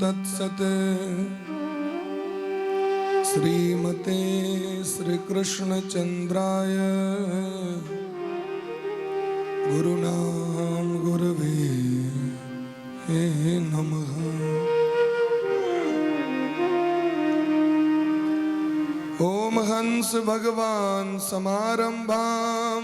तत्सत्। श्रीमते श्रीकृष्णचन्द्राय गुरुनाम गुरवे नमः। ओम हंस भगवान समारंभां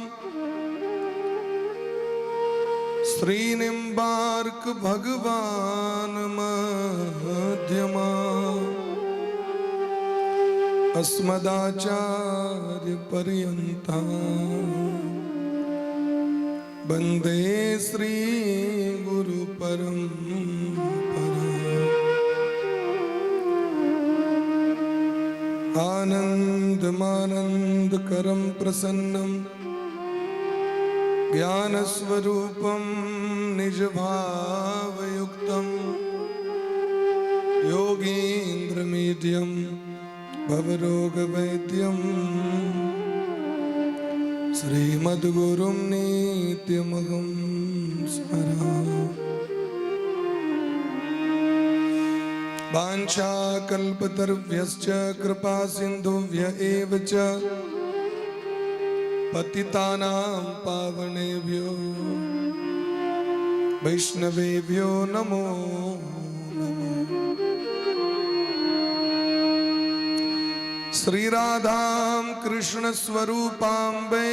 श्रीनिम्बार्क भगवान मध्यमा अस्मदाचार्य पर्यन्ता वन्दे श्री गुरु परम्परा। आनन्दमानन्दकरं प्रसन्नं ज्ञानस्वरूपं निजभावयुक्तं योगीन्द्रमीड्यं भवरोगवैद्यं श्रीमद्गुरुं नित्यमहं स्मरामि। वाञ्छाकल्पतरुभ्यश्च कृपा सिन्धुभ्य एव च पतितानां पावनेभ्यो वैष्णवेभ्यो नमो नमः। श्री राधां कृष्ण स्वरूपाम्बे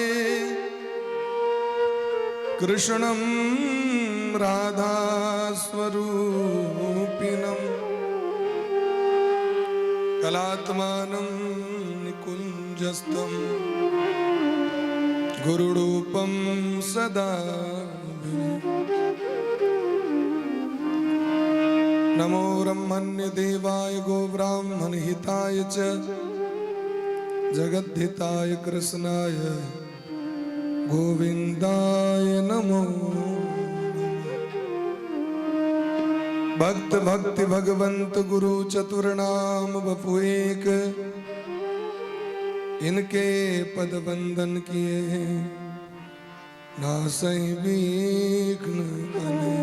कृष्णं राधा स्वरूपिणं कलात्मानं निकुञ्जस्थं गुरुरूपं सदा। नमो ब्रह्मण्यदेवाय गोब्राह्मणहिताय च जगद्धिताय कृष्णाय गोविंदाय नमो। भक्त भक्ति भगवंत गुरु चतुर्नाम वपु एक, इनके पद वंदन किए नासै विघ्न बने।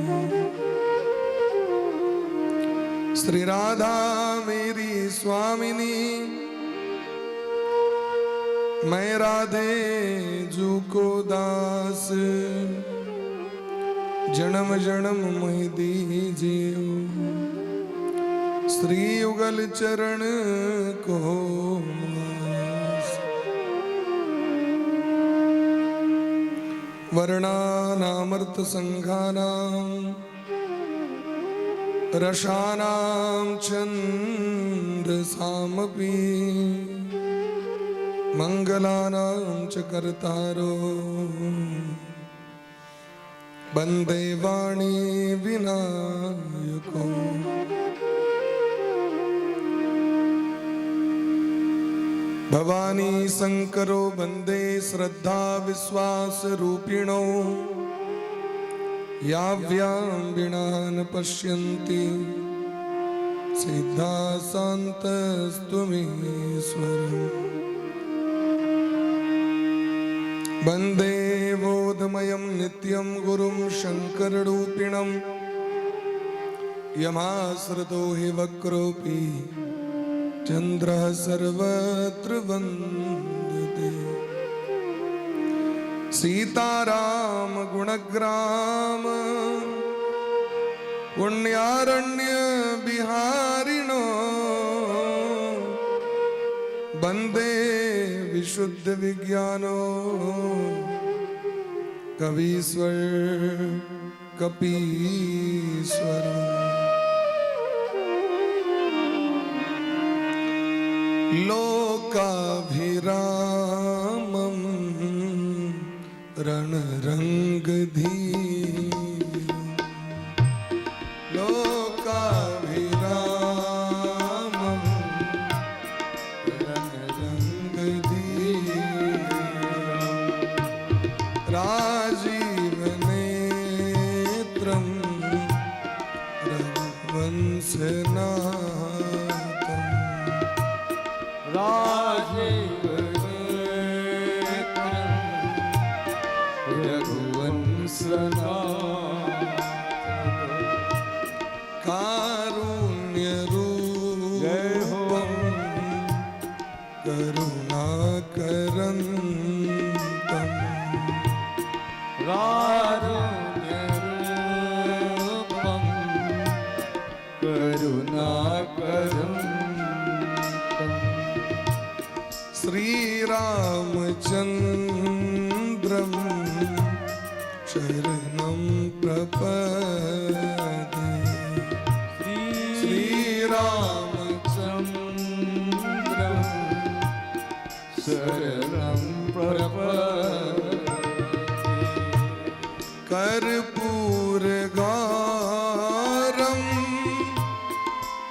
श्री राधा मेरी स्वामिनी, मैं राधे जू को दास। जन्म जन्म मैं दीजियो श्री युगल चरण को। वर्णानामर्थ संघानां रसानां छन्दसामपि मंगलानां च कर्तारो वन्दे वाणी विनायको। भवानी शंकरो वन्दे श्रद्धा विश्वास रूपिणो याव्यां वीणा न पश्यन्ति सिद्धा शान्तस्त्वमीश्वरम्। वन्दे बोधमयं नित्यं गुरुं शङ्कररूपिणं यमाश्रितो हि वक्रोऽपि चन्द्रः सर्वत्र वन्दते। सीताराम गुणग्राम पुण्यारण्य बिहारिणो वन्दे विशुद्ध विज्ञानो कवीश्वर कपीश्वर। लोकाभिरामं रणरङ्गधीरं। लोकाभिरामं रणरङ्गधीरं। राजीवनेत्रं रघुवंशनाथं। रघुवंशनाथं। कारुण्य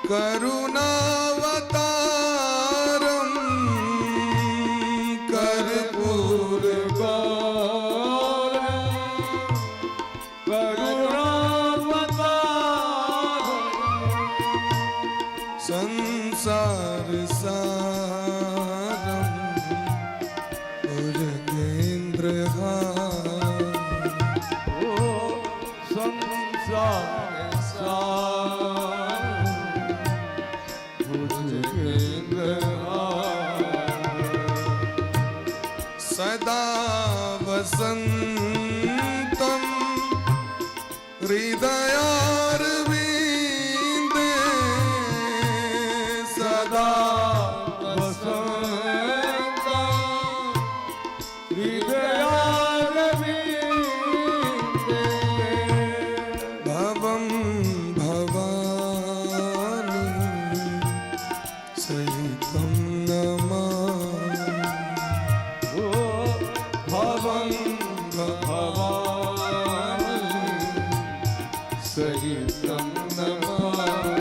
करुणावतारम करुणावतारम कर्पूर संसार सारम भुजगेन्द्रहारम संसार सारम भुजगेन्द्रहारम सदा वसन्तं हृदयारविन्दे सदा वसन्तं हृदयारविन्दे भवं भवानी सहितं नमामि भवं भवानी सहितं नमामि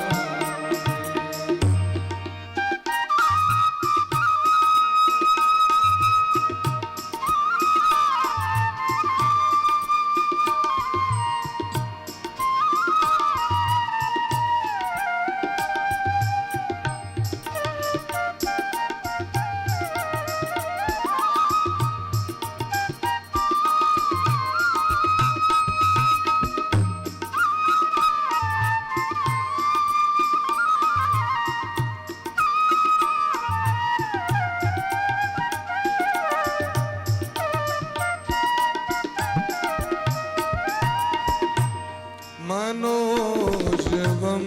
मनोजवं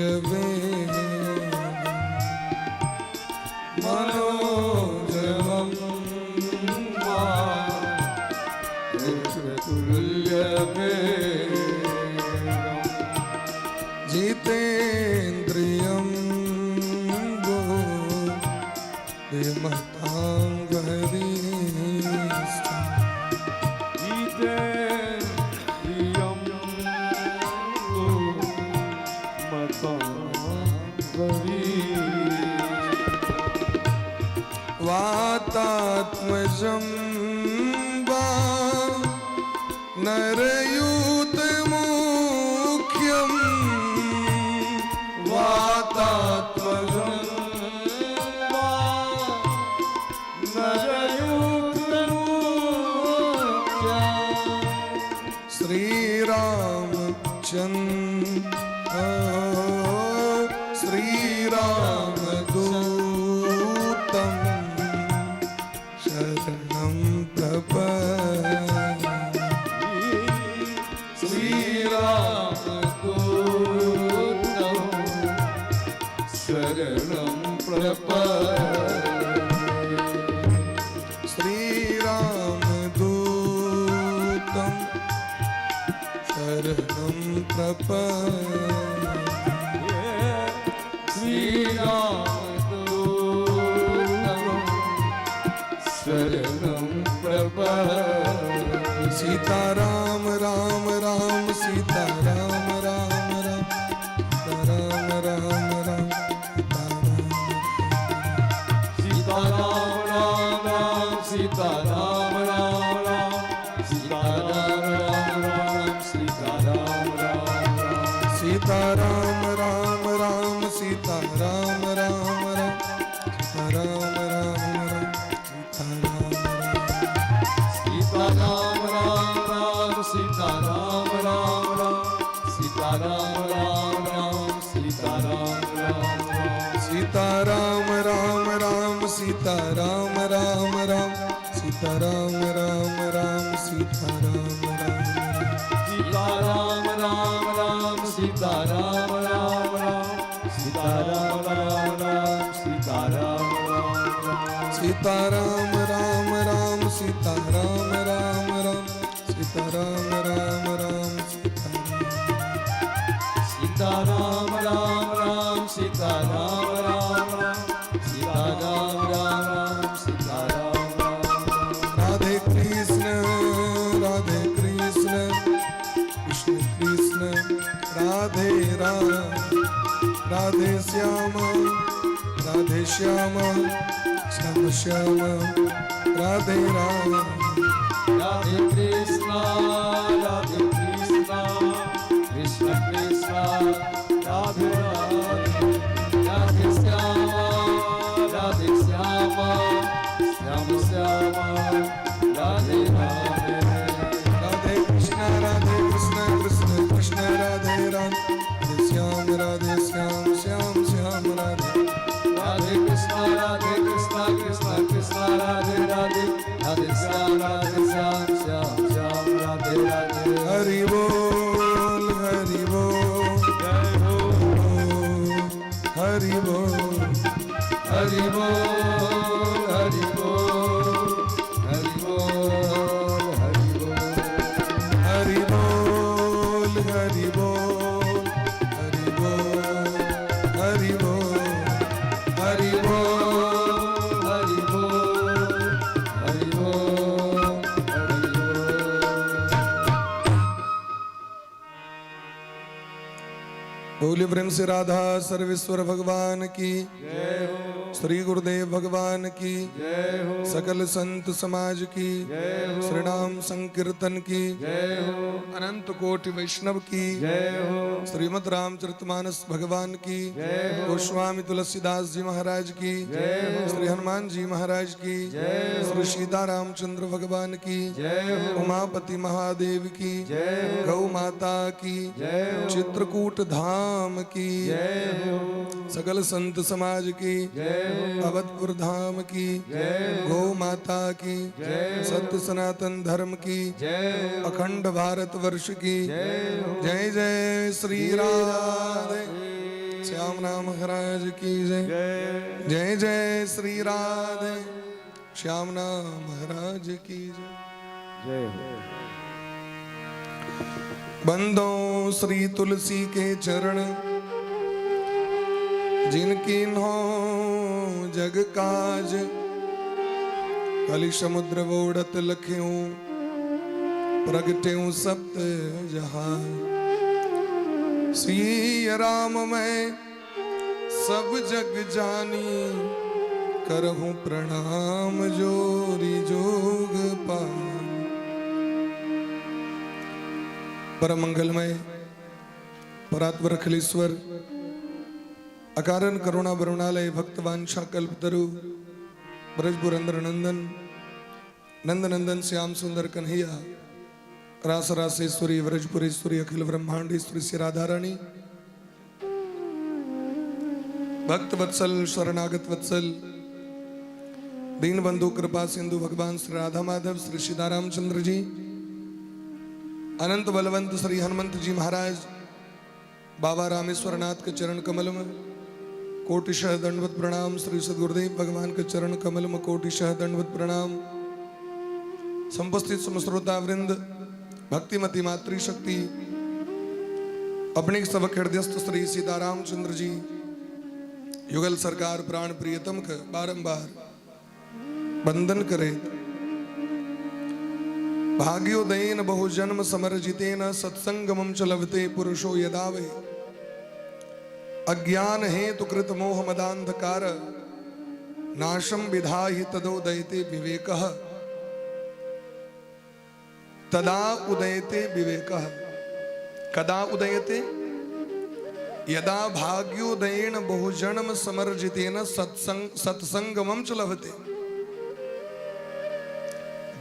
महारुततुल्यवेगं मनोजवं महारुततुल्यवेगं जितेन्द्रियं बुद्धिमतां वरिष्ठम् वातात्मजं वा नरयूतमुख्यं वातात्मजं वा नरयूतमुख्यं श्रीरामदूतं शरणं प्रपद्ये श्रीरामदूतं शरणं प्रपद्ये श्रीरामदूतं शरणं प्रपद्ये श्रीरामदूतं शरणं प्रपद्ये सीताराम राम राम सीताराम राम राम राम राम राम सीताराम राम राम सीताराम राम राम सीताराम राम राम सीताराम राम राम सीताराम राम राम सीताराम राम राम राम राम राम सीताराम राम राम सीताराम राम राम सीताराम राम राम सीताराम राम राम सीताराम राम राम सीताराम राम राम सीताराम राम राम सीताराम राम सीताराम राम राम सीताराम राम राम सीताराम राम राम सीताराम राम राम सीताराम राम राम सीताराम राम राम सीताराम राम राम सीताराम राम राम सीताराम राम राम सीताराम राम राम सीताराम राम राम राधे कृष्ण राधे कृष्ण राधे राम राधे श्याम राधे श्याम श्याम श्याम राधे राम राधे कृष्णा कृष्ण कृष्ण राधे राधे राधे श्याम श्याम श्याम राधे राधे राधे कृष्ण कृष्ण कृष्ण राधे राम राधे श्याम श्याम श्याम राधे राधे कृष्ण कृष्ण कृष्ण राधे राधे राधे श्याम श्याम श्याम राधे राधे हरि बोल हरि बोल जय हो हरि बोल हरि बोल हरि बोल हरि बोल हरि बोल हरि बोल हरि बोल हरि बोल हरि बोल हरि बोल हरि बोल हरि बोल हरि बोल बोले प्रेम से राधा सर्वेश्वर भगवान की जय हो श्री गुरुदेव भगवान की जय हो सकल संत समाज की जय हो श्री नाम संकीर्तन की जय हो अनंत कोटि वैष्णव की जय हो श्रीमद रामचरितमानस भगवान की जय हो गोस्वामी तुलसीदास जी महाराज की जय हो श्री हनुमान जी महाराज की जय हो श्री सीता रामचंद्र भगवान की जय हो उमापति महादेव की जय हो गौ माता की जय हो चित्रकूट धाम की जय हो सकल संत समाज की जय हो अवधपुर धाम की जय गौ माता की जय सत्य सनातन धर्म की जय हो अखंड भारत वर्ष की जय हो जय जय श्री राधे श्याम नाम महाराज की जय जय जय जय श्री राधे श्याम नाम महाराज की जय जय हो बंदों श्री तुलसी के चरण जिनकी नो जग काज कलि समुद्र बोड़त लख्यूं प्रगट्यूं सप्त जहां सिय राम मैं सब जग जानी करहूं प्रणाम जोरी जोग पान परम मंगलमय परात्पर अखिलेश्वर अकारण करुणा वरुणालय भक्तवांछा कल्पतरु ब्रजपुरंदर नंदन नंद नंदन श्याम सुंदर कन्हैया रास रासेश्वरी व्रजपुरेश्वरी अखिल ब्रह्मांडेश्वरी श्री राधा रानी भक्त वत्सल शरणागत वत्सल दीन बंधु कृपा सिंधु भगवान श्री राधा माधव श्री सीतारामचंद्र जी अनंत बलवंत श्री हनुमंत जी महाराज बाबा रामेश्वर नाथ के चरण कमल में कोटिशः दंडवत प्रणाम। श्री सद्गुरुदेव भगवान के चरण कमल में कोटिशः दंडवत प्रणाम। संपस्थित समश्रोता वृंद भक्तिमती मातृशक्ति अपने सबक हृदयस्थ श्री सीतारामचंद्र जी युगल सरकार प्राण प्रियतम का बारंबार बंदन करे। भाग्योदयेन बहुजन्म समर्जितेन सत्संगमं च लभते पुरुषो यदा वे अज्ञान हेतु कृत मोह मदांधकार नाशम विधाहि तदोदयते विवेकः तदा उदयते विवेकः। कदा उदयते? यदा भाग्योदयेन बहुजन्म समर्जितेन सत्संगमं च लभते।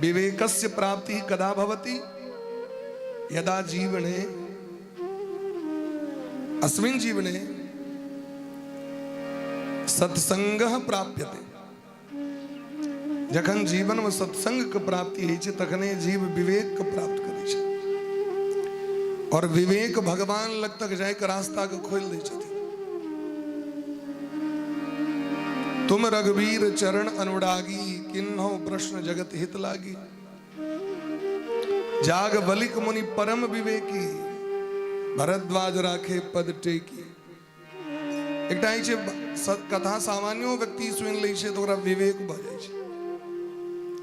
विवेकस्य प्राप्ति कदा भवति? यदा जीवने अस्मिन् जीवने सत्संगः प्राप्यते। जखन जीवन में सत्संग के प्राप्ति है तखने जीव विवेक के प्राप्त करे छे। और विवेक भगवान लग तक जाए के रास्ता के खोल दे छथिन। तुम रघुवीर चरण अनुरागी किन्हो प्रश्न जगत हित लागी। जाग बलिक मुनि परम विवेकी भरद्वाज राखे पद टेकी। एक कथा सामान्यो व्यक्ति सुन लै छै तो विवेक भ जाय छै।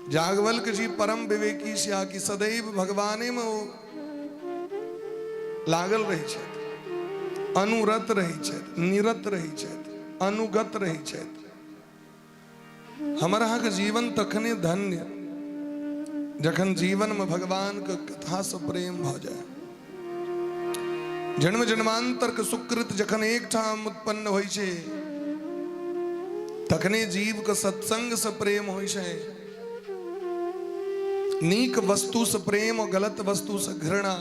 जागवल्क जी परम विवेकी से आकि सदैव भगवाने में लागल रहे छै। अनुरत रही छथि, निरत रही छथि, अनुगत रही छथि। हमारा के जीवन तखने धन्य जखन जीवन में भगवान के कथा से प्रेम भ जाए। जन्म जन्मांतर के सुकृत जखन एक ठाम उत्पन्न होइ छै तखने जीव के सत्संग से प्रेम होइ छै। नीक वस्तु से प्रेम और गलत वस्तु से घृणा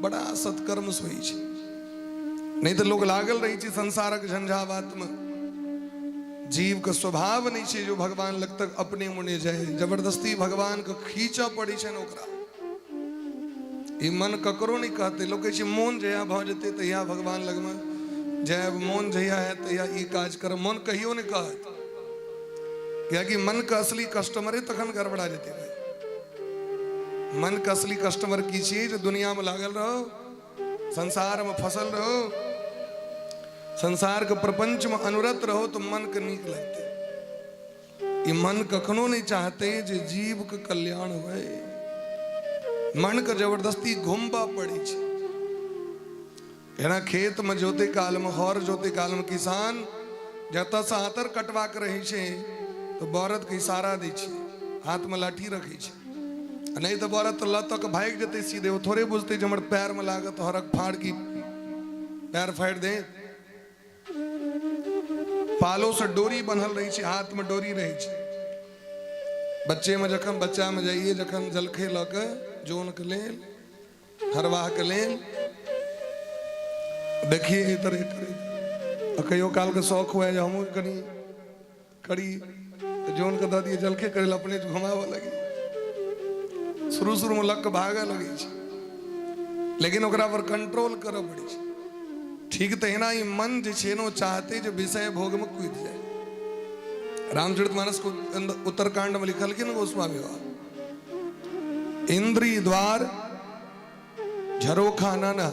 बड़ा सत्कर्म से होइ छै। नहीं तो लोग लागल रही छै संसारक झंझावात में। जीव का स्वभाव नहीं छै जो भगवान लग तक अपने मुने जाए। जबरदस्ती भगवान को खींचा पड़ी छै ओकरा। ई मन ककरो नहीं कहते। लोग कहै छै मोन जया भ जेते तहिया भगवान लग में जब मोन जया है तहिया ई काज कर। मन कहियो नहीं कहत, क्या कि मन का असली कस्टमर है तखन गड़बड़ा जेते भाई। मन का असली कस्टमर की चीज जो दुनिया में लागल रहो, संसार में फसल रहो, संसार के प्रपंच में अनुरत रहो तो मन के नीक लगते। ये मन कखनो नहीं चाहते जे जीव के कल्याण हुए। मन के जबरदस्ती घुमबा पड़ी छे। एना खेत में जोते काल में हर जोते काल में किसान जत से हाथर कटवा के रही छे तो बरद के इशारा दै छे, हाथ में लाठी रखी छे। नहीं तो बरद तो लत तक भाग जेते सीधे। वो थोड़े बुझते जे हमर पैर में लागत हरक फाड़ की पैर फाड़ दे। पालो से डोरी बनल रही छे, हाथ में डोरी रही छे। बच्चे में जखन बच्चा में जाइए जखन जलखे ल के जोन के लेल हरवाह के लेल देखिए इधर कहियो काल के शौक हुआ है हम कनी करी जोन के द दिए जलखे करे अपने घुमावे लगी। शुरू शुरू में लग के भागे लगी छे, लेकिन ओकरा पर कंट्रोल करब पड़ी छे। ठीक तहिना ही मन जे छे नो चाहते जो विषय भोग में कूद जाए। रामचरितमानस को उत्तरकांड में लिखल कि गोस्वामी बाबा, इंद्रिय द्वार झरोखा नाना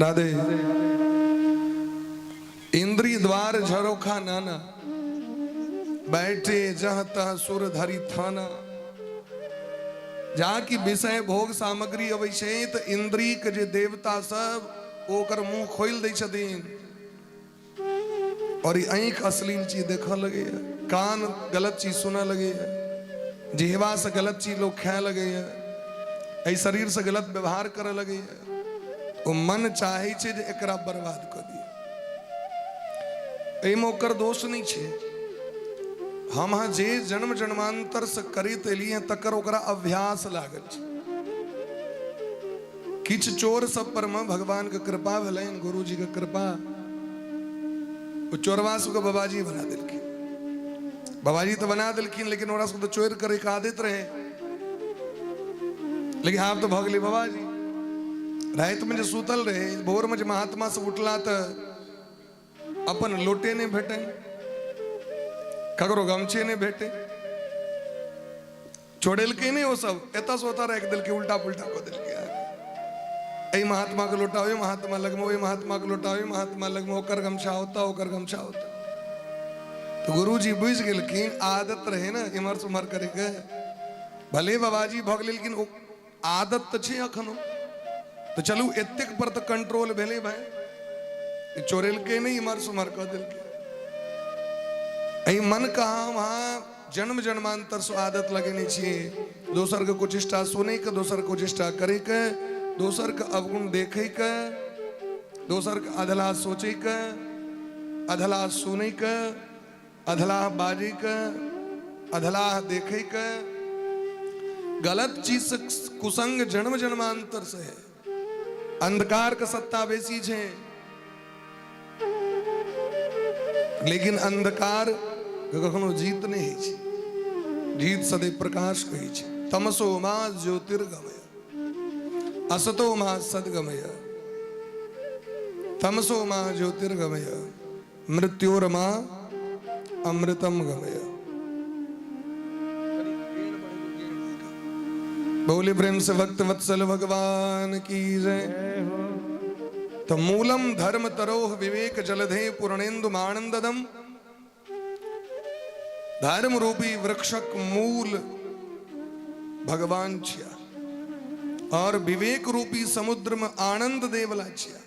राधे। इंद्रिय द्वार झरोखा नाना बैठे जह तह सुर धरी थाना। जहाँ की विषय भोग सामग्री अबै छै तो इंद्रिय के जे देवता सब ओकर मुंह खोल दै छथिन और आंख अश्लील चीज देखा लगे, कान गलत चीज सुना लगे, जिह्वा से गलत चीज लोग खाए लगे, शरीर से गलत व्यवहार करे लगे। वो मन चाहे छे जे एकरा बर्बाद कर दिए। एहिमे ओकर दोष नहीं छे। हम जे जन्म जन्मांतर से करैत एलिए तकर ओकरा अभ्यास लागल छे। किछ चोर सब पर में भगवान के कृपा भेलैन, गुरु जी के कृपा। वो चोरवा सबके बाबाजी बना देलखिन। बाबाजी तो बना देलखिन लेकिन ओकरा सबके तो चोर करे के आदत रहे। लेकिन आप तो भ गेलै बाबाजी। रात में जो सुतल रहे, भोर में जो महात्मा से उठला तो अपन लोटे ने भेटे, ककरो गमछे ने भेटे, छोड़ेल के नहीं। वो सब एता सोता रख दिल के उल्टा पुल्टा को दिल के। ऐ महात्मा के लोटा हुए महात्मा लगमो, वही महात्मा के लोटा हुए महात्मा लगमो, ओकर गमछा होता ओकर गमछा होता। तो गुरु जी बुझ गेलखिन आदत रहे ना इमर सुमर करे के। भले बाबाजी भग लेकिन आदत तो छे अखनो। तो चलू एतेक पर तो कंट्रोल भेले भाई। चोरेल के नहीं मर सुमर कर दिल के। मन कहा वहां जन्म जन्मांतर से आदत लगे नहीं चाहिए। दोसर के कुचिष्टा सुने के, दोसर कुचिष्टा करे के, दोसर के अवगुण देखे के, दोसर के अधला सोचे के, अधला सुने के, अधला बाजे के, अधला देखे के। गलत चीज से कुसंग जन्म जन्मांतर से है। अंधकार का सत्ता बेसी छे, लेकिन अंधकार कखनो जीत नहीं है। जीत सदैव प्रकाश कही छे। तमसो मा ज्योतिर्गमय असतो मा सद्गमय। तमसो मा ज्योतिर्गमय मृत्योरमा अमृतम गमय। बोले प्रेम से भक्त वत्सल भगवान की जय। तो मूलम धर्म तरोह विवेक जलधे पूर्णेन्दु मानंददम, धर्म रूपी वृक्षक मूल भगवान छिया और विवेक रूपी समुद्र में आनंद देवला छिया।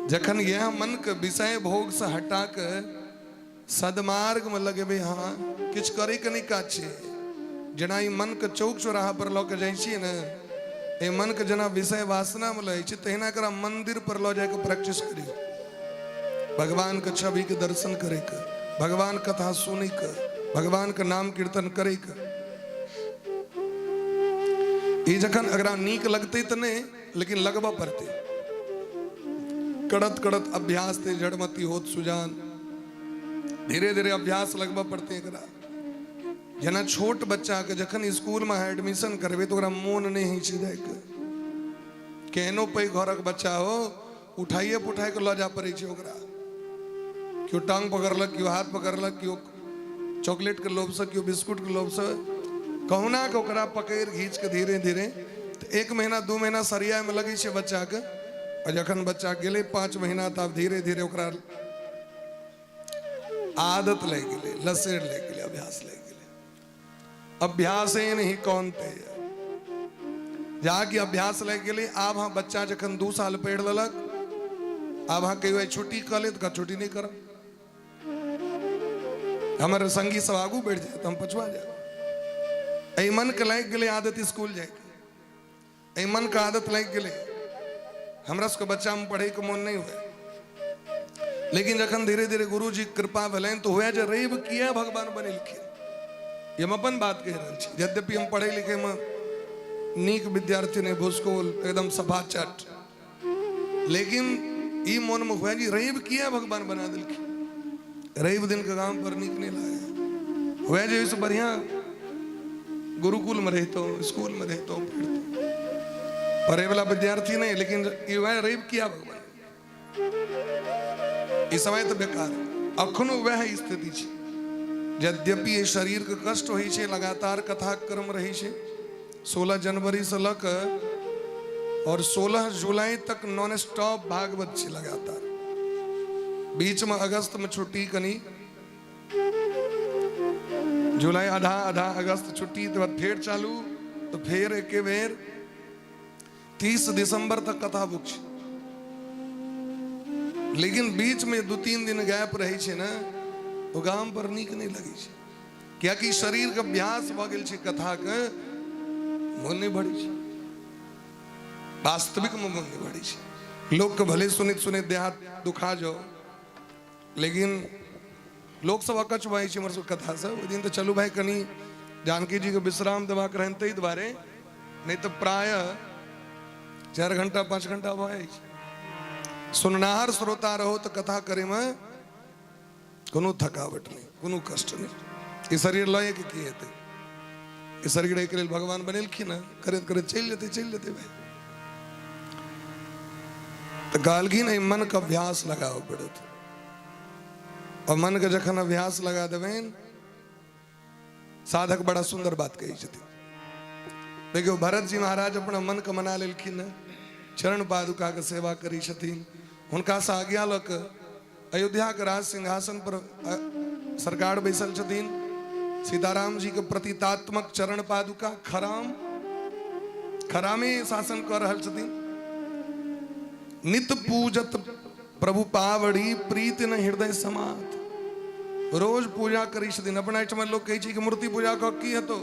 जखन यह मन के विषय भोग से हटा कर सदमार्ग में लगे बे, हाँ किछ करे के नहीं काछे, जना ई मन के चौक चौराहा पर लो के जाइ छी न, ए मन के जना विषय वासना में लै छी तहिना करा मंदिर पर लो जाके प्रैक्टिस करी, भगवान के छवि के दर्शन करे के, भगवान कथा सुनी के, भगवान के नाम कीर्तन करे के। ये जखन अगर नीक लगते तो नहीं, लेकिन लगवा पड़ते, कड़त कड़त अभ्यास थे जड़मती होत सुजान, धीरे धीरे अभ्यास लगवा पड़ते एकरा। जना छोट बच्चा के जखन स्कूल में एडमिशन करबे तो मोन नहीं हिच जाए के, केहनो पे घरक बच्चा हो उठाइए पुठाई के लो जा पड़े छे ओकरा, क्यों टांग पकड़लक, क्यों हाथ पकड़लक, क्यों चॉकलेट के लोभ से, क्यों बिस्कुट के लोभ से, कहुना के ओकरा पकड़ घींच के धीरे धीरे तो 1 महीना 2 महीना सरिया में लगी छे बच्चा के। और जखन बच्चा गेले 5 महीना तब धीरे धीरे ओकरा आदत लग गेले, लसेड़ लग गेले, अभ्यास लग गेले। अभ्यास नहीं कौन थे जाके अभ्यास लग गेले। आब हाँ बच्चा जखन 2 साल पढ़ ललक, आब हाँ कही छुट्टी कर ले तो छुट्टी नहीं कर, हमारे संगी सब आगू बैठ जाए तो हम पछुआ जाए। ऐ मन के लग गेले आदत स्कूल जाए, ऐ मन का आदत लग गेले, हमरा सबके बच्चा में पढ़े के मन नहीं हुए। लेकिन जखन धीरे धीरे गुरु जी कृपा भेलन तो हुआ जे रवि किया भगवान बनेलखिन, ये हम अपन बात कह रहे छी। यद्यपि हम पढ़े लिखे में नीक विद्यार्थी ने, भूसकोल एकदम सफा चट, लेकिन ई मन में हुआ जी रवि किया भगवान बना दिलखिन, रवि दिन के गांव पर नीक नहीं लागे, हुआ जे इससे बढ़िया गुरुकुल में रहता हूँ, स्कूल में रहता हूँ, पढ़े वाला विद्यार्थी नहीं, लेकिन रवि किया भगवान इस समय तो बेकार अखनो वह स्थिति छे। यद्यपि ये शरीर के कष्ट होई छे, लगातार कथा क्रम रही छे। 16 जनवरी से लक और 16 जुलाई तक नॉन स्टॉप भागवत छे लगातार। बीच में अगस्त में छुट्टी कनी, जुलाई आधा आधा अगस्त छुट्टी, तो बाद फिर चालू, तो फिर एक बेर 30 दिसंबर तक कथा बुक छे। लेकिन बीच में 2-3 दिन गैप रही छे ना, तो गांव पर नीक नहीं लगी छे, क्या कि शरीर के अभ्यास भ गेल छे, कथा के मन नहीं भरी छे, वास्तविक में मन नहीं भरी छे। लोग के भले सुनित सुनित देहात दुखा जाओ, लेकिन लोग सब अकच भाई छे मर कथा से। वो दिन तो चलू भाई कनी जानकी जी के विश्राम देवा कर तई द्वारे, नहीं तो प्राय 4 घंटा 5 घंटा भाई सुननार श्रोता रहो तो कथा करे में कोनो थकावट नहीं, कोनो कष्ट नहीं। ये शरीर लय के की हेते, ये शरीर एक लेल भगवान बनेलखिन ना, करत करत चल लेते भाई। तो गालगी नहीं, मन का अभ्यास लगाओ पड़त, और मन के जखन अभ्यास लगा देवेन, साधक बड़ा सुंदर बात कही छथिन। देखियो भरत जी महाराज अपना मन के मना लेलखिन, चरण पादुका के सेवा करी छथिन, हुनका से आज्ञा लक अयोध्या के राज सिंहासन पर सरकार बैसल छथिन। सीताराम जी के प्रतीकात्मक चरण पादुका खरामे शासन कर रहल छथिन। नित पूजत प्रभु पावड़ी प्रीति न हृदय समात, रोज पूजा करी छथिन। अपना एठमा लोग कहै छै कि मूर्ति पूजा क की हेतो,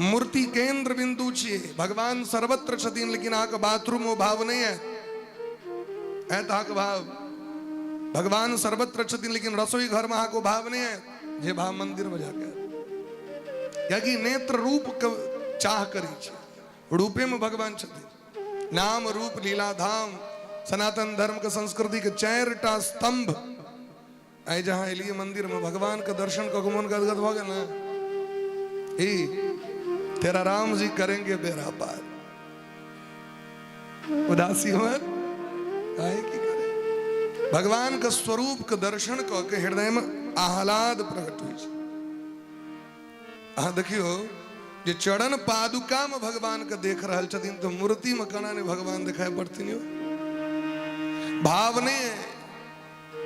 मूर्ति केंद्र बिंदु छिए, भगवान सर्वत्र छथिन, लेकिन अहाँके बाथरूम में भाव नहीं है अहाँके भाव। भगवान सर्वत्र छथिन, लेकिन रसोई घर में अहाँके भाव नहीं है जे भाव मंदिर में जाके, याकि नेत्र रूप के चाह करी छै, रूपे में भगवान छथिन। नाम रूप लीला धाम सनातन धर्म के संस्कृति के 4टा स्तंभ आई, जहां एलिए मंदिर में भगवान के दर्शन का गुमन गदगद हो गया ना, तेरा राम जी करेंगे बेड़ा पार, उदासी मत काहे की करे। भगवान के स्वरूप के दर्शन क के हृदय में आह्लाद प्रकट हुई। अहाँ देखियो जे चरण पादुका में भगवान के देख रहा छथिन तो मूर्ति में कना ने भगवान दिखाई पड़ती नहीं हो। भाव ने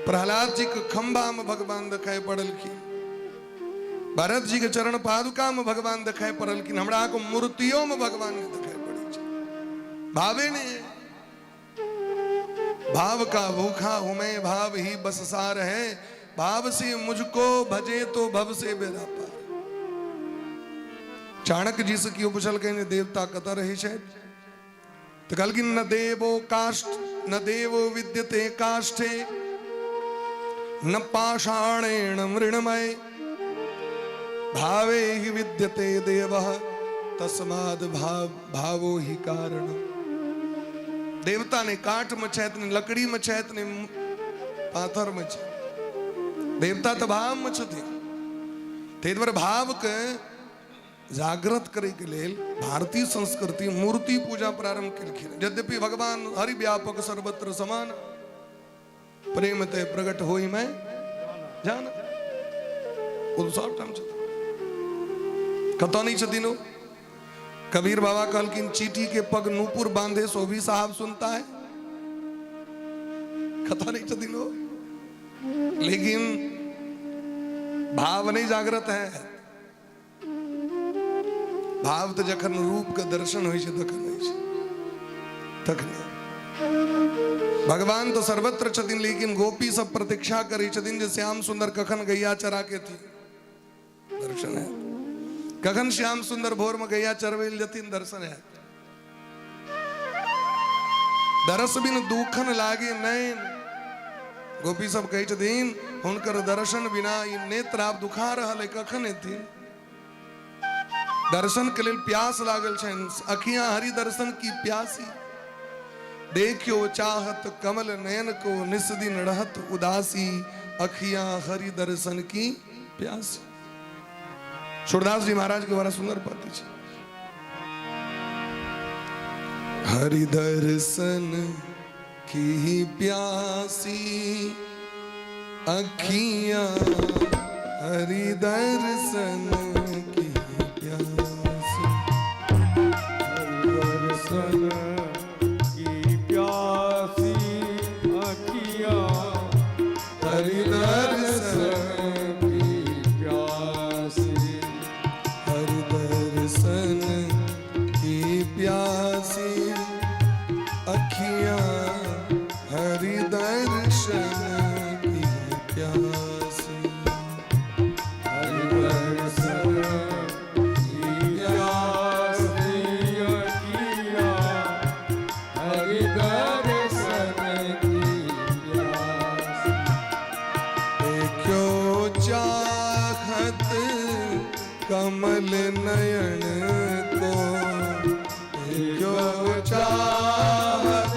प्रहलाद जी के खंबा में भगवान दिखाई पड़ल की, भरत जी के चरण पादुका में भगवान दिखाई पड़ल की, हमरा को मूर्तियों में भगवान के दिखाई पड़े। भावे ने भाव का भूखा हूं मैं, भाव ही बस सार है, भाव से मुझको भजे तो भव से बेरा पार। चाणक्य जी से क्यों पूछल के देवता कतर रहे शायद तो कल की न देवो काष्ठ न देवो विद्यते काष्ठे न पाषाणेन मृणमय भावे ही विद्यते देवः तस्माद् भावो ही कारण। देवता ने काठ में छेत ने लकड़ी में छेत ने पाथर में छे, देवता तो भाव में छे ते भाव के जागृत करे के लिए भारतीय संस्कृति मूर्ति पूजा प्रारंभ कर। यद्यपि भगवान हरि व्यापक सर्वत्र समान प्रेम ते प्रकट होई मैं जान सब टाइम कतो नहीं छो। कबीर बाबा कहलकिन चीटी के पग नूपुर बांधे सो भी साहब सुनता है, कतो नहीं छो। लेकिन भाव नहीं जागृत है। भाव तो जखन रूप के दर्शन हो तखन भगवान तो सर्वत्र छथिन, लेकिन गोपी सब प्रतीक्षा करे छथिन जे श्याम सुंदर कखन गैया चरा के थी दर्शन है, कखन श्याम सुंदर भोर में गैया चरवेल जतिन दर्शन है। दरस बिन दुखन लागे नैन, गोपी सब कहे छथिन हुनकर दर्शन बिना ई नेत्र आप दुखा रहल है, कखन एथिन। दर्शन के लिए प्यास लागल छन, अखियां हरि दर्शन की प्यासी, देखियो चाहत कमल नयन को निस दिन रहत उदासी, अखियां हरि दर्शन की प्यासी। सूरदास जी महाराज के बड़ा सुंदर पद है। हरि दर्शन की प्यासी अखियां हरि दर्शन की प्यासी, हरि दर्शन की प्यासी अखियां हरि दर्शन की प्यासी, हरि दर्शन की प्यासी अखियां हरि दर्शन की प्यासी, हरि दर्शन की प्यासी अखियां हरि दर्शन की प्यासी। देखो चाहत कमल नयन को, देखो चाहत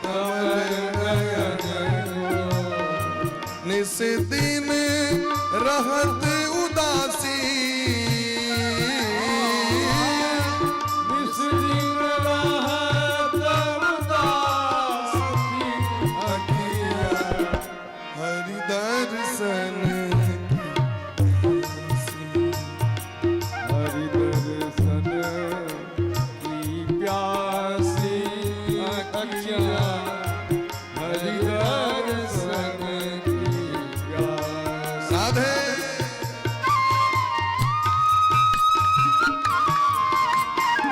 कमल नयन को, निस दिन रहत उदासी, निस दिन रहत उदासी अखियां हरि दर्शन हरि दर्शन की प्यासी अखियां हरि दर्शन की प्यासी। साधे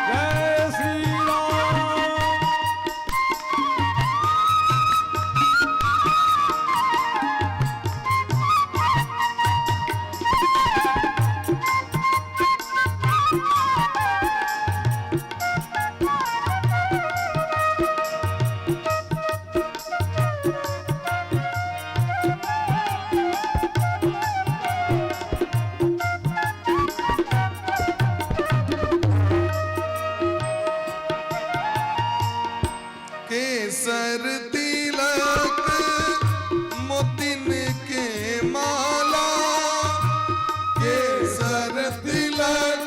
जय श्री राम। केसर तिलक मोतिन के माला, केसर तिलक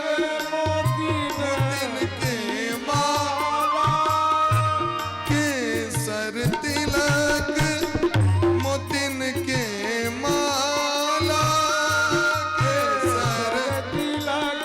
मोतिन के माला, केसर तिलक मोतिन के माला, केसर तिलक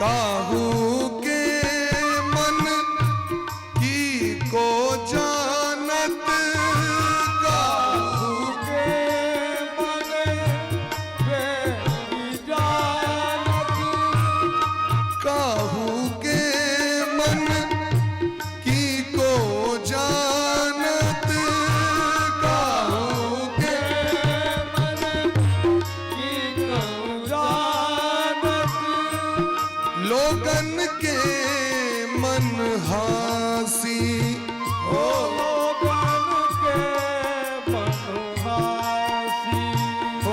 काहू के मन की को जानत, काहू के मन पे जानत, काहू के मन की को जानत, काहू के मन की को जानत, लोगन के मन हासी, ओ लोगन के मनहासी, ओ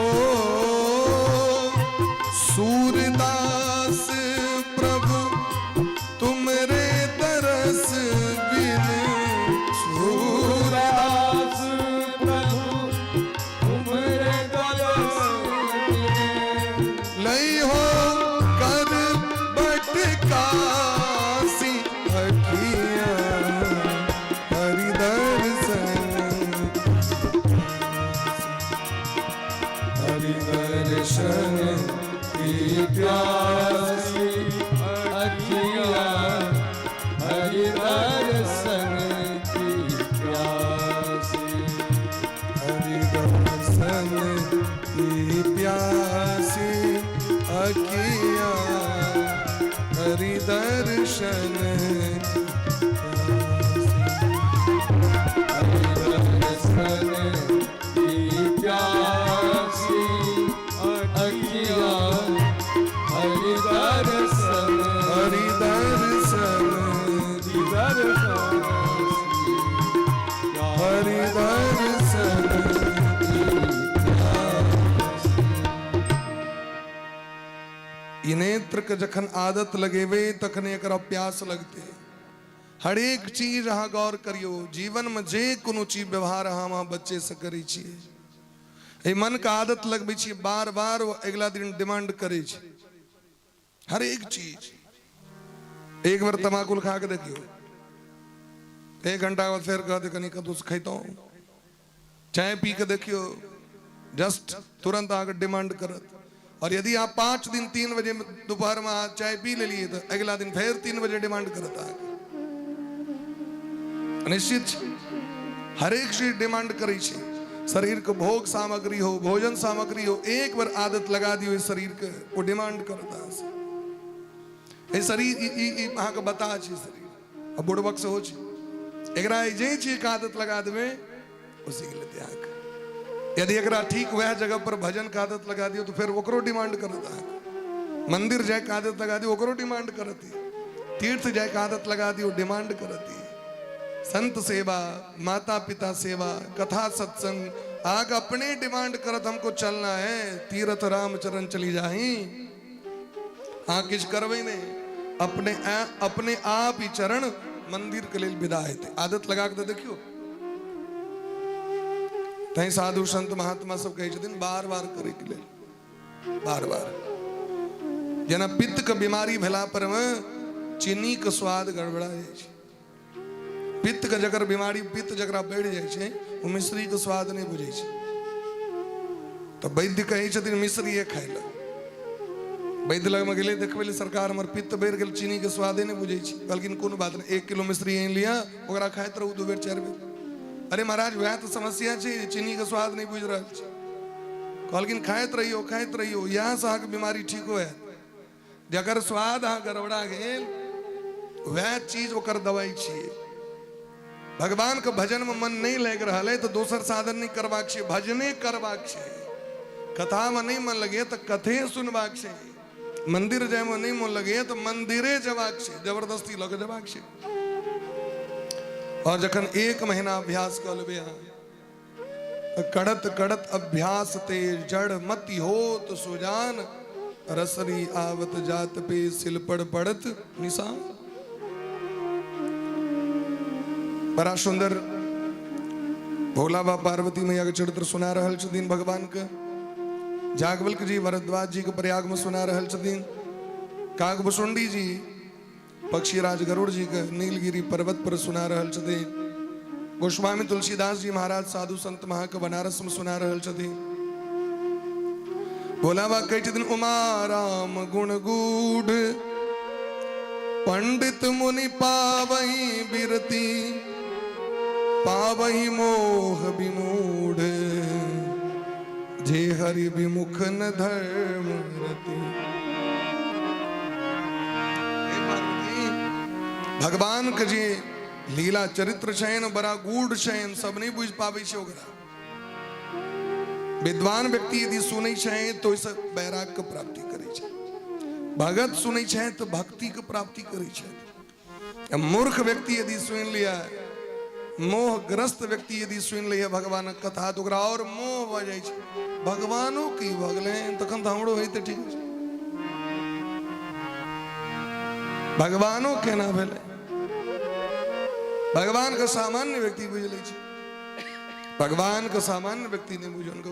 सूरदास प्रभु तुमरे तरस बिन, सूरदास दास प्रभु तुम्हारे दरस लई हो कर बटकासी अखियां हरि दर्शन, हरि दर्शन की प्यासी अखियाँ हरि दर्शन की प्यासी, हरि दर्शन की प्यासी अखियां हरि दर्शन हरि दर्शन की प्यासी अखियाँ हरि दर्शन हरि दर्शन की दर्शन हरि दर्शन ई नेत्र के जखन आदत लगेवे तखने एकरा प्यास लगते। हर एक चीज अहाँ गौर करियो, जीवन में जे कोनो चीज व्यवहार अहाँ बच्चे से करी छिए, ए मन का आदत लगबे छिए, बार बार वो अगला दिन डिमांड करे छे। हर एक चीज, एक बार तमाकुल खा के देखियो, 1 घंटा बाद फिर कह दे कनी कदू से खैतो, चाय पी के देखियो, जस्ट तुरंत आके डिमांड करत। और यदि आप 5 दिन 3 बजे दोपहर में चाय पी ले लिए तो अगला दिन फिर 3 बजे डिमांड करता है। निश्चित हर एक चीज डिमांड करे छे। शरीर को भोग सामग्री हो, भोजन सामग्री हो, एक बार आदत लगा दियो इस शरीर के, वो डिमांड करता है। ये शरीर अहाँ के बता छे, शरीर अब बुढ़बक से हो छे, एकरा जे चीज का आदत लगा देवे उसी के लेते आके। यदि एकरा ठीक वह जगह पर भजन का आदत लगा दियो तो फिर ओकरो डिमांड करता है। मंदिर जाए का आदत लगा दियो ओकरो डिमांड करती, तीर्थ जाए का आदत लगा दियो डिमांड करती, संत सेवा, माता पिता सेवा, कथा सत्संग, आग अपने डिमांड करत हमको चलना है, तीर्थ राम चरण चली जाही। हाँ किस करवे ने अपने आप ही चरण मंदिर के लिए विदा है। आदत लगा के देखियो, तही साधु संत महात्मा सब कहे छथिन बार बार करे के लिए, बार बार। जना पित्त के बीमारी भेला पर में चीनी के स्वाद गड़बड़ा जाए छे। पित्त के जकर बीमारी, पित्त जकरा बढ़ जाए छे, वो मिश्री के स्वाद नहीं बुझे छे। तो वैद्य कहे छथिन मिश्री खाए ला। वैद्य लग में गेले देखबे ले सरकार हमर पित्त बढ़ गेल, चीनी के स्वादे नहीं बुझे छे। कहलकिन कोनो बात नहीं, 1 किलो मिश्री लिया, ओकरा खाइत रहू 2 बेर 4 बेर। अरे महाराज वह तो समस्या छे, चीनी के स्वाद नहीं बुझ रहा छे। कहलकिन खाइत रहियो, यहाँ से अहाँके बीमारी ठीक हो। जकर स्वाद अहाँ गड़बड़ा गेल वह चीज ओकर दवाई छिए। भगवान के भजन में मन नहीं लग रहा है तो दोसर साधन नहीं करबाक छै, भजने करबाक छै। कथा में नहीं मन लगे तो कथे सुनबाक छै, मंदिर जाए में नहीं मन लगे तो मंदिरे जबाक छै, जबरदस्ती लग जबाक छै। और जखन 1 महीना अभ्यास कर लेबे अहाँ, कड़त कड़त अभ्यास ते जड़ मति होत सुजान, रसरी आवत जात पे सिल पड़ पड़त निशान। बड़ा सुंदर भोला बा पार्वती मैया के चरित्र सुना रहल छथिन भगवान के। जागवल्क जी भरद्वाज जी के प्रयाग में सुना रहल छथिन। कागभुसुंडी जी पक्षीराज गरुड़ जी के नीलगिरी पर्वत पर सुना रहल छथिन। गोस्वामी तुलसीदास जी महाराज साधु संत महा के बनारस में सुना रहल छथिन। भोला बा कहे छथिन उमा राम गुण गूढ़ पंडित मुनि पावही बिरती, पावही मोह विमूढ़, जे हरि विमुख न धर्म रति। भगवान के जे लीला चरित्र शयन बड़ा गूढ़ शयन सब नहीं बुझ पावे छे ओकरा। विद्वान व्यक्ति यदि सुनै छै तो इस वैराग्य के प्राप्ति करे छै, भगत सुनै छै तो भक्ति के प्राप्ति करे छै। मूर्ख व्यक्ति यदि सुन लिया, मोहग्रस्त व्यक्ति यदि सुन लिया भगवान कथा तो ओकरा और मोह भ जाय छै। भगवानो की भगले तखन तो हमरो होई त ठीक छै, भगवानो केना भेले। भगवान का सामान्य व्यक्ति बुझ ले छै, भगवान का सामान्य व्यक्ति नहीं बुझन को।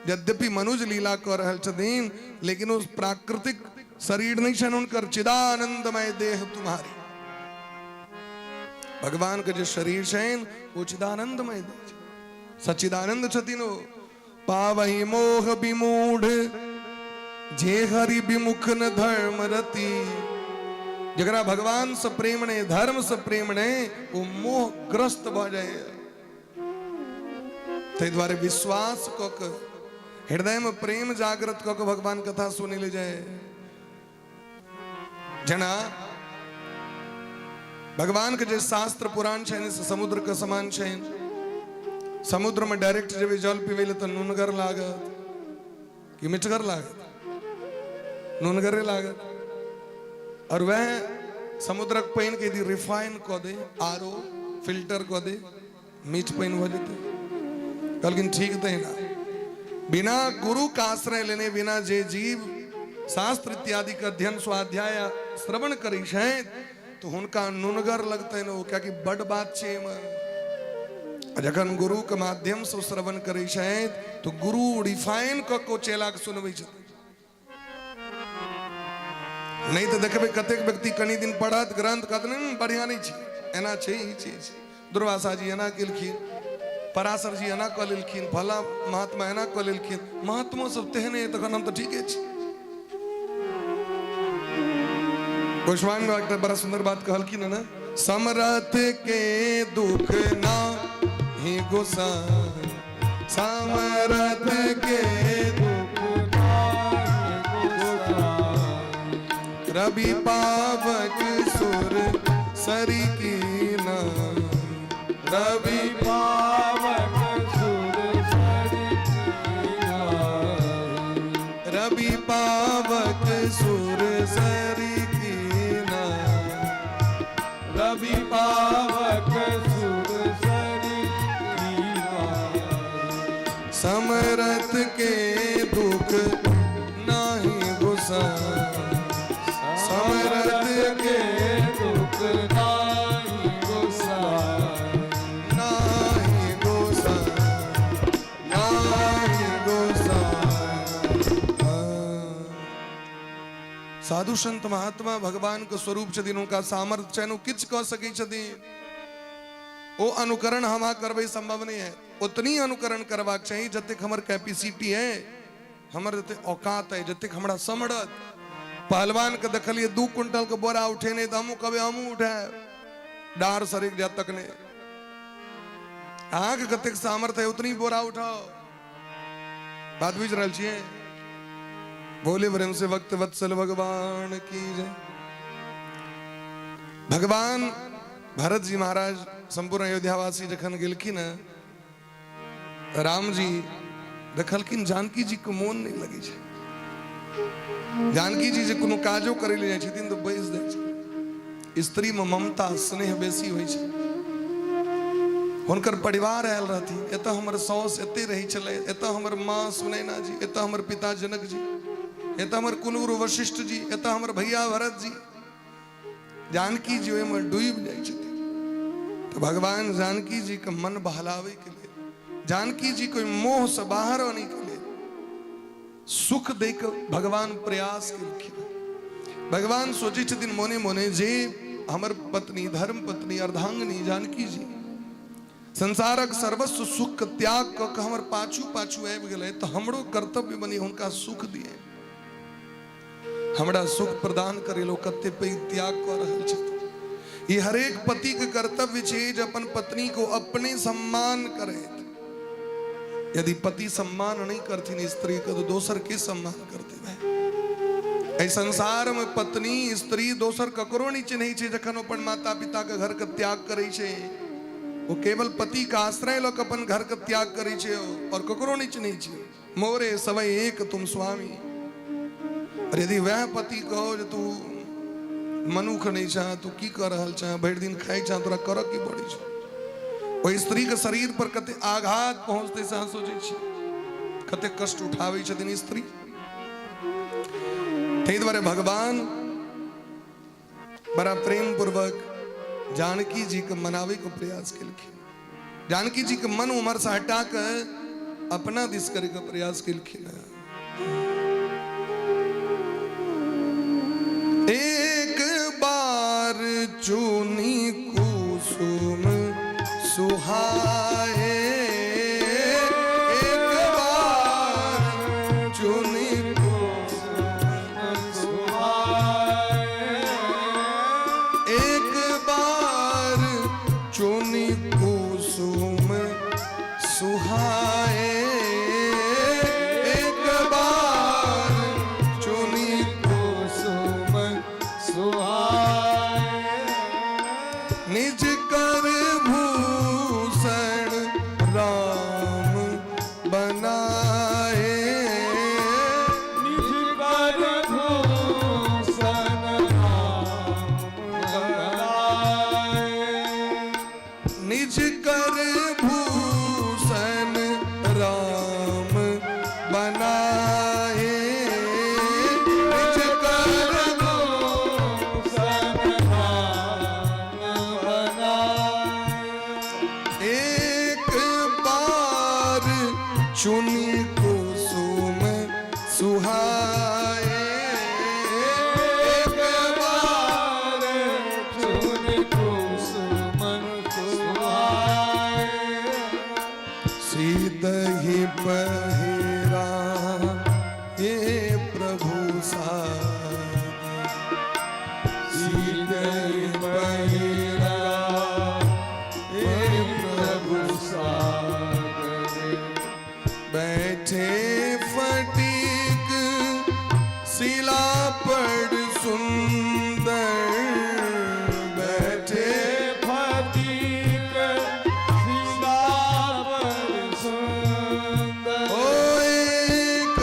यद्यपि मनुज लीला कर रहल छथिन लेकिन उस प्राकृतिक शरीर नहीं छन उनकर, चिदानंदमय देह तुम्हारी। भगवान के जो शरीर छन वो चिदानंदमय देह, सच्चिदानंद छथिन। वो पावही मोह विमूढ़, जे हरि विमुख न धर्म रति। जगरा भगवान से प्रेम ने, धर्म से प्रेम ने, वो मोहग्रस्त भ जाए। ते द्वारे विश्वास क हृदय में प्रेम जागृत क भगवान कथा सुनी ले जाए। जना भगवान के जो शास्त्र पुराण छे समुद्र के समान छे। समुद्र में डायरेक्ट जब जल पीवे तो नूनगर लागत कि मिठगर लागत, नूनगरे लागत। और वह समुद्र के पानी के यदि रिफाइन क दे, आरो फिल्टर क दे, मीठ पानी हो जाते। लेकिन ठीक तो है ना, बिना गुरु का आश्रय लेने बिना जे जीव शास्त्र इत्यादि का अध्ययन स्वाध्याय श्रवण करी है तो उनका नुनगर लगते न, क्या कि बड़ बात छे। जखन गुरु के माध्यम से श्रवण करी है तो गुरु रिफाइन को चेला के सुनवे छे। नहीं तो देखबे कतेक व्यक्ति कनी दिन पढ़त ग्रंथ कहते बढ़िया नहीं छे, एना छे ई चीज। दुर्वासा जी एना केलखिन, पराशर जी एना क लेलखिन, भला महात्मा एना क लेलखिन। महात्मा सब तेहने तखन हम तो ठीके छी। गोस्वामी बाबा बड़ा सुंदर बात कहलखिन ना, समरथ के दुख ना ही गोसाई, समरथ के दुख ना ही गोसाई, रवि पावक सुर सरी की ना, रवि पावक सुर सरी की ना, रवि पावक सुर सरी की ना, रवि पावक सुर सरी की ना। समरथ के दुख नाही गोसाई, समरथ के दुख नाही गोसाई, नाही गोसाई, नाही गोसाई। साधु संत महात्मा भगवान के स्वरूप छथिन, उनका सामर्थ्य छनि, किछ कह सकै छथिन। वो अनुकरण हमा करबे संभव नहीं है। उतनी अनुकरण करवाक चाहिए जतेक हमर कैपेसिटी है, हमर जते औकात है, जतेक हमरा समरथ। पहलवान के देखलिए 2 क्विंटल के बोरा उठेने तो हमू कभी हमू उठाए, डार सरिक जा तक ने। अहाँ के कतेक सामर्थ्य है उतनी बोरा उठाओ। बात बुझ रहल छियै? बोले प्रेम से भक्त वत्सल भगवान की जय। भगवान भरत जी महाराज संपूर्ण अयोध्यावासी जखन गेलखिन, राम जी देखलखिन जानकी जी को मोन नहीं लगे छै। जानकी जी जे कोनो काजो करे ले जाइ छथिन तो बैस जाइ छै। स्त्री में ममता स्नेह बेसी होइ छै। हुनकर परिवार आयल रहथिन, एतऽ हमर साउस एते रही छलै, एतऽ हमर माँ सुनैना जी, एतऽ हमर पिता जनक जी, एतऽ हमर कुलगुरु वशिष्ठ जी, एतऽ हमर भैया भरत जी। जानकी जी ओहिमे डूबि जाइ छथिन। तो भगवान जानकी जी के मन बहलावे के लिए, जानकी जी को मोह से बाहर आने के लिए सुख देकर भगवान प्रयास केलखिन। भगवान सोचे छथिन मोने मोने जे हमर पत्नी धर्म पत्नी अर्धांगिनी जानकी जी संसारक सर्वस्व सुख त्याग क के हमर पाछू पाछू आबि गेलै, तो हमरो कर्तव्य बनी हुनका सुख दिए। हमरा सुख प्रदान करेलो कते पे त्याग कर रहल छथि। ये हर एक पति के कर्तव्य छे जे अपन पत्नी को अपने सम्मान करे। यदि पति सम्मान नहीं करथिन स्त्री के तो दोसर के सम्मान करते हैं। एहि संसार में पत्नी स्त्री दोसर ककरो नीचे नहीं छे। जखन अपन माता पिता के घर के त्याग करे छे वो केवल पति का आश्रय लोक अपन घर के त्याग करे छे और ककरो नीचे नहीं छे। मोरे सवै एक तुम स्वामी। और यदि वह पति कहो जे तू मनुख नहीं चाह तू की कर रहल चाह भरि दिन खाए चाह तोरा कर की पड़ी छे। ओ स्त्री के शरीर पर कते आघात पहुंचते से अहाँ सोचे छी कते कष्ट उठावे छथिन स्त्री। तै दुआरे भगवान बड़ा प्रेम पूर्वक जानकी जी के मनावे को प्रयास केलखिन। जानकी जी के मन उमर से हटा कर अपना दिस करे के प्रयास केलखिन। एक बार चुनी कुसुम सुहाए। एक बार चुनी कुसुम सुहाए। एक बार चुनी कुसुम सुहाए। एक बार चुनी कुसुम सुहाए। निज कर भूषण राम बनाए। निज कर भूषण राम बनाए। निज कर भूषण राम बनाए। निज कर भूषण राम बनाए। एक बार चुनी कुसुम सुहाए। एक बार चुनी कुसुम सुहाए। सीधहि पहिरा ये प्रभु सादि। सीधहि पहिरा हे प्रभु सादरे। बैठे फटीक शिला पर सुंदर। बैठे फटीक शिला पर सुंदर। ओ एक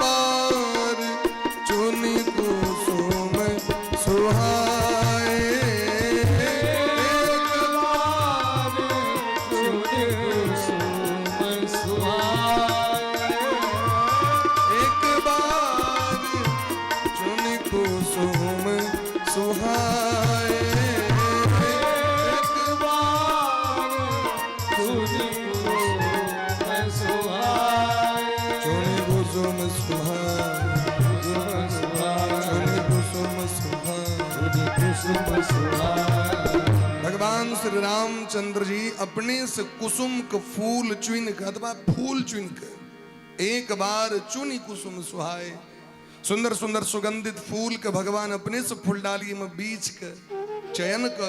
बार चुनी कुसुम सुहाए। एक बार चुनी कुसुम सुहाए। एक बार चुनी कुसुम सुहाए। एक बार चुनी कुसुम सुहाए। चुनी कुसुम सुहाए। चुनी कुसुम सुहाए। भगवान श्री रामचंद्र जी अपने से कुसुम के फूल चुन के अथवा फूल चुन के एक बार चुनी कुसुम सुहाए। सुंदर सुंदर सुगंधित फूल के भगवान अपने से फूल डाली में बीच के चयन के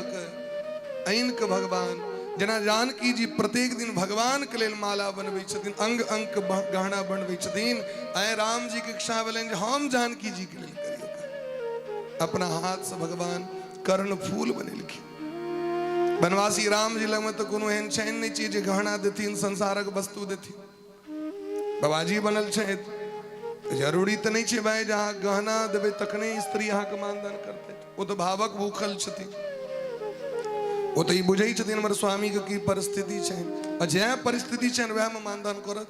ऐन के भगवान जना जानकी जी प्रत्येक दिन भगवान के लेल माला बनबै छथिन। अंग अंग के गहना बनबै छथिन। आय राम जी के इच्छा भेलनि जे हम जानकी जी के लेल करिए। अपना हाथ से भगवान कर्ण फूल बनेलखिन। बनवासी राम जी लग में तो कोनो एहन छैन नहीं चीज जे गहना देथिन संसारक वस्तु देथिन। बाबाजी बनल छथि जरूरी तो नहीं छे भाई जहाँ गहना देवे तखने स्त्री यहाँ के मानदान करते। वो तो भावक भूखल छथिन। वो तो ये बुझे छथिन हमर स्वामी के की परिस्थिति छे आ जे परिस्थिति छे वह में मानदान करत।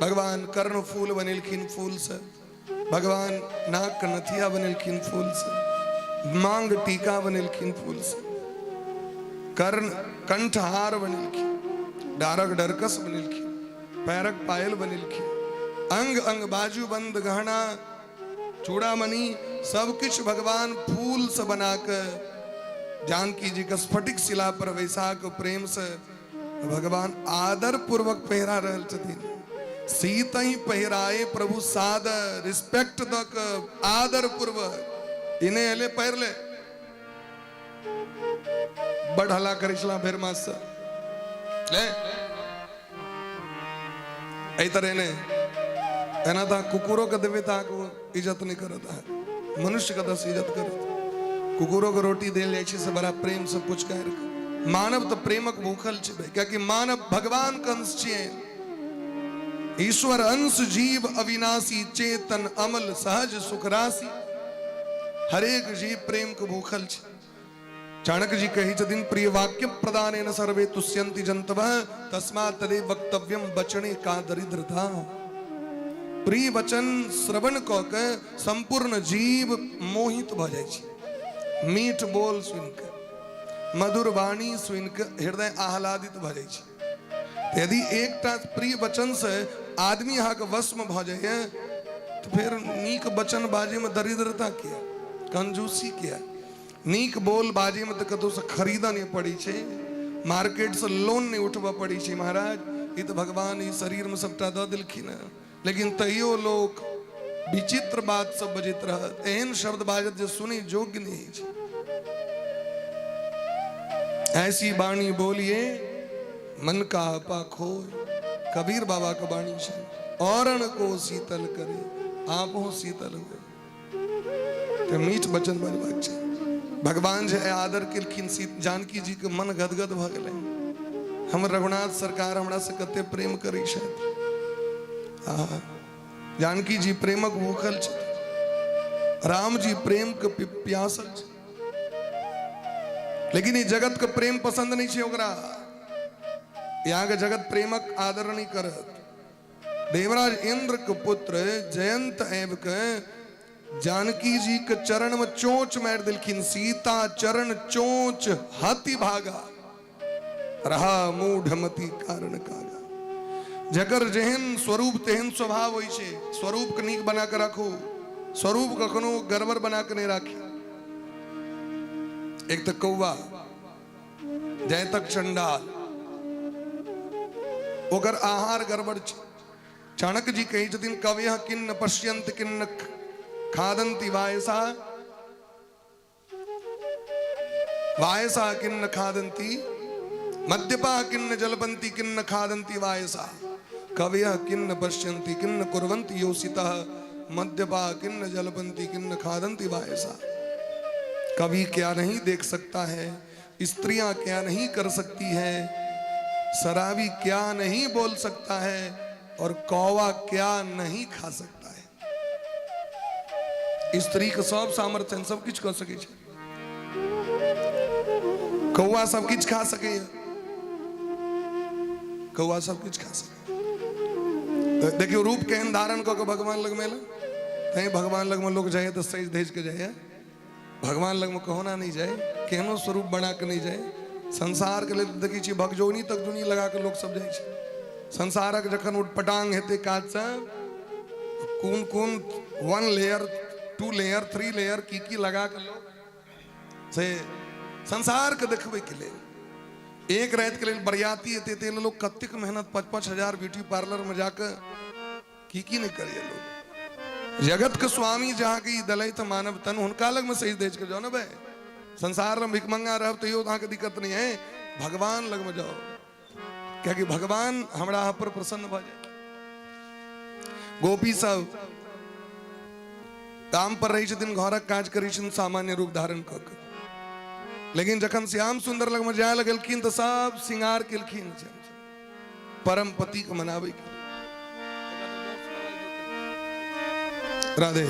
भगवान कर्ण फूल बनेलखिन फूल से। भगवान नाक के नथिया बनेलखिन फूल से। मांग टीका बनेलखिन फूल से। कर्ण कंठहार बनेलखिन। डारक डरकस बनेलखिन। पैरक पायल बनेलखिन। अंग अंग बाजू बंद गहना चूड़ामणि सब कुछ भगवान फूल से बनाकर जानकी जी का स्फटिक शिला पर वैशाख प्रेम से भगवान आदर पूर्वक पहरा रहल छथिन। सीता ही पहिराए प्रभु सादर, रिस्पेक्ट तक आदर पूर्वक इन्हें हले पैर ले बढ़ला करिसला फिर मास ले ऐ तरह ने एना था कुकुरों का देवे था को इज्जत नहीं करता है, मनुष्य का दस इज्जत करता। कुकुरों को रोटी दे ले से बड़ा प्रेम सब कुछ कह मानव तो प्रेमक भूखल छे भाई, क्या कि मानव भगवान का अंश छे, ईश्वर अंश जीव अविनाशी चेतन अमल सहज सुख राशि, हरेक जीव प्रेम को भूखल छे। चाणक्य जी कही दिन प्रिय वाक्य प्रदान सर्वे तुष्यंति जंतवः तस्मात् तदेव वक्तव्यम बचने का दरिद्रता। प्रिय वचन श्रवण क के संपूर्ण जीव मोहित भ जाय छै। मीठ बोल सुन के, मधुर वाणी सुन के हृदय आह्लादित भ जाय छै। यदि एकटा प्रिय वचन से आदमी अहाँ के वश में भ जाए तो फिर नीक वचन बाजे में दरिद्रता किया, कंजूसी किया। नीक बोल बाजे में तो कतौ से खरीदा नहीं पड़ी छे, मार्केट से लोन नहीं उठवा पड़ी छे। महाराज ये तो भगवान ई शरीर में सबटा द दिलखिन, लेकिन तैयो लोग विचित्र बात सब बजित रहत, एहन शब्द बाजत जो सुनी योग्य नहीं छे। ऐसी बाणी बोलिए मन का आपा खोए, कबीर बाबा का बाणी छे। औरण को शीतल करे आपो शीतल हुए, तो मीठ वचन बोलबाक छै। भगवान जो है आदर केलखिन जानकी जी के मन गदगद भ गेलै। हम रघुनाथ सरकार हमरा से कते प्रेम करै छथि। जानकी जी प्रेमक भूखल छथि, राम जी प्रेम के प्यासल छथि, लेकिन ये जगत के प्रेम पसंद नहीं छे ओकरा। यहाँ के जगत प्रेमक आदर नहीं करत। देवराज इंद्र के पुत्र जयंत एव के जानकी जी के चरण में चोंच मार दिलखिन। सीता चरण चोंच हाथी भागा, रहा मूढ़मती कारण कागा। जकर जेहन स्वरूप तेहन स्वभाव होई छे। स्वरूप के नीक बना के रखो, स्वरूप कखनो गड़बड़ बना के नहीं राखी। एक तो कौवा जयतक चंडाल, ओकर आहार गड़बड़ छे। चाणक्य जी कही छथिन कवयः किन्न पश्यन्ति किन्न खादन्ति वायसा, वायसा किन्न खादन्ति, मद्यपा किन्न जलपन्ति किन्न खादन्ति वायसा, कवयः किन्न पश्यन्ति किन्न कुर्वन्ति योषितः, मद्यपा किन्न जलपन्ति किन्न खादन्ति वायसा। कवि क्या नहीं देख सकता है, स्त्रियां क्या नहीं कर सकती है, शराबी क्या नहीं बोल सकता है, और कौवा क्या नहीं खा सकता है। स्त्री के सब सामर्थ्य सब कुछ कर सके छे। कौवा सब कुछ खा सके, कौवा सब कुछ खा सके। देखियो रूप केहन धारण क के भगवान लग में तही भगवान लग में लोग जाए तो सज धज के जाए। भगवान लग में कहोना नहीं जाए, केहनो स्वरूप बना के नहीं जाए। संसार के लिए देखी छी भगजोनी तक दुनी लगा के लोग सब जाए छे। संसारक जखन उठपटांग हेते काज से कौन कौन 1 लेयर 2 लेयर 3 लेयर की लगा के लोग से संसार के देखबे के लिए एक रात के लिए बरियाती हेते ते लोग कत्तिक मेहनत 5-5 हजार ब्यूटी पार्लर में जाकर की नहीं करिए लोग। जगत के स्वामी जहाँ की दलित मानव तन उनका अलग में सही देज के जाओ ना भाई। संसार में भिकमंगा रह तो यो वहां की दिक्कत नहीं है, भगवान लग में जाओ, क्या कि भगवान हमरा पर प्रसन्न भ जाए। गोपी सब काम पर रही छथिन, घरक काज करी छथिन सामान्य रूप धारण क के, लेकिन जखन श्याम सुंदर लग में जाए लगलखिन तो सब श्रृंगार केलखिन परम पति के मनावे के। राधे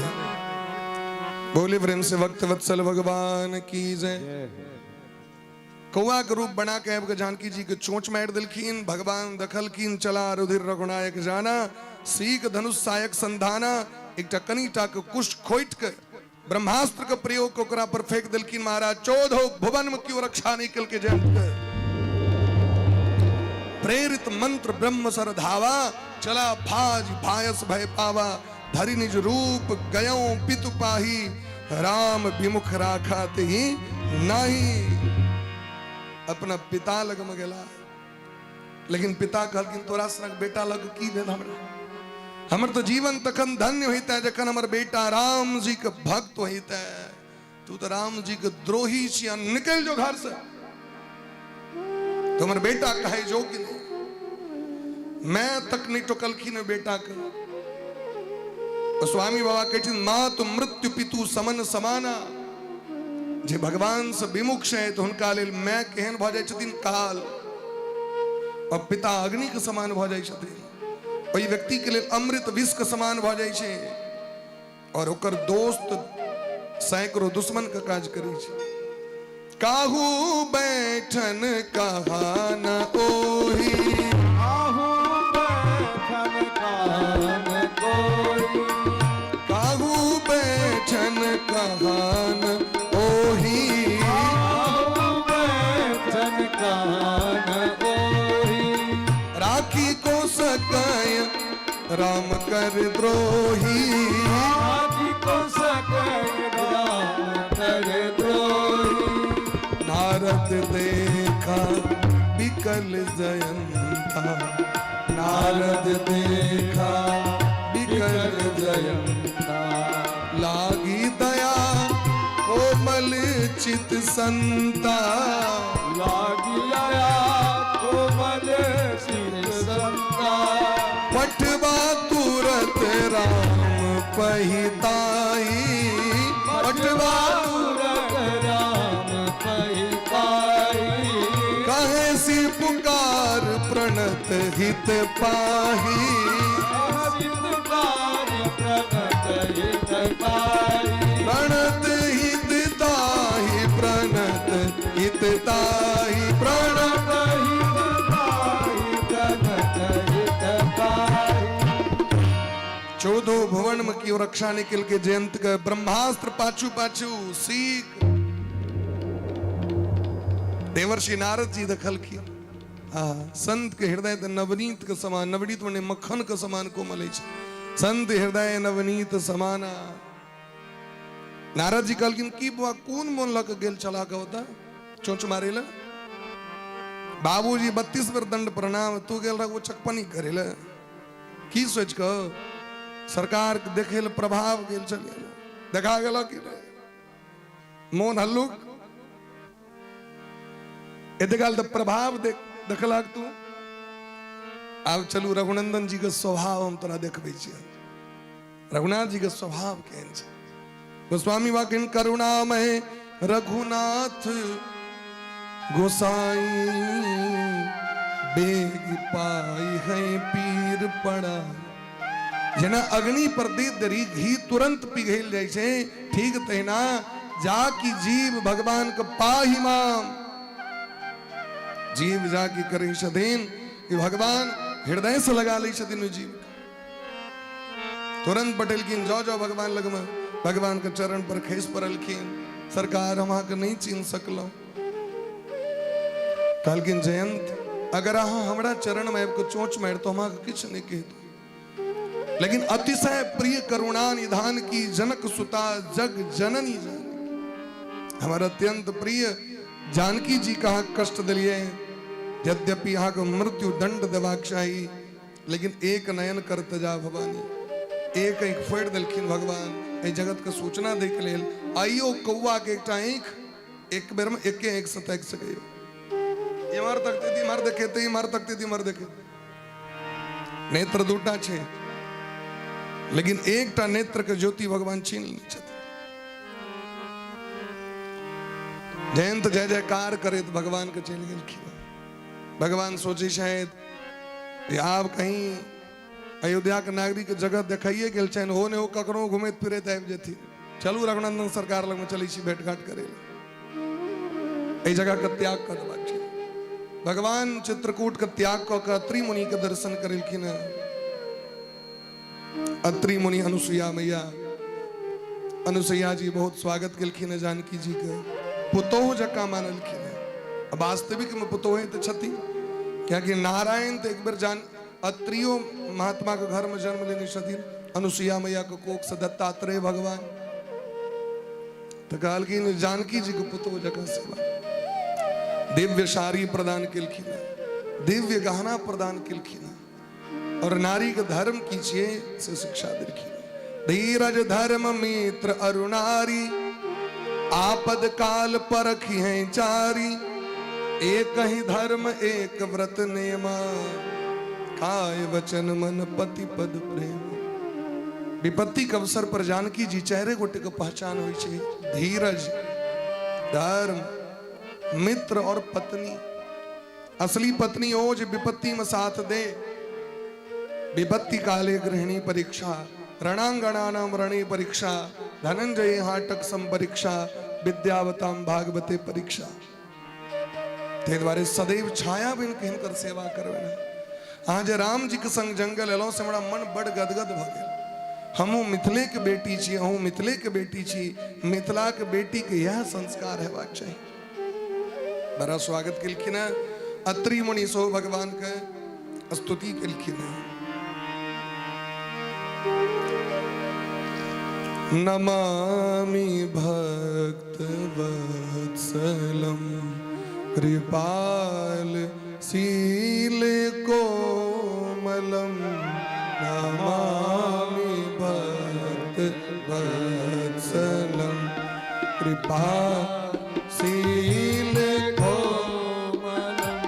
बोले प्रेम से भक्त वत्सल भगवान की जय। कौआ के रूप बना के जानकी जी के चोंच मार दिलखिन। भगवान दखलखिन चला रुधिर रघुनायक जाना, सीख धनुष सायक संधाना। एक कनीटा के कुश खोट के ब्रह्मास्त्र के प्रयोग ओकरा पर फेंक दिलखिन। महाराज 14 भुवन में क्यों रक्षा निकल के जय। प्रेरित मंत्र ब्रह्म सर धावा, चला भाज भायस भय पावा। धरि निज रूप गयो पितु पाही, राम विमुख राखा ही नहीं। अपना पिता लग में गेला, लेकिन पिता कहलखिन तोरा सनक बेटा लग की भेल हमरा। हमर तो जीवन तखन धन्य होता है जखन हमर बेटा राम जी के भक्त होता है। तू तो राम जी के द्रोही छिया, निकल जो घर से। तो हमर बेटा कहे जो कि नहीं, मैं तक नहीं टोकलखी ने बेटा के। तो स्वामी बाबा कहते मातु मृत्यु पितु समन समाना। जे भगवान से विमुख है तो उनका लेल मैं केहन भ जाय छथिन काल, और पिता अग्नि के समान भ जाय छथिन। ओई व्यक्ति के लिए अमृत विष के समान भ जाय छे, और ओकर दोस्त सैकड़ों दुश्मन का काज करे छे। काहू बैठन कहा न ओही, आहू बैठन कान कोई, काहू बैठन कहा न ओही, आहू बैठन कान कोई, राखी को सकय राम कर द्रोही। आदि को सकय राम कर द्रोही, नारद देखा बिकल जयंता, नारद देखा बिकल जयंता। लागी दया कोमल चित संता, लागी आया कोमल चित संता, पठवा तुरत राम पहिताई, पठवा तुरत राम पहिताई, कहे सी पुकार प्रणत हित पाही। सिद्धकारी प्रणत हित पाई, प्रणत हित ताहि, प्रणत हित ताहि, प्रणत प्रणत हित पाई। चौदह भुवन में की रक्षा निकल के जयंत के ब्रह्मास्त्र पाछू पाछू सीख देवर्षि नारद जी दखल की। संत के हृदय तो नवनीत के समान, नवनीत मने मक्खन के समान कोमल है। संत हृदय नवनीत समाना। नारद जी कहलखिन की बुआ कौन मोन लग गेल चला के होता चोंच मारेला। बाबूजी 32 बेर दंड प्रणाम, तू गेल रह वो चकपनी करेला की सोच के सरकार के देखे ले प्रभाव गेल चल गेल देखा गेल कि मोन हल्लुक एते काल तो प्रभाव देखलक तू। आब चलू रघुनंदन जी के स्वभाव हम तोरा देखबे छियै। रघुनाथ जी के स्वभाव केहन छै। गोस्वामी वाकिन करुणामय रघुनाथ गोसाई, बेग पाई है पीर पड़ा। जेना अग्नि पर दे दरी घी तुरंत पिघल जाय छै, ठीक तहिना जाकी जीव भगवान के पाहि माम। जीव जाकी करे छथिन कि भगवान हृदय से लगा ले छथिन जीव तुरंत पटेलखिन जाओ जाओ भगवान लग में, भगवान के चरण पर खैस पड़लखिन। सरकार हम के नहीं चिन्ह सकलो। कहलखिन जयंत अगर अहाँ हमरा चरण में आबि चोंच मारि तो हम किछ नहीं कहतो, लेकिन अतिशय प्रिय करुणा निधान की जनक सुता जग जननी जानकी। हमारा अत्यंत प्रिय जानकी जी का कष्ट दिलिए। यद्यपि यहाँ को मृत्यु दंड देवाक चाही, लेकिन एक नयन करते जा भवानी। एक एक फोड़ दिलखिन भगवान ए जगत के सूचना दे के लेल। आइयो कौआ के एकटा आँख एक बेर में एके एक से तक सके। ये मार तकती थी मार देखे ते मार तकती थी मार देखे। नेत्र दूटा छे, लेकिन एकटा नेत्र के ज्योति भगवान छीन ली छथिन। जयंत जय जयकार करे तो भगवान के चल गेलखिन। भगवान सोचे शायद कि आप कहीं अयोध्या के नागरिक जगह देखाइए गेल छन, हो ने हो ककरो घूमैत फिरैत आबि जेथिन। चलू रघुनंदन सरकार लग में चलै छी भेंट घाट करे ले। एहि जगह के त्याग कर देबाक छै। भगवान चित्रकूट के त्याग क के अत्रि मुनि के दर्शन करेलखिन। अत्रि मुनि अनुसुईया मैया, अनुसुईया जी बहुत स्वागत केलखिन जानकी जी के। पुतोह जका मानलखिन। वास्तविक में पुतोह तो छथि, क्या कि नारायण तो एक बार जान अत्रियो महात्मा के घर में जन्म लेने छथिन। अनुसुईया मैया के कोख से दत्तात्रेय भगवान तो कहलखिन जानकी जी के पुतोह जका सेवा। दिव्य साड़ी प्रदान केलखिन, दिव्य गहना प्रदान केलखिन। और नारी के धर्म कीजिए से शिक्षा देखिए। धीरज धर्म मित्र अरुणारी, आपद काल परखी हैं चारी, एक ही धर्म एक व्रत नेमा, काय वचन मन पति पद प्रेम। विपत्ति के अवसर पर जानकी जी चेहरे गोटे के पहचान हुई छे, धीरज धर्म मित्र और पत्नी। असली पत्नी हो जो विपत्ति में साथ दे। विपत्ति काले गृहिणी परीक्षा, रणांगणानाम रणे परीक्षा, धनंजय हाटक सम परीक्षा, विद्यावताम भागवते परीक्षा। ते द्वारे सदैव छाया बिन कहन कर सेवा करवे। आज राम जी के संग जंगल एलो से हमरा मन बड़ गदगद भ गेल। हमहू मिथिले के बेटी छी, अहू मिथिले के बेटी छी। मिथिला के बेटी के यह संस्कार हेबाक चाहिए। बड़ा स्वागत केलखिन है। अत्रि मुनि सो भगवान के स्तुति केलखिन है। नमामि भक्त वत्सलम, कृपाल शील कोमलम। नमामि भक्त वत्सलम, कृपाशील कोमलम।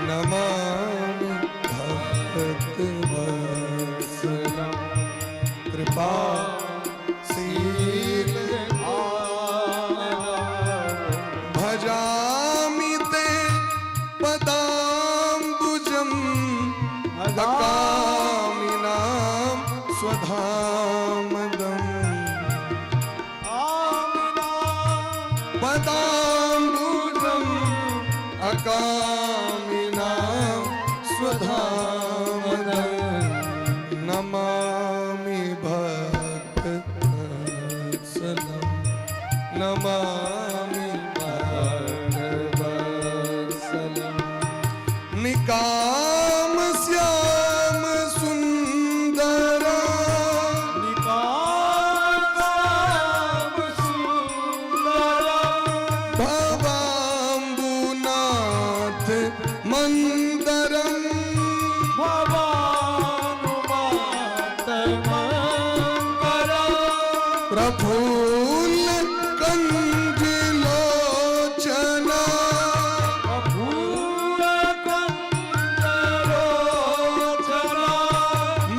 नमामि भक्त वत्सलम, कृपाशील भजामि ते पदाम्बुजम्, अकामिनां स्वधामदम्। पदाम्बुजम् अकामिनां स्वधामदम्। नमामि भक्तवत्सलम्, नमामि भक्तवत्सलम्। निकाम श्याम सुंदर, निकाम सुंदर, भवाम्बुनाथ मंदरम। भवानुमात मंगलम। प्रफुल्ल कंजलोचना,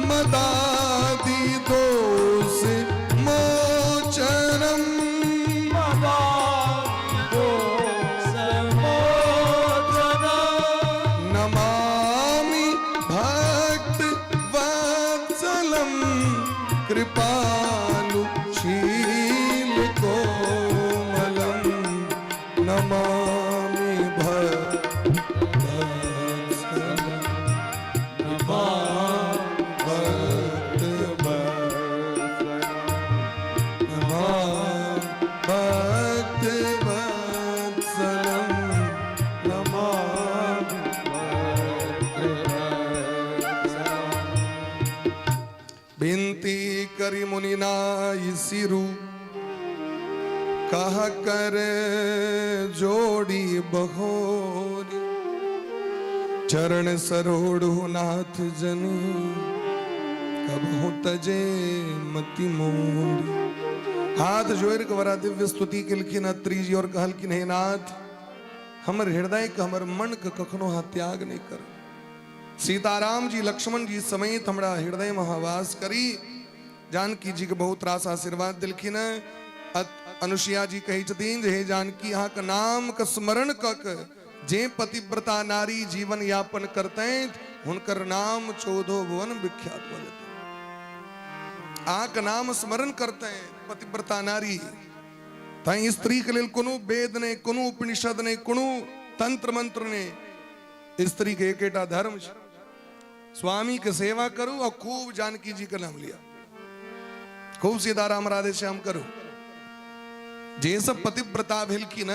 मदादि दोष मोचनम। नमामि भक्त वत्सलम, कृपालु शील कोमलम। नमामि भक्त वत्सलम, भक्त भक्त वत्सलम। नमामि बिनती करी मुनिनाई सिरु, कह कर जोड़ी बहोरी। चरण सरोड़ नाथ जनी, कबहु तजे मति मोरी। हाथ जोड़ के बड़ा दिव्य स्तुति केलखिन अत्रि जी और कहलखिन, हे नाथ, हमर हृदय के हमर मन के कखनो हाथ त्याग नहीं कर। सीताराम जी लक्ष्मण जी समेत हमरा हृदय में वास करी। जानकी जी के बहुत रास आशीर्वाद दिलखिन। अनुसुईया जी कही छथिन जे हे जानकी, यहाँ के नाम के स्मरण कक जे पतिव्रता नारी जीवन यापन करते हुनकर नाम 14 भुवन विख्यात हो जाते। आ के नाम स्मरण करते पतिव्रता नारी। तई स्त्री के लिए कोनो वेद ने, कोनो उपनिषद ने, कोनो तंत्र मंत्र ने। स्त्री के एकेटा धर्म छे, स्वामी के सेवा करो और खूब जानकी जी का नाम लिया, खूब सीताराम राधे श्याम करो। जे सब पतिव्रता भेलखिन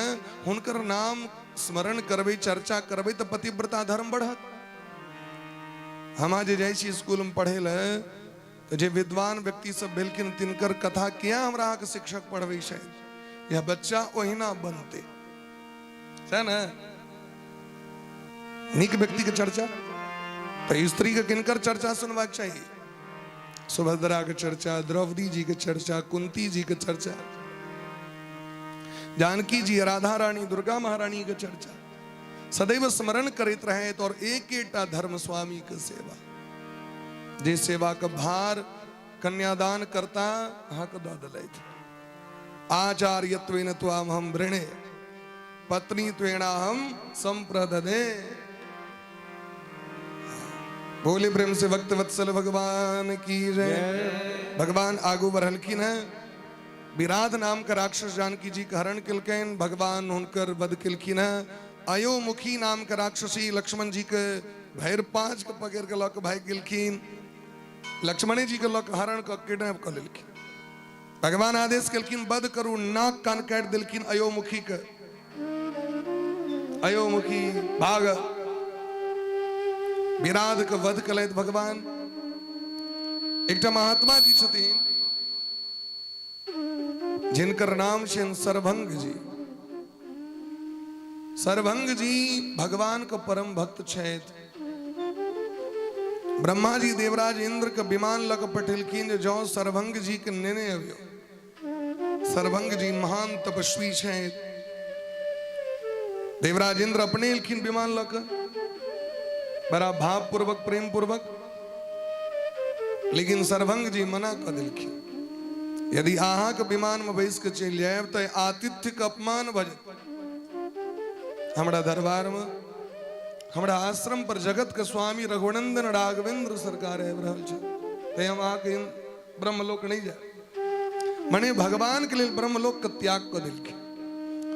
हुनकर नाम स्मरण करबे, चर्चा करबे तो पतिव्रता धर्म बढ़त। हम आज जाय छी स्कूल में पढ़े ले तो जे विद्वान व्यक्ति सब भेलखिन तिनकर कथा किया हमरा के शिक्षक पढ़बे शायद, या बच्चा ओहिना बनते है ना। नीक व्यक्ति के चर्चा तो स्त्री के किनकर चर्चा सुनवाक चाहिए? सुभद्रा के चर्चा, द्रौपदी जी के चर्चा, कुंती जी के चर्चा, जानकी जी, राधा रानी, दुर्गा महारानी के चर्चा सदैव स्मरण करित रहे। तो और एक एटा धर्म स्वामी के सेवा, जे सेवा का भार कन्यादान करता हक दलैत। आचार्यत्वेन त्वाम हम वृणे पत्नी त्वेणा हम संप्रददे। बोले प्रेम से भक्त वत्सल भगवान की जय। भगवान आगू बढ़लखिन है, विराध नाम का राक्षस जानकी जी का हरण किलकैन, भगवान हुनकर वध किलखिन है। अयोमुखी नाम का राक्षसी लक्ष्मण जी के भैर 5 के पकड़ के लक भाई गिलखिन, लक्ष्मण जी के लक हरण का किडनैप कर लेलखिन। भगवान आदेश कलखिन वध करू, नाक कान काट दिलखिन अयोमुखी के। अयोमुखी भाग विराध के वध कलैत भगवान। एक महात्मा जी छथिन जिनकर नाम छे सरभंग जी। सरभंग जी भगवान का परम भक्त छथि। ब्रह्मा जी देवराज इंद्र के विमान लग पठेलखिन जो सरभंग जी के नेने अबियो। सरभंग जी महान तपस्वी छथि। देवराज इंद्र अपने एलखिन विमान लग, बड़ा भाव पूर्वक प्रेम पूर्वक, लेकिन सरभंग जी मना कर दिलखिन। यदि अहाँ के विमान में बैस के चल जाए तो आतिथ्य के अपमान भज। हमरा दरबार में, हमरा आश्रम पर जगत के स्वामी रघुनंदन राघवेंद्र सरकार आबि रहल छै, ते हम अहाँ के ब्रह्मलोक नहीं जाए। मने भगवान के लिए ब्रह्मलोक के त्याग कर दिलखिन।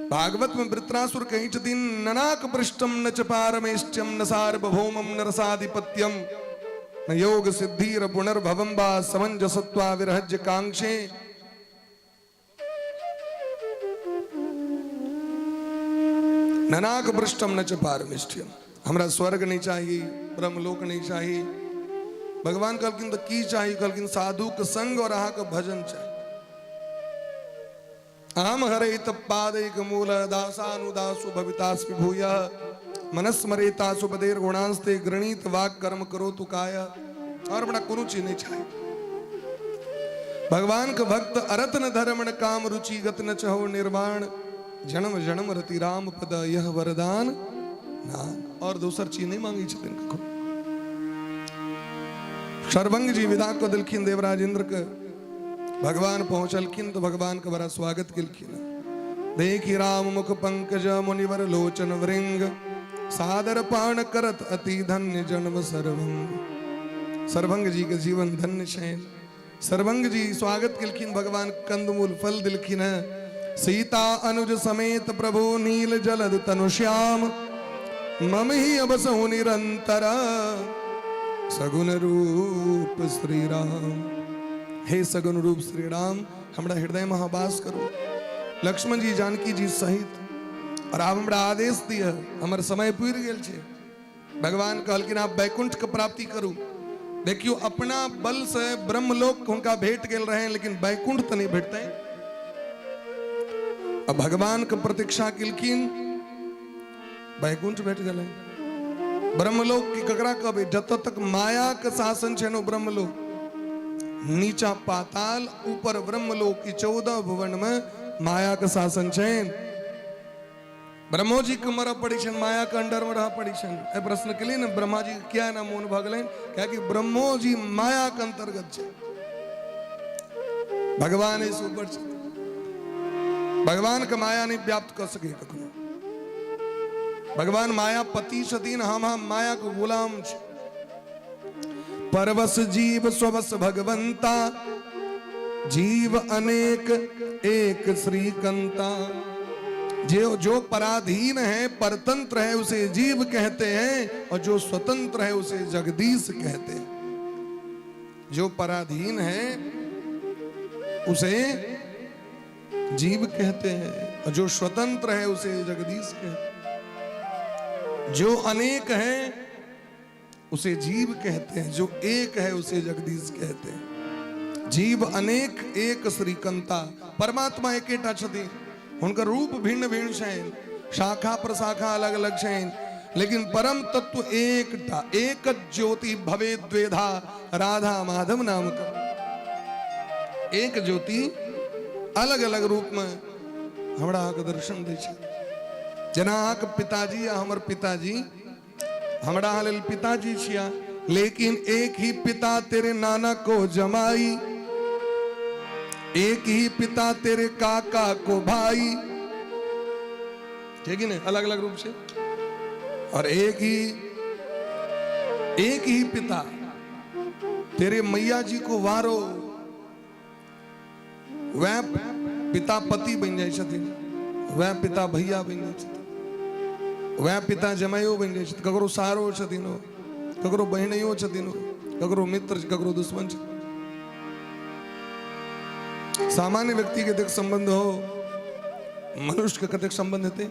भागवत में वृत्रासुर कही छथिन, ननाक पृष्ठम न च पारमेष्टम न सार्वभौमम न रसाधिपत्यम न योग सिद्धिर पुनर्भवम वा समंजसत्वा विरहज्य कांक्षे। ननाक पृष्ठम न च पारमेष्टम, हमरा स्वर्ग नहीं चाहिए, ब्रह्मलोक नहीं चाहिए। भगवान कहलखिन तो की चाहिए? कहलखिन साधु के संग और अहाँ के भजन चाहिए। अहम हरेत पादैक मूल दासानुदासु भवितास्मि भूयः मनस्मरेतासु पदेर गुणांस्ते गृणीत वाक कर्म करो तु काय। और बड़ा कुछ चीज नहीं चाहिए। भगवान का भक्त अरत्न धर्म न काम रुचि गत न चहो निर्वाण जन्म जन्म रति राम पद यह वरदान नान। और दूसर चीज नहीं मांगी छथिन कखो। सरभंग जी विदा को दिलखिन देवराज इंद्र के। भगवान पहुंचलखिन तो भगवान का बड़ा स्वागत किलखिन। देखी राम मुख पंकज मुनिवर लोचन वृंग सादर पान करत अति धन्य जन्म सरभंग। सरभंग जी के जीवन धन्य शैन। सरभंग जी स्वागत किलखिन। भगवान कंदमूल फल दिलखिन है। सीता अनुज समेत प्रभु नील जलद तनु श्याम मम ही अबसहु निरंतर सगुन रूप श्री राम। हे सगुन रूप श्री राम हमरा हृदय में वास करो। लक्ष्मण जी जानकी जी सहित। और आप हमरा आदेश दिया, हमर समय पूर गेल छे। भगवान कहलखिन आप बैकुंठ के प्राप्ति करू। देखियो अपना बल से ब्रह्मलोक उनका भेट गेल रहे, लेकिन बैकुंठ तो नहीं भेटते। अब भगवान के प्रतीक्षा किलखिन, बैकुंठ भेट गए। ब्रह्मलोक की ककरा कहबे? जत तक माया के शासन छे नो ब्रह्मलोक। नीचा पाताल, ऊपर ब्रह्मलोक की 14 भुवन में माया के शासन छे। ब्रह्मो जी के मर पड़ी छन, माया के अंडर में रह पड़ी छन। ए प्रश्न के लिए न ब्रह्मा जी क्या ना मौन भगलेन, क्या कि ब्रह्मो जी माया के अंतर्गत छे। भगवान इस ऊपर छे। भगवान के माया नहीं व्याप्त कर सके कखनो। भगवान माया पति छथिन, हम माया के गुलाम छे। परवश जीव स्ववश भगवंता जीव अनेक एक श्रीकंता। जो पराधीन है परतंत्र है उसे जीव कहते हैं, और जो स्वतंत्र है उसे जगदीश कहते हैं। जो पराधीन है उसे जीव कहते हैं, और जो स्वतंत्र है उसे जगदीश कहते हैं। जो अनेक है उसे जीव कहते हैं, जो एक है उसे जगदीश कहते हैं। जीव अनेक एक श्रीकंता। परमात्मा एकेटा छथिन, उनका रूप भिन्न भिन्न छनि, शाखा प्रशाखा अलग अलग छनि, लेकिन परम तत्व एकटा, एक ज्योति भवे द्वेधा राधा माधव नाम का। एक ज्योति अलग अलग रूप में हमरा के दर्शन दे छै। जेना के पिताजी या हमर पिताजी हमरा लेल पिताजी छिया, लेकिन एक ही पिता तेरे नाना को जमाई, एक ही पिता तेरे काका को भाई, ठीक है ना, अलग अलग रूप से। और एक ही पिता तेरे मैया जी को वारो, वह पिता पति बन जाए छथिन, वह पिता भैया बन जाए छथिन, वह पिता जमाइयो बन जाए छथिन, ककरो सारो छथिन, ककरो बहनियो छथिन, ककरो मित्र, ककरो दुश्मन छथिन। सामान्य व्यक्ति के देख संबंध हो, मनुष्य के कतेक संबंध हेते।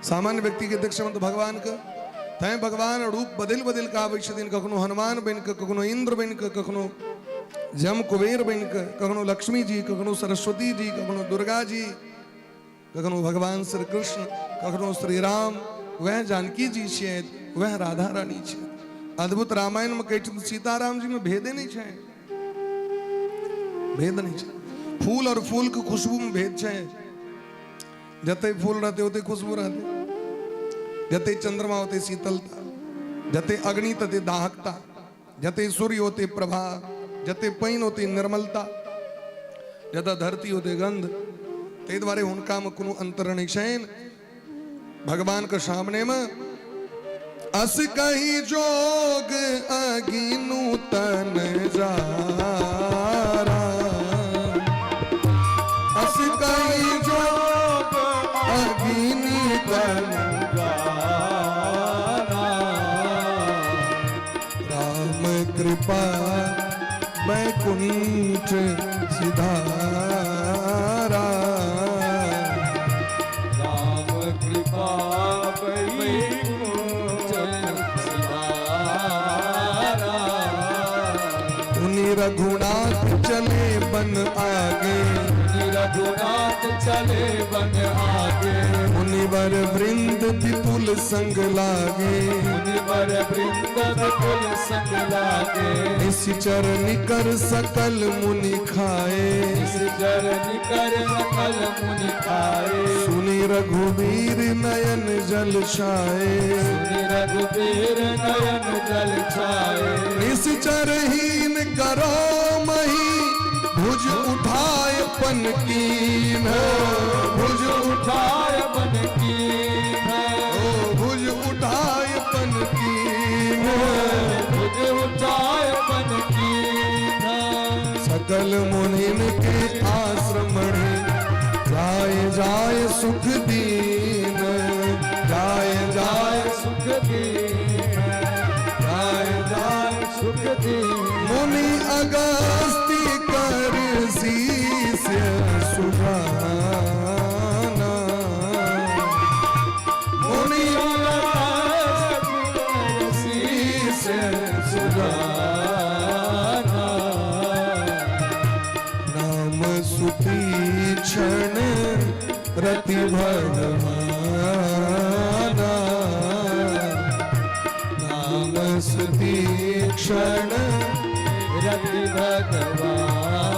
सामान्य व्यक्ति के देख संबंध भगवान के तय भगवान रूप बदल बदल के आबै छथिन, कखनो हनुमान बन के, कखनो इंद्र बन के, कखनो जम कुबेर बन के, कखनो लक्ष्मी जी, कखनो सरस्वती जी, कखनो दुर्गा जी, कखनो भगवान श्री कृष्ण, कखनो श्री राम, वह जानकी जी छथि, वह राधा रानी छथि। अद्भुत रामायण में कहै छथिन सीताराम जी में भेदे नहीं छै, भेद नहीं छै। फूल और फूल के खुशबू में भेद छै, जते फूल रहते होते खुशबू रहते, जते चंद्रमा होते शीतलता, जते अग्नि तते दाहकता, जते सूर्य होते प्रभा, जते पानी होते निर्मलता, जते धरती होते गंध। ते द्वारे उनका में कोनो अंतर नहीं छैन। भगवान के सामने में अस कहीं जोग अगिनु तन जारा, अस कहीं जोग अगिनु तन कृपा बैकुंठ सिधारा, राम कृपा बैकुंठ सिधारा। उन्हीं रघुनाथ चले बन आगे, रघुनाथ चले बन आगे, मुनिवर वृंद विपुल संग लागे, मुनिवर वृंद विपुल संग लागे। निश्चर निकर सकल मुनि खाए, निश्चर निकर सकल मुनि खाए। सुनि रघुवीर नयन जल छाए, सुनि रघुवीर नयन जल छाए। निश्चर हीन करो मही भुज उठाए पन कीन, भुज उठाय बन कीन, भुज उठाए पन कीन, भुज उठाय बन कीन। सकल मुनिन के आश्रमणि जाए जाए सुख दीन, जाए जाए सुख दीन, जाए जाए सुख दीन। मुनि अगस्ती कर शीस सुभाना, मुनि शीस सुजाना। नाम सुतीक्षण रति भगवाना, नाम सुतीक्षण रति भगवाना।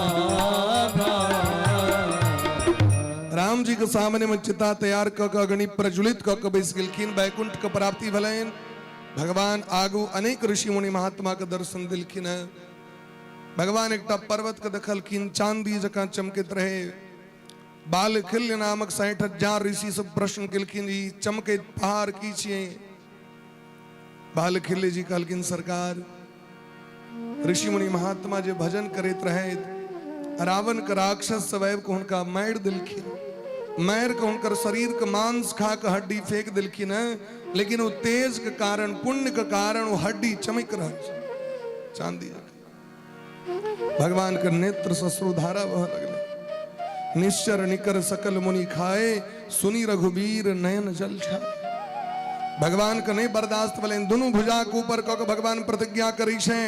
राम जी के सामने में चिता तैयार क अग्नि प्रज्वलित क बैस गेलखिन। बैकुंठ के प्राप्ति भलैन। भगवान आगू अनेक ऋषि मुनि महात्मा के दर्शन दिलखिन है। भगवान एकटा पर्वत के देखलखिन, चांदी जकां चमकैत रहे। बालखिल्य नामक 60,000 ऋषि सब प्रश्न केलखिन, ई चमकैत पहाड़ की छियै? बालखिल्य जी कहलखिन, सरकार ऋषि मुनि महात्मा जे भजन करैत रहे, रावण के राक्षस सवैव को हुनका मारि देलखिन, मारि के हुनकर शरीर के मांस खा के हड्डी फेंक देलखिन है, लेकिन वो तेज के कारण, पुण्य के कारण वो हड्डी चमक रहा है चांदी। भगवान के नेत्र से अश्रुधारा बह लगले। निश्चर निकर सकल मुनि खाए, सुनी रघुवीर नयन जल छाए। भगवान के नहीं बर्दाश्त भले, दोनों भुजा के ऊपर क के भगवान प्रतिज्ञा करी छे,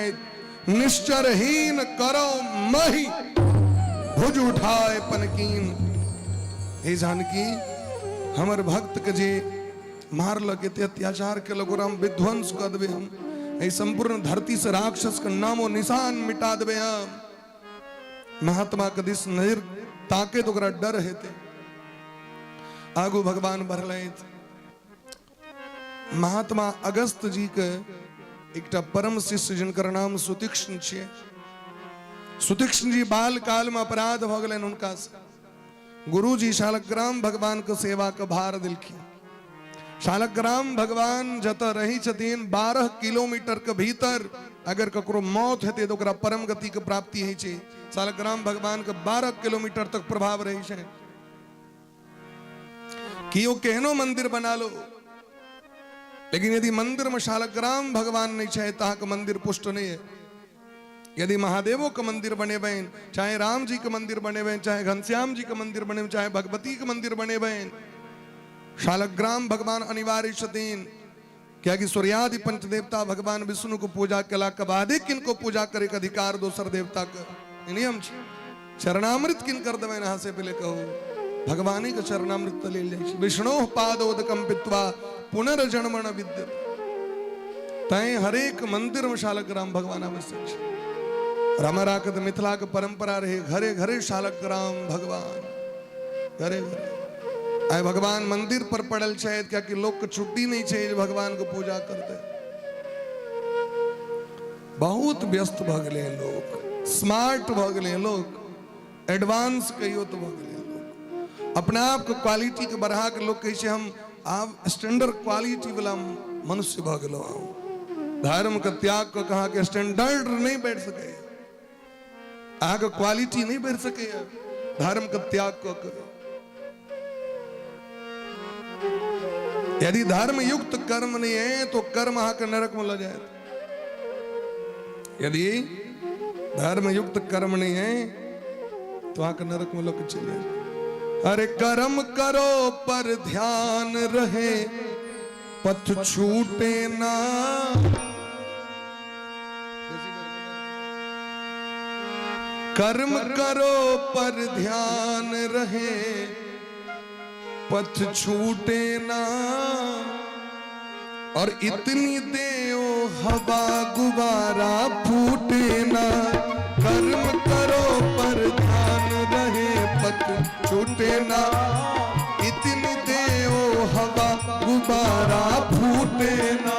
निश्चरहीन करो मही भुज उठाए पनकीन। हे जानकी, हमर भक्त के जे मार लगे थे, अत्याचार के लोग हम विध्वंस कर देवे, हम ये संपूर्ण धरती से राक्षस का नामो निशान मिटा देवे। हम महात्मा कदिस नजर ताके तो डर है थे। आगू भगवान भरले थे। महात्मा अगस्त जी के एक परम शिष्य जिनकर नाम सुतीक्ष्ण छे। सुतीक्ष्ण जी बाल काल में अपराध भ गए उनका से गुरु जी शालग्राम भगवान के सेवा के भार दिलखिन। शालग्राम भगवान जत रही छथिन 12 किलोमीटर के भीतर अगर ककरो मौत हेते तो परम गति के प्राप्ति है छे। शालग्राम भगवान के 12 किलोमीटर तक प्रभाव रही छे कि वो केहनो मंदिर बना लो, लेकिन यदि मंदिर में शालग्राम भगवान नहीं चाहे तहाँ का मंदिर पुष्ट नहीं है। यदि महादेवों का मंदिर बने बहन, चाहे राम जी का मंदिर बने बहन, चाहे घनश्याम जी का मंदिर बने, चाहे भगवती का मंदिर बने बहन, शालग्राम भगवान अनिवार्य छतीन। क्या कि सूर्यादि पंच देवता भगवान विष्णु को पूजा कला के बाद किनको पूजा करे के अधिकार दोसर देवता का नियम छे। चरणामृत किन कर देवे नहा से पहले कहो भगवानी का चरणामृत ले ले। विष्णु पादोदकम पित्वा पुनर्जन्मन विद्यते। तय हरेक मंदिर में शालग्राम भगवान आवश्यक है। और हमारा कद मिथिला के परंपरा रहे घरे घरे शालग्राम भगवान, घरे घरे आए भगवान मंदिर पर पड़ल शायद क्या कि लोग को छुट्टी नहीं चाहिए भगवान को पूजा करते। बहुत व्यस्त भ गए लोग, स्मार्ट भ गए लोग, एडवांस कहियो तो भ गए लोग। अपने आप को क्वालिटी के बढ़ा के लोग कैसे हम आप स्टैंडर्ड क्वालिटी वाला मनुष्य भ गलो। धर्म का त्याग को कहा कि स्टैंडर्ड नहीं बैठ सके, आगे क्वालिटी नहीं बढ़ सके। धर्म का त्याग को करो। यदि धर्म युक्त कर्म नहीं है तो कर्म आकर नरक में ल जाए। यदि धर्म युक्त कर्म नहीं है तो आकर नरक में लोग चले। अरे कर्म करो पर ध्यान रहे, पथ छूटे ना। कर्म करो पर ध्यान रहे, पथ छूटे ना। और इतनी देओ हवा गुबारा फूटे ना। कर्म करो पर ध्यान रहे, पथ छूटे ना। इतनी देओ हवा गुबारा फूटे ना।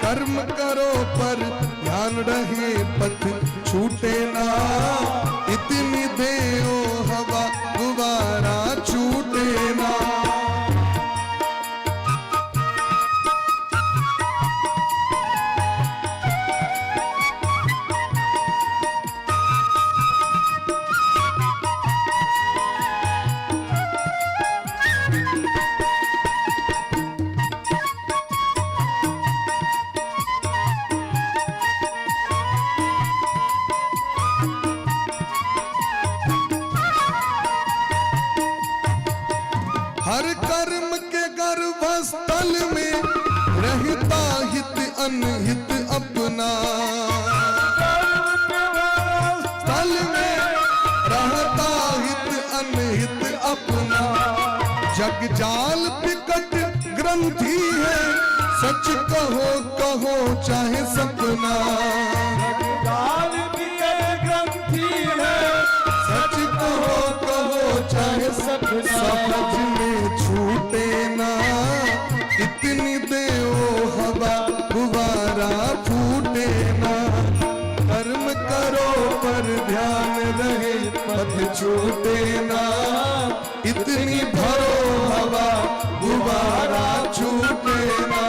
कर्म करो पर ध्यान रहे, पथ छूटे ना। इतनी देओ हवा गुबारा छूटे ना। हर कर्म के गर्भस्थल में रहता हित अनहित अपना। स्थल में रहता हित अनहित अपना। जग जाल बिकट ग्रंथि है, सच कहो कहो चाहे सपना। जाल भी ग्रंथि है, सच कहो कहो चाहे सपना। समझ में छूटे ना, इतनी देओ हवा गुबारा फूटे ना। कर्म करो पर ध्यान रहे, पथ छूटे ना। इतनी भरो हवा गुबारा छूटे ना।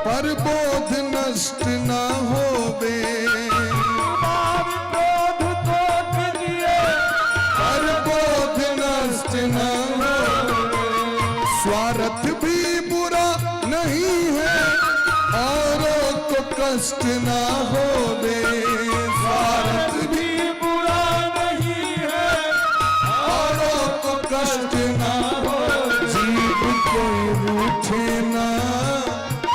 पर बोध नष्ट न होवे। पर बोध नष्ट न होवे। नहीं है, औरों को कष्ट ना होवे। स्वार्थ भी बुरा नहीं है, औरों को कष्ट ना हो। जीव कोई रूठे ना,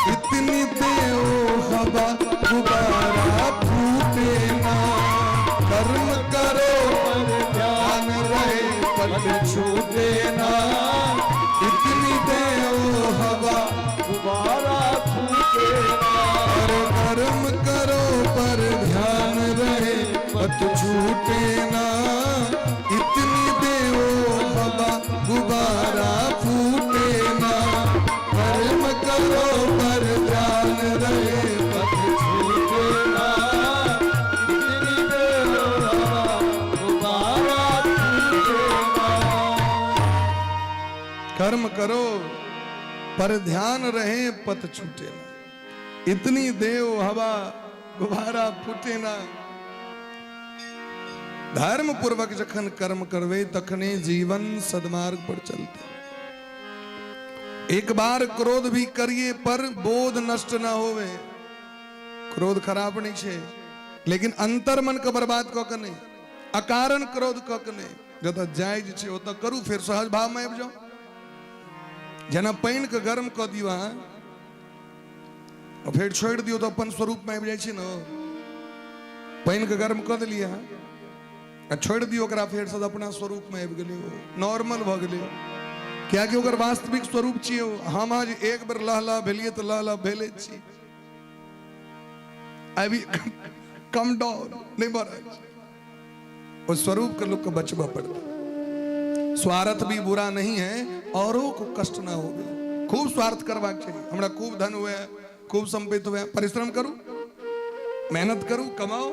इतनी देओ हवा गुबारा फूटे ना। कर्म करो ध्यान रहे पट छूटे ना, इतनी देओ हवा गुब्बारा फूटे ना। और कर्म करो पर ध्यान रहे पट छूटे ना, इतनी देओ हवा गुबारा फूटे ना। कर्म करो पर ध्यान रहे पट छूटे ना, इतनी देर हवा गुब्बारा फूटे ना। कर्म करो पर ध्यान रहे पत छूटे ना, इतनी देव हवा गुब्बारा फूटे ना। धर्म पूर्वक जखन कर्म करवे तखने जीवन सदमार्ग पर चलते। एक बार क्रोध भी करिए पर बोध नष्ट ना होवे। क्रोध खराब नहीं छे, लेकिन अंतर मन का बर्बाद क के नहीं, अकारण क्रोध क के नहीं। जत जायज छे ओत करू, फिर सहज भाव में आबि जाओ। जना पानि के गर्म क दियो और फिर छोड़ दियो तो अपन स्वरूप में आबि जाय छै न। पानि के गर्म क देलिए आ छोड़ दियो ओकरा, फिर से अपना स्वरूप में आबि गेलियो, नॉर्मल भ गेलियो। क्या कि ओकर वास्तविक स्वरूप छियो। हम आज एक बार लहला भेलिए तो लहला भेले छी, अभी कम डाउन नहीं बढ़। उस स्वरूप के लोग को बचवा पड़ता। स्वार्थ भी बुरा नहीं है, औरों को कष्ट ना हो। खूब स्वार्थ करवाक चाहिए। हमरा खूब धन हुए, खूब संपत्ति हुए, परिश्रम करूं, मेहनत करूं, कमाओ,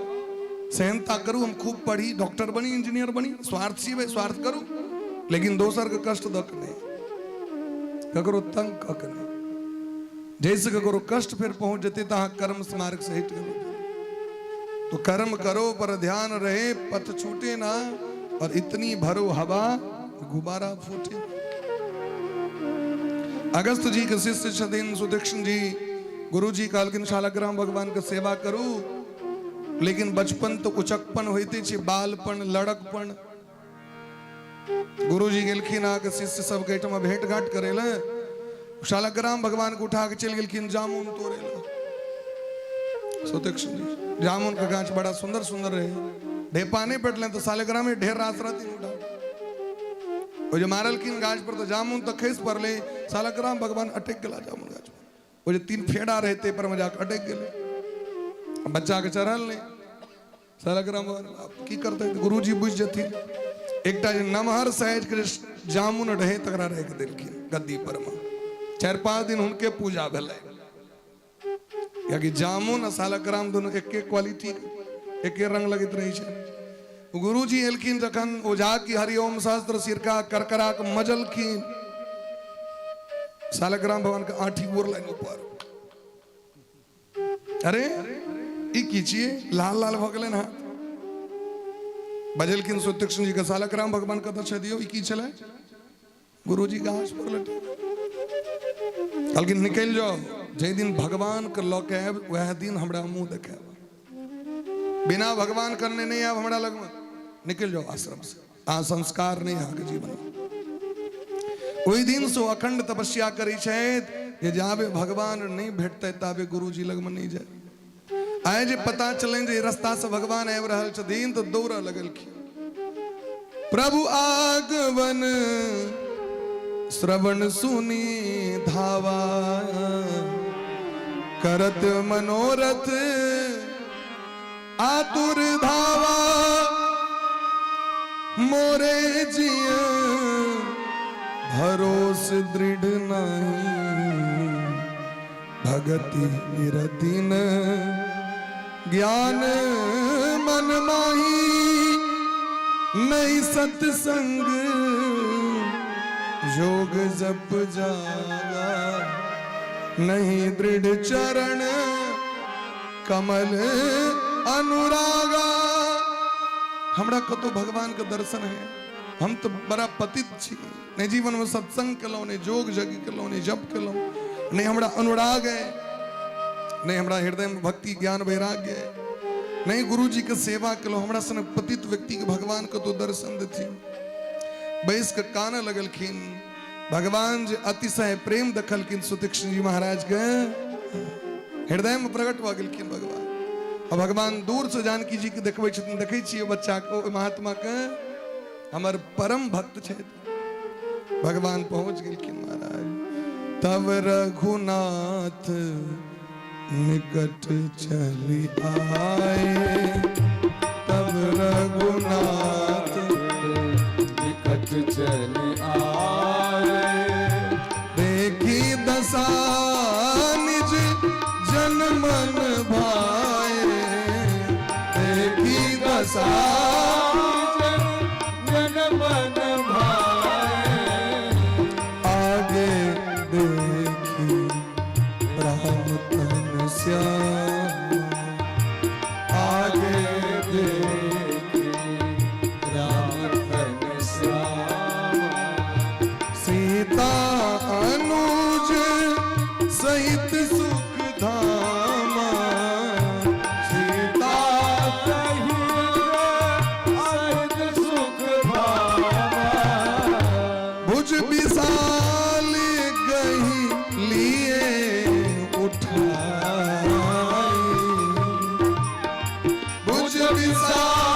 सहनता करूं, हम खूब पढ़ी, डॉक्टर बनी, इंजीनियर बनी, स्वार्थ सीवे, स्वार्थ करूं, लेकिन दोसर के कष्ट दक नहीं, ककरो तंग कक नहीं। जैसे ककरो कष्ट फिर पहुंच जते तहां कर्म स्मारक से हट गए। तो कर्म करो पर ध्यान रहे पथ छूटे ना, और इतनी भरो हवा गुब्बारा फूटे। अगस्त जी के शिष्य छथिन सुदीक्षण जी। गुरु जी कहलखिन शालग्राम भगवान के सेवा करू, लेकिन बचपन तो उचकपन होते छे, बालपन, लड़कपन। गुरु जी गेलखिन आके शिष्य सब के एठमा भेंट घाट करे ले। शालग्राम भगवान को उठा के चल गेलखिन जामुन तोड़े ले। सुदीक्षण जी जामुन का गाछ बड़ा सुंदर सुंदर रहे, ढेपा नहीं पटले तो शालग्राम में ढेर रास रहती उठा। वो जो मारलखिन गाछ पर तो जामुन तो खैस पड़ले, शालग्राम भगवान अटक गला जामुन गाछ पर। वो जो 3 फेड़ा रहते पर मजाक अटक गए। बच्चा के चढ़ल नहीं, शालग्राम भगवान की करते गुरु जी बुझ जथिन। एकटा जे नमहर साइज के जामुन रहे तकरा रख देलखिन गद्दी पर में। 4-5 दिन उनके पूजा भेलै, कि जामुन और शालग्राम दोनों एक क्वालिटी, एक रंग लगत रही है। गुरु जी एलखिन जखन ओझा की हरिओम सहस्त्र सिरका करकरा के मजलखिन, शालग्राम भगवान के आठी गोर लाइन ऊपर। अरे ई की छिए, लाल लाल भ गेलन हाथ। बजलखिन सुदीक्षण जी के शालग्राम भगवान कतऽ छै दियौ, ई की छलै? गुरु जी गाछ पर लटकल। कहलखिन निकल जाओ, जे दिन भगवान के लऽ के आयब वह दिन हमरा मुंह देखायब। बिना भगवान करने नहीं आयब हमरा लग में, निकल जाओ आश्रम से। अहाँ संस्कार नहीं अहाँके जीवन में। ओहि दिन से अखंड तपस्या करै छथि जे जाबे भगवान नहीं भेटतै ताबे गुरु जी लग में नहीं जाए। आए जे पता चले जे रास्ता से भगवान आबि रहल छथिन तो दौड़ लगलखिन। प्रभु आगमन श्रवण सुनी धावा, करत मनोरथ आतुर धावा। मोरे जिय भरोस दृढ़ नहीं, भगति निरतिन ज्ञान मन माही। नहीं सत्संग योग जप जागा, नहीं दृढ़ चरण कमल अनुरागा। हमरा कतो भगवान के दर्शन है, हम तो बड़ा पतित छी। नहीं जीवन में सत्संग केलौं, नहीं जोग जग केलौं, नहीं जप केलौं, नहीं हमरा अनुराग है, नहीं हमरा हृदय में भक्ति ज्ञान वैराग्य है, नहीं गुरु जी के सेवा कलो, हमरा सन पतित व्यक्ति के भगवान को तो दर्शन देती बैस के काना लगलखिन। भगवान जी अतिशय प्रेम दखलखिन सुतीक्ष्ण जी महाराज के हृदय में प्रकट भ गेलखिन भगवान। और भगवान दूर से जानकी जी के देखबै छथिन, देखै छियै बच्चा को, महात्मा के हमर परम भक्त छथि। भगवान पहुंच गेलखिन महाराज। तब रघुनाथ निकट चली आए, तब रघुनाथ निकट चली आए। देखी दशा निज जन मन भाए, देखी दशा जन मन भाए। आगे देखी राम तन श्याम, आगे देखी राम तन श्याम। सीता अनुज सहित सुख धामा, सीता सहित सुख भामा। भुज विशाल गही लिए उठाई, भुज विशाल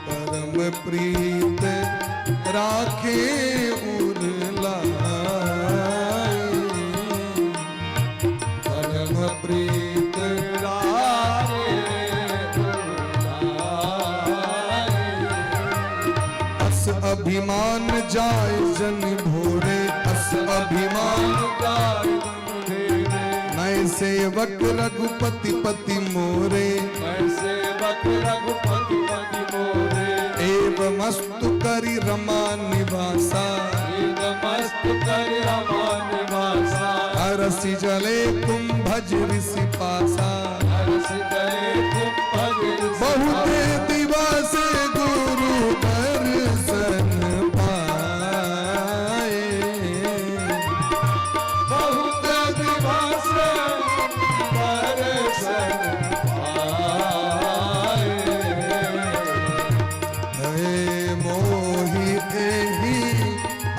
परम प्रीत राखे उरलाई, परम प्रीत अस अभिमान जाय जन भोरे, अस अभिमान नय सेवक रघुपति पति मोरे, एवमस्तु करि रमा निवासा, हरसि जले कुंभज ऋषि पासा, बहुते दिवस गुरु दर्शन पाए, बहुत दिवस दर्शन पाए। हे मोहि एहि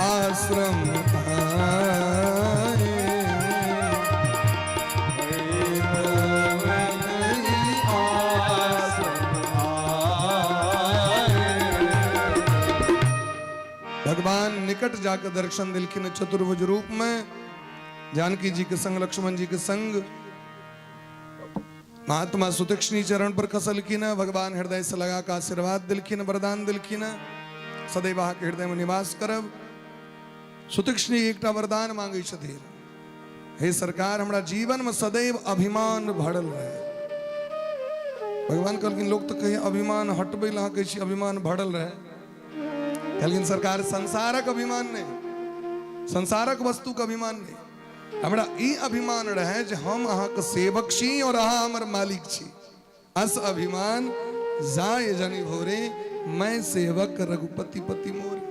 आश्रम आए, भगवान निकट जाकर दर्शन दिलखिन चतुर्भुज रूप में, जानकी जी के संग लक्ष्मण जी के संग महात्मा सुतीक्ष्णी चरण पर खसलखिन। भगवान हृदय से लगा का आशीर्वाद दिलखिन, वरदान दिलखिन, सदैव के हृदय में निवास करब। सुतीक्ष्णी एकटा वरदान मांगे छथिन, हे सरकार हमरा जीवन में सदैव अभिमान भरल रहे। भगवान कहलखिन लोग तो कहे अभिमान हटबै ला कहै छी अभिमान भरल रहे, कहलखिन सरकार संसारक अभिमान नहीं, संसारक वस्तु का अभिमान नहीं, हमरा ई अभिमान रहे जे हम अहाँ के सेवक छी और अहाँ हमर मालिक छी। अस अभिमान जाय जनि भोरे, मैं सेवक रघुपति पति मोरे।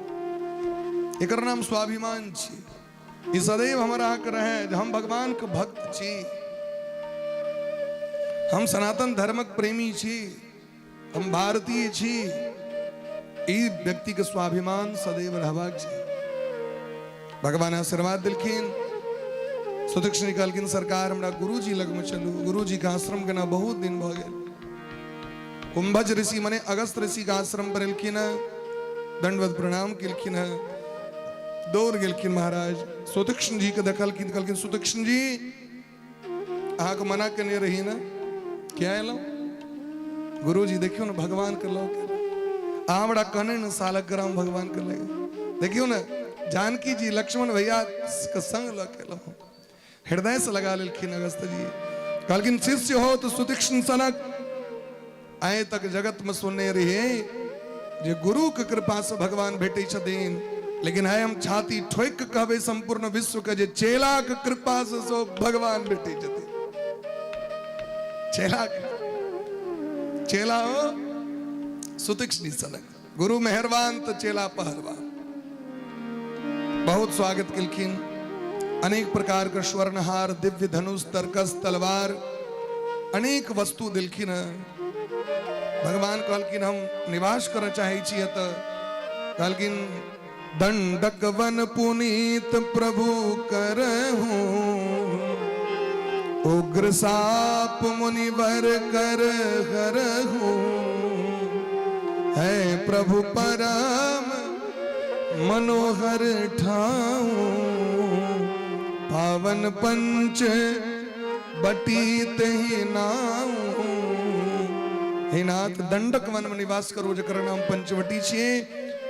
एकर नाम स्वाभिमान छी। ई सदैव हमरा के रहे जे हम भगवान के भक्त छी, हम सनातन धर्मक प्रेमी छी, हम भारतीय छी। ई व्यक्ति के स्वाभिमान सदैव रहबाक छै। भगवान आशीर्वाद दिलखिन। सुतीक्ष्णी कहलखिन सरकार हमरा गुरुजी लग में चलू। गुरुजी के आश्रम के ना बहुत दिन भ गेल। कुंभज ऋषि मने अगस्त ऋषि के आश्रम पर एलखिन, दंडवत प्रणाम केलखिन, दौड़ गेलखिन महाराज। सुतीक्ष्ण जी के देखलखिन, कहलखिन सुतीक्ष्ण जी अहाँ के मना केने रही ना, क्या एलौ? गुरुजी देखियो ना भगवान के लौ के हमरा कहने न सालग्राम भगवान के लगे। देखियो ना जानकी जी लक्ष्मण भैया के संग ल के लो, हृदय से लगा लेलखिन अगस्त जी। कहलखिन शिष्य हो तो सुतीक्ष्ण सनक आए तक जगत में सुनने रहे जे गुरु के कृपा से भगवान भेटे छथिन, लेकिन है हम छाती ठोक कहबे संपूर्ण विश्व के जे चेला के कृपा से सो भगवान भेटे छथिन। चेला हो सुतीक्ष्णी सनक गुरु मेहरबान तो चेला पहलवान। बहुत स्वागत किलखिन, अनेक प्रकार का स्वर्णहार, दिव्य धनुष, तरकस, तलवार, अनेक वस्तु दिलखिन। भगवान कहलकिन हम निवास कर चाहे छिए तो कहलकिन दंडक वन पुनीत प्रभु करहूं, उग्र साप मुनिवर कर हरहूं, है प्रभु परम मनोहर ठाऊं, पावन पंच बटीत ही नाऊं। हे नाथ, दंडक वन में निवास करो जकर नाम पंचवटी छे।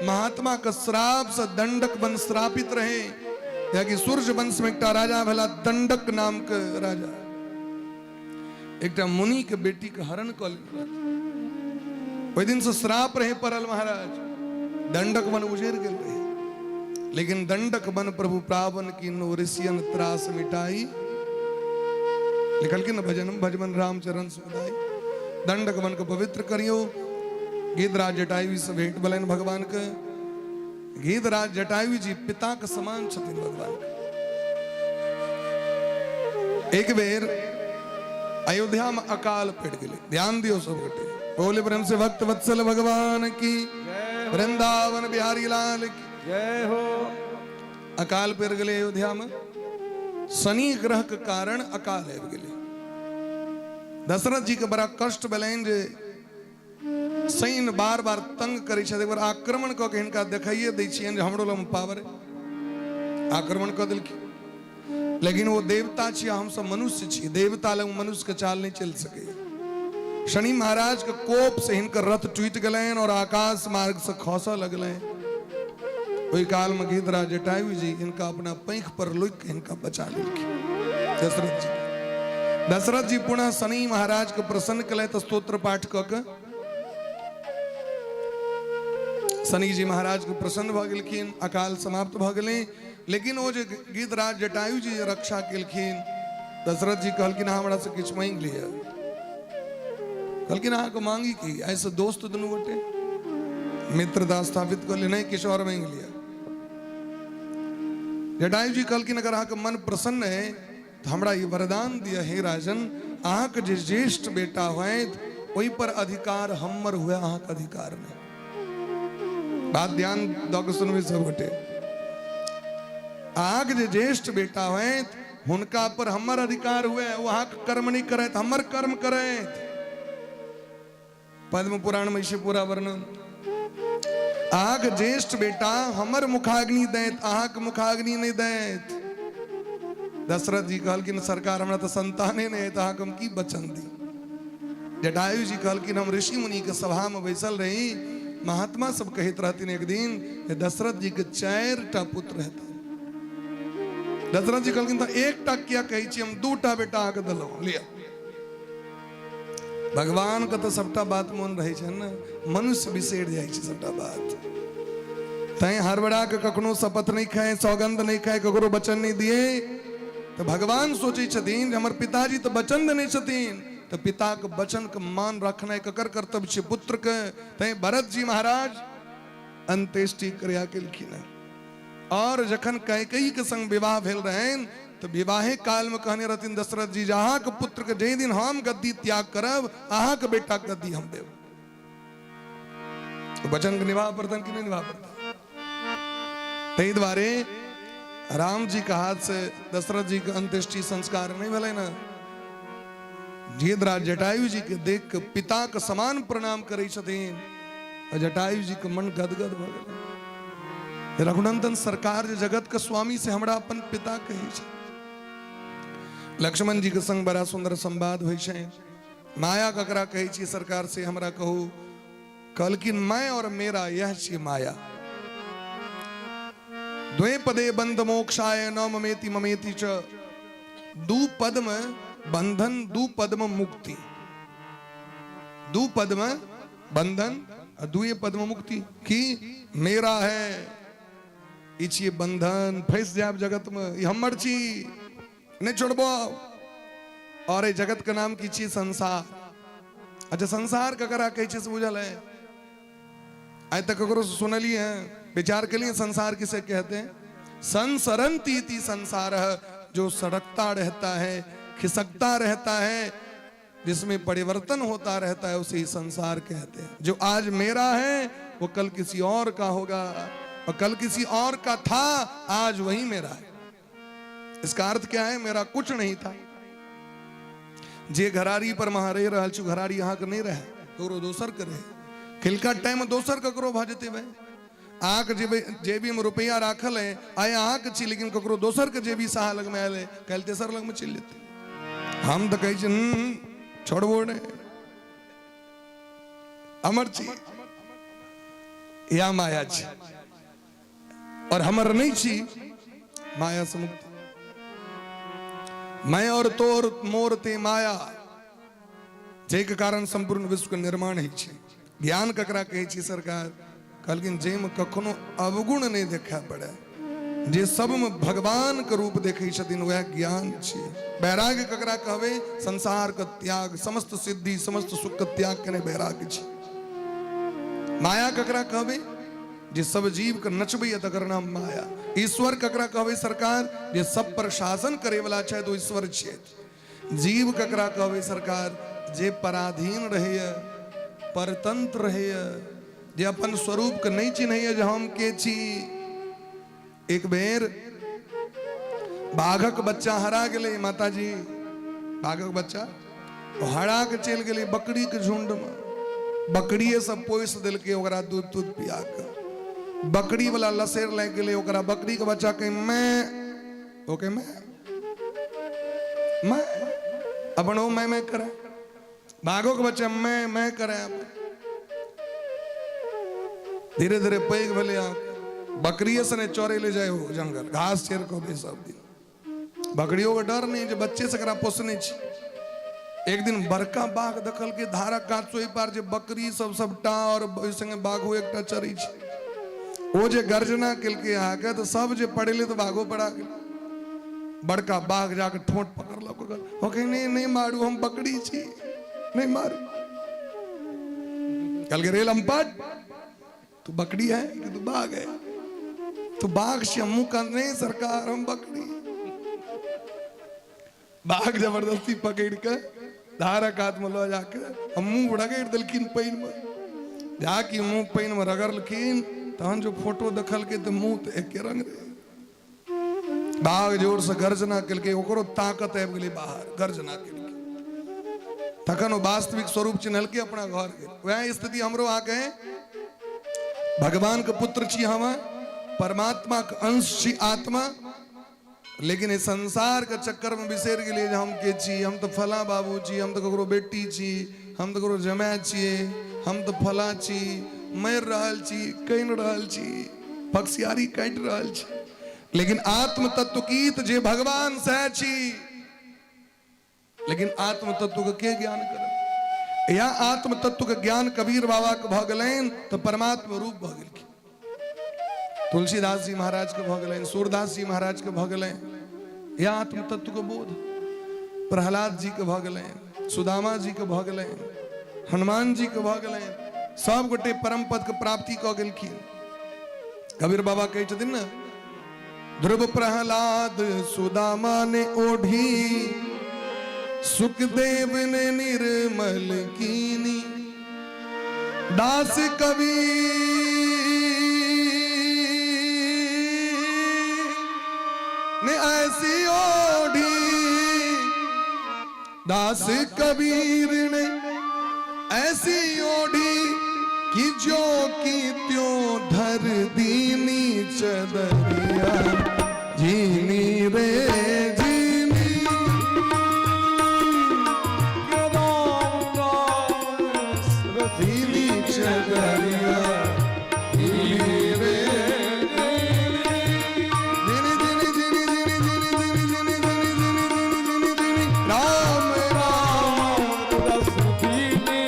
महात्मा का श्राप से दंडक वन श्रापित रहे। या कि सूर्य वंश में एक राजा भला दंडक नाम का राजा, एक मुनि के बेटी के हरण कर लिया। वही दिन से श्राप रहे परल महाराज, दंडक वन उजेर गेल रहे। लेकिन दंडक वन प्रभु प्रावन की नो ऋषियन त्रास मिटाई। लिखल के न भजन भजमन रामचरण सुधाई। दंडक वन को पवित्र करियो। गीधराज जटायु से भेंट बलन भगवान के। गीधराज जटायु जी पिता के समान छथिन भगवान के। एक बेर अयोध्या में अकाल पड़ गए। ध्यान दियो सब गटे। बोले प्रेम से भक्त वत्सल भगवान की, वृंदावन बिहारी लाल की जय हो। अकाल पड़ गए अयोध्या में। शनि ग्रह के कारण अकाल आबि गेलै। दशरथ जी के बड़ा कष्ट भेलनि जे शनि बार बार तंग करे छथि। एक बार आक्रमण कऽ के हिनका देखाइए दै छियनि जे हमरो लग पावर है। आक्रमण कऽ देलखिन। लेकिन वो देवता छियै, हम सब मनुष्य छियै। देवता लग मनुष्य के चाल नहीं चल सके। शनि महाराज के कोप से हिनकर रथ टूट गलनि और आकाश मार्ग से खसऽ लगलनि। ओहि काल में गीधराज जटायु जी इनका अपना पैंख पर लुक के इनका बचा लेलखिन दशरथ जी। दशरथ जी पुनः शनि महाराज के प्रसन्न कले तो स्तोत्र पाठ कऽ के शनि जी महाराज के प्रसन्न भ गेलखिन। अकाल समाप्त भ गेलै। लेकिन वो जो गीधराज जटायु जी रक्षा केलखिन, दशरथ जी कहलखिन हमरा से किछु मांगि लिअ। कहलखिन अहाँके मांगी की? ऐसे दोस्त दुनू गोटे मित्रता स्थापित कर ले, नहीं किछु और मांगि लिअ। जटायु जी कहलखिन अगर अहाँके मन प्रसन्न है तो हमरा ये वरदान दिया हे राजन, अहाँके जे ज्येष्ठ बेटा होइत ओहि पर अधिकार हमर हुए, अहाँके अधिकार नहीं। बात ध्यान दऽ के सुनबै सब गोटे। अहाँके जे ज्येष्ठ बेटा होइत हुनका पर हमर अधिकार हुए, वो अहाँके कर्म नहीं करैत, हमर कर्म करैत। पद्म पुराण में इसे पूरा वर्णन। अहाँके ज्येष्ठ बेटा हमर मुखाग्नि दैत, अहाँके मुखाग्नि नहीं दैत। दशरथ जी कहलखिन सरकार हमरा तो संताने नहीं है, तो अहाँके हम की वचन दी? जटायु जी कहलखिन हम ऋषि मुनि के सभा में बैसल रही, महात्मा सब कहत रहथिन एक दिन दशरथ जी के 4टा पुत्र रहता। दशरथ जी कहलखिन तो 1टा किया कहै छी, हम 2टा बेटा अहाँके देलहुँ, लिअ। भगवान के तो सबटा बात मोन रहे छै ने, मनुष्य बिसरि जाइ छै सबटा बात। तैं हड़बड़ा के कखनो शपथ नहीं खाए, सौगंध नहीं खाए, ककरो वचन नहीं दिए। तो भगवान सोचे छथिन हमर पिताजी तो वचन देने छथिन, तो पिता के वचन के मान रखना ककर कर्तव्य छै पुत्र के। तैं भरत जी महाराज अंत्येष्टि क्रिया केलखिन। और जखन कैकेयी के संग विवाह भेल रहनि तो विवाहे काल में कहने रहथिन दशरथ जी, अहाँ के पुत्र के जे दिन हम गद्दी त्याग करब, अहाँ के बेटा के गद्दी हम देब। तो वचन के निभा पड़तन कि नहीं निभा पड़तन? तै द्वारे राम जी के हाथ से दशरथ जी के अंत्येष्टि संस्कार नहीं भेलै ना। गीधराज जटायु जी के देख के पिता के समान प्रणाम करै छथिन और जटायु जी के मन गदगद भ गेलै। रघुनंदन सरकार जे जगत के स्वामी से हमरा अपन पिता कहै छै। लक्ष्मण जी के संग बड़ा सुंदर संवाद होइ छै। माया ककरा कहै छी सरकार से हमरा कहू। कहलखिन मैं और मेरा यह छी माया। द्वे पदे बंध मोक्षाय न ममेति ममेति च। दू पद में बंधन, दू पद में मुक्ति। दू पद में बंधन और दुए पद में मुक्ति। कि मेरा है ई छियै बंधन, फंस जाब जगत में, ई हमर छी, नहीं छोड़बो। और ये जगत का नाम की छियै संसार। अच्छा संसार ककरा कहै छै से बुझल है? आज तक ककरो से सुनलिए हैं, विचार के लिए संसार किसे कहते हैं? संसरंती इति संसार, जो सड़कता रहता है, खिसकता रहता है, जिसमें परिवर्तन होता रहता है, उसे ही संसार कहते हैं। जो आज मेरा है वो कल किसी और का होगा, और कल किसी और का था, आज वही मेरा है। इसका अर्थ क्या है? मेरा कुछ नहीं था। जे घरारी पर महा रह रहल छु, घरारी यहाँ के नहीं रहे, ककरो दोसर के रहे। खिलका टाइम दोसर ककरो भ जेते भाई। आँख जेबी में रुपया राखल है, आए अहाँ के छी, लेकिन ककरो दोसर के जेबी साहा लग में आयल है, कल तेसर लग में चल जेते। हम तो कहे छोड़बो ने, अमर छी या माया छी, और हमर नहीं छी, माया से मुक्त। मैं और तोर मोर ते माया, जे के कारण संपूर्ण विश्व के निर्माण है छी। ज्ञान ककरा कहे छी सरकार? कहलकिन जे में कखनो अवगुण नहीं देखा पड़े, जे सब में भगवान के रूप देखे छथिन, वह ज्ञान छे। वैराग्य ककरा कहवे? संसार का त्याग, समस्त सिद्धि समस्त सुख का त्याग कने वैराग्य छे। माया ककरा कहवे? जे सब जीव के नचबे तकर नाम माया। ईश्वर ककरा कहवे सरकार? जे सब पर शासन करे वाला छे तो ईश्वर छे। जीव ककरा कहवे सरकार? जे पराधीन रहे, परतंत्र रहे, जे अपन स्वरूप के नहीं चिन्हैया जे हम के छी। एक बेर बाघक बच्चा हरा गेले, माता जी बाघक बच्चा हरा के चल गेले बकरी के झुंड में। बकरिए सब पोस दिलके ओकरा दूध दूध पिया के। बकरी वाला लसेर लग गेले ओकरा। बकरी के बच्चा कहे मैं, ओके मैं अपन ओ मैं करे। बाघों के बच्चा मैं करे। धीरे धीरे पैग भले आप बकरिए से ने चौरे ले जाए हो जंगल, घास चेर को भी सब दिन। बकरियों का डर नहीं, जो बच्चे से पोसने छी। एक दिन बड़का बाघ दखल के धारा कांचो पार जे बकरी सब सबटा और संगे बाघो एकटा चरी छी। वो जे गर्जना केलके आके तो सब जे पड़ेले तो बाघो पड़ा गेल। बड़का बाघ जाके ठोंट पकड़लक, ओके नहीं मारू, हम बकरी छी, नहीं मारू। कल के रेल अम्पट, तू बकरी है कि तू बाघ है? तो बाघ से मुंह का नहीं सरकार, हम बकरी। बाघ जबरदस्ती पकड़ के धारा कात में लो जाके हम मुंह रगड़ दिलखिन पैन में। जाके मुंह पैन में रगड़लखिन, तहन जो फोटो दखल के तो मुंह तो एक रंग रहे। बाघ जोर से गर्जना के ओकरो ताकत आबि गेलै बाहर, गर्जना के तखन वो वास्तविक स्वरूप चिन्हल के अपना घर गेल। वह स्थिति हमरो आ गए। भगवान के पुत्र छी हम, परमात्मा के अंश छी आत्मा, लेकिन इस संसार के चक्कर में बिसर गेलिए हम के छी। हम तो फला बाबू छी, हम तो ककरो बेटी छी, हम तो ककरो जमाय छिए, हम तो फला छी, मर रहल छी, कइन रहल छी, पक्षियारी काट रहल छी। लेकिन आत्म तत्व की तो जे भगवान से छी, लेकिन आत्म तत्व के ज्ञान कर या आत्म तत्व के ज्ञान कबीर बाबा के भ गेलैन तो परमात्मा रूप भ गेलखिन। तुलसीदास जी महाराज के भ गेलैन, सूरदास जी महाराज के भ गेलैन या आत्म तत्व के बोध। प्रहलाद जी के भ गेलैन, सुदामा जी के भ गेलैन, हनुमान जी के भ गेलैन। सब गोटे परम पद के प्राप्ति क गेलखिन। कबीर बाबा कहै छथिन ना, ध्रुव प्रहलाद सुदामा ने ओढ़ी, सुखदेव ने निर्मल कीनी, दास कबीर ने ऐसी ओढ़ी, दास कबीर ने ऐसी ओढ़ी कि जो की त्यों धर दीनी चदरिया, जीनी रे जीनी, दीनी चदरिया, जीनी रे जीनी जीनी जीनी जीनी जीनी जीनी जीनी जीनी राम राम रस दीनी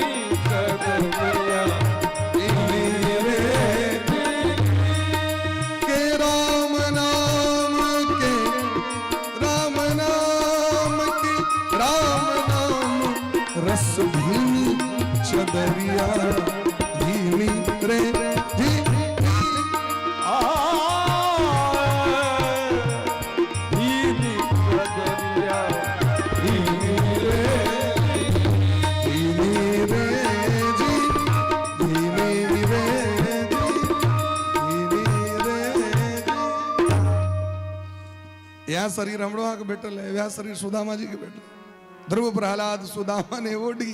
चदरिया, के राम नाम वह शरीर हमरो के बेटल है, वह शरीर सुदामा जी के बेटल। ध्रुव प्रहलाद सुदामा ने ओढ़ी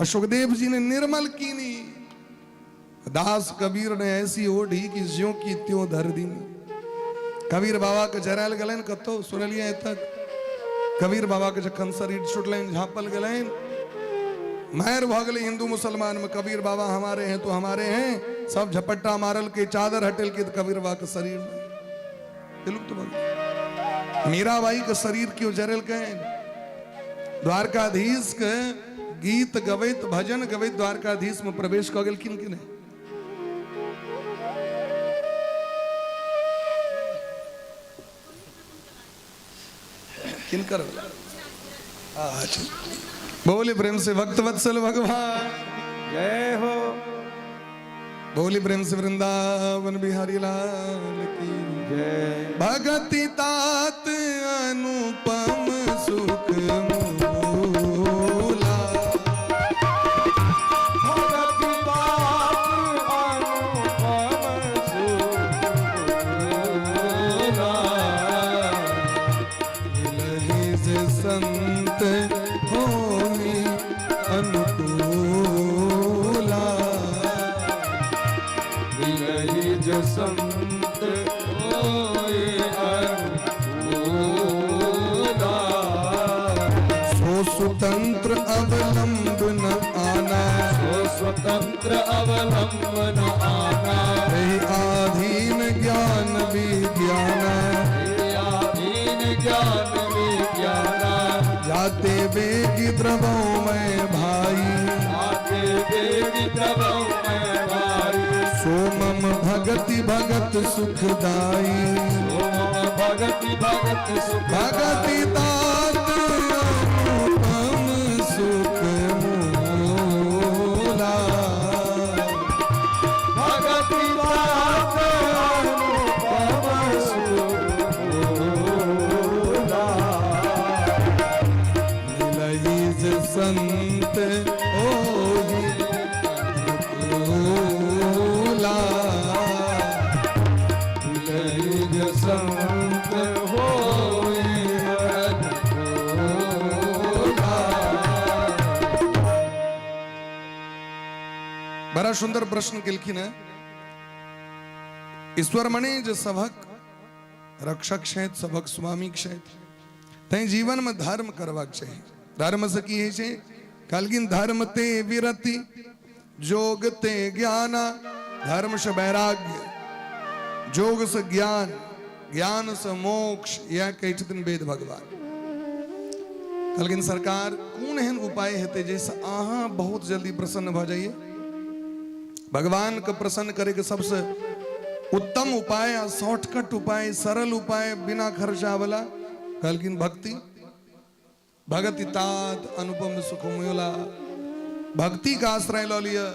और सुखदेव जी ने निर्मल कीनी। दास कबीर ने ऐसी ओढ़ी कि ज्यों की त्यों धर दी। कबीर बाबा के जराल गलन कतो सुनलिए तक। कबीर बाबा के जखन शरीर छुटलन झापल गलन, महर भगले हिंदू मुसलमान में कबीर बाबा हमारे हैं तो हमारे हैं, सब झपट्टा मारल के चादर हटेल के कबीर बाबा के शरीर में तो मीराबाई के शरीर क्यों जरल गए। द्वारकाधीश के गीत गवैत भजन गवैत द्वारकाधीश में प्रवेश कर गेल किन किने। किन कर बोले प्रेम से भक्त वत्सल भगवान जय हो। बोली प्रेम से वृंदावन बिहारी लाल की जय। भगति तात अनुपम सुख मूला। भगति तात अनुपम सुख मूला। मिलहि जे संत होई अनुकूला। मिलहि जो संत होए अनुकूला। सो स्वतंत्र अवलंबन आना। सो स्वतंत्र अवलंबन आना। रही आधीन ज्ञान विज्ञाना। आधीन ज्ञान विज्ञाना। जाते वेगी द्रवों में भाई। आते वेगी द्रवों में भाई। सोमम भगति भगत सुखदाई। सोमम भगति भगत सुख। भगति तात अनुपम सुख मूला। भगति तात अनुपम सुख मूला। मिलहि जे संत होहि अनुकूला। मिलहि जो संत होए अनुकूला। बड़ा सुंदर प्रश्न केलखिन है। ईश्वर मणि जो सभक रक्षक छथि, सभक स्वामी छथि, तै जीवन में धर्म करबाक चाहिए। धर्म से की है कहलखिन धर्म ते विरति जोग ते ज्ञाना। धर्म से वैराग्य, जोग से ज्ञान, ज्ञान से मोक्ष, यह कहै छथिन वेद भगवान। कहलखिन सरकार कोन एहन उपाय हेतै जैसे अहाँ बहुत जल्दी प्रसन्न भ जाइए। भगवान को प्रसन्न करे के सबसे उत्तम उपाय, शॉर्टकट उपाय, सरल उपाय, बिना खर्चा वाला कहलखिन भक्ति। भगति तात अनुपम सुख मूला। भक्ति का आश्रय लो लिया,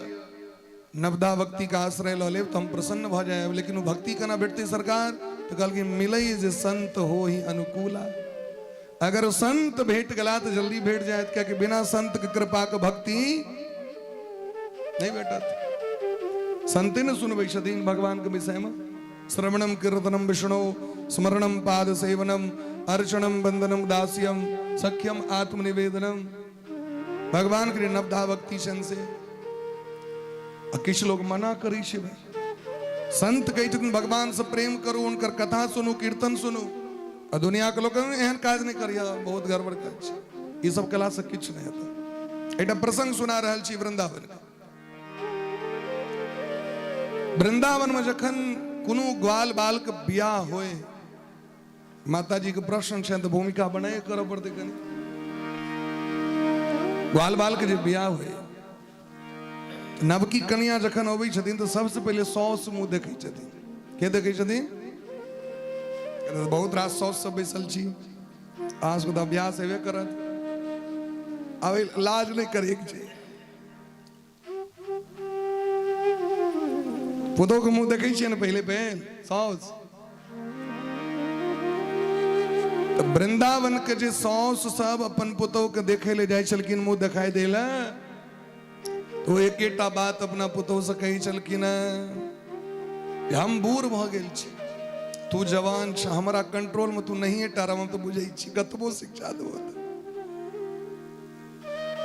नवदा भक्ति का आश्रय लो ले तो हम प्रसन्न भ जाए। लेकिन वो भक्ति करना बैठती सरकार तो कहलखिन मिलई जे संत हो ही अनुकूला। अगर वो संत भेंट गला तो जल्दी भेंट जाए, क्या कि बिना संत की कृपा का भक्ति नहीं भेटत। संते न सुनबै छथिन भगवान के विषय में। श्रवणम कीर्तनम विष्णु स्मरणम पाद सेवनम अर्चनम बंदनम दास्यम सख्यम आत्मनिवेदनम। भगवान के नवधा भक्ति सन से किछ लोग मना करी छे भाई। संत कहते भगवान से प्रेम करो, उनकर कथा सुनो, कीर्तन सुनो। और दुनिया के लोग एहन काज नहीं करिया, बहुत गड़बड़ काज छै। ई सब कला से किछ नहीं होता। एकटा प्रसंग सुना रहल छी वृंदावन का। वृंदावन में जखन कोनो ग्वाल बाल के बियाह होए, माता जी के प्रश्न छे तो भूमिका बनाए करऽ पड़ते कनी। ग्वाल बाल के जे बियाह होए, नवकी कन्या जखन अबै छथिन तो सबसे पहले सौस मुंह देखै छथिन। के देखै छथिन? बहुत रास सौस सब बैसल छी, आज को तो अभ्यास हेबे करत। अब लाज नहीं करे के छै। पुतोह के मुंह देखै छियै ने पहले सौस। तो वृंदावन के जे सौस सब अपन पुतोह के देखे ले जाय छलखिन, मुंह दिखाई देला तो एकेटा बात अपना पुतोह से कही चलखिन, हम बूढ़ भ गेल छी, तू जवान छ हमारा कंट्रोल में तू नहीं है टारा हम तो बुझे छी कतबो शिक्षा दो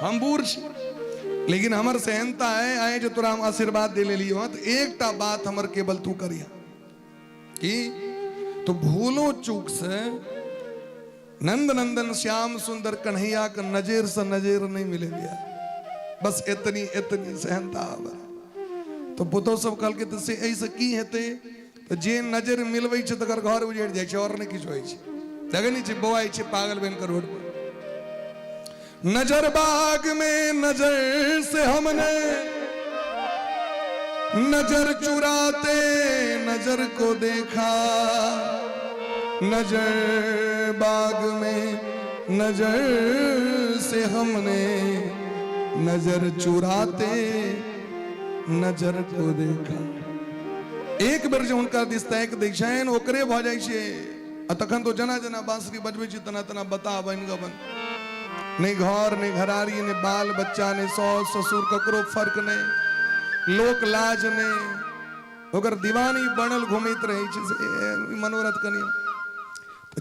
हम बूढ़ छी लेकिन हमर सहनता है आए जो तोरा हम आशीर्वाद दे ले लियो तो एकटा बात हमर केवल तू करिया कि तो भूलो चूक से नंद नंदन श्याम सुंदर कन्हैया का नजर से नजर नहीं मिले भैया बस इतनी इतनी सहनता तो पुतो सब कल के तो से ऐसे की हेते तो जे नजर मिलवे छ तकर घर उजड़ जाय छ और नहीं किछ होय छ लगे नहीं छ बोआई छ पागल बन कर रोड पर नजर बाग में नजर से हमने नजर चुराते नजर को देखा नजर बाग में नजर से हमने नजर चुराते नजर को देखा एक बेर जो उनका दिसता है कि दिशाएन ओकरे भ जाय छे तखन तो जना जना बांसुरी बजबै छी तना तना बता बन गबन नहीं घर नहीं घरारी नहीं बाल बच्चा नहीं सास ससुर ककरो फर्क नहीं लोक लाज नहीं ओकर दीवानी बनल घूमित रही छे से मनोरथ कनी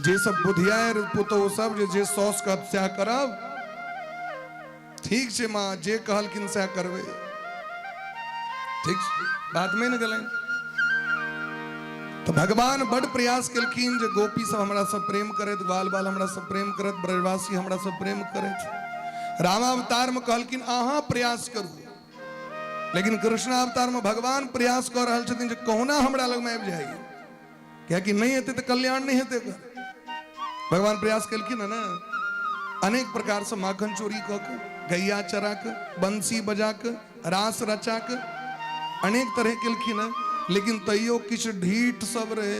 जे सब बुधियार पुतो सब जे सौस का हत्या करब ठीक छे मां जे कहलकिन से करबे ठीक बात में न गले तो भगवान बड़ प्रयास कलखिन जे गोपी सब हमरा सब प्रेम करत बाल बाल हमरा सब प्रेम करत ब्रजवासी हमरा सब प्रेम करत रामावतार में कहलखिन आहा प्रयास करू लेकिन कृष्णावतार में भगवान प्रयास कर रहल छथिन जे कहुना हमरा लग में आबि जाइए क्या कि नहीं हेते तो कल्याण नहीं हेते भगवान प्रयास कलखिन है ना अनेक प्रकार से माखन चोरी क के गैया चरा के बंसी बजा के रास रचा के अनेक तरह कलखिन है लेकिन तैयो किछ ढीठ सब रहे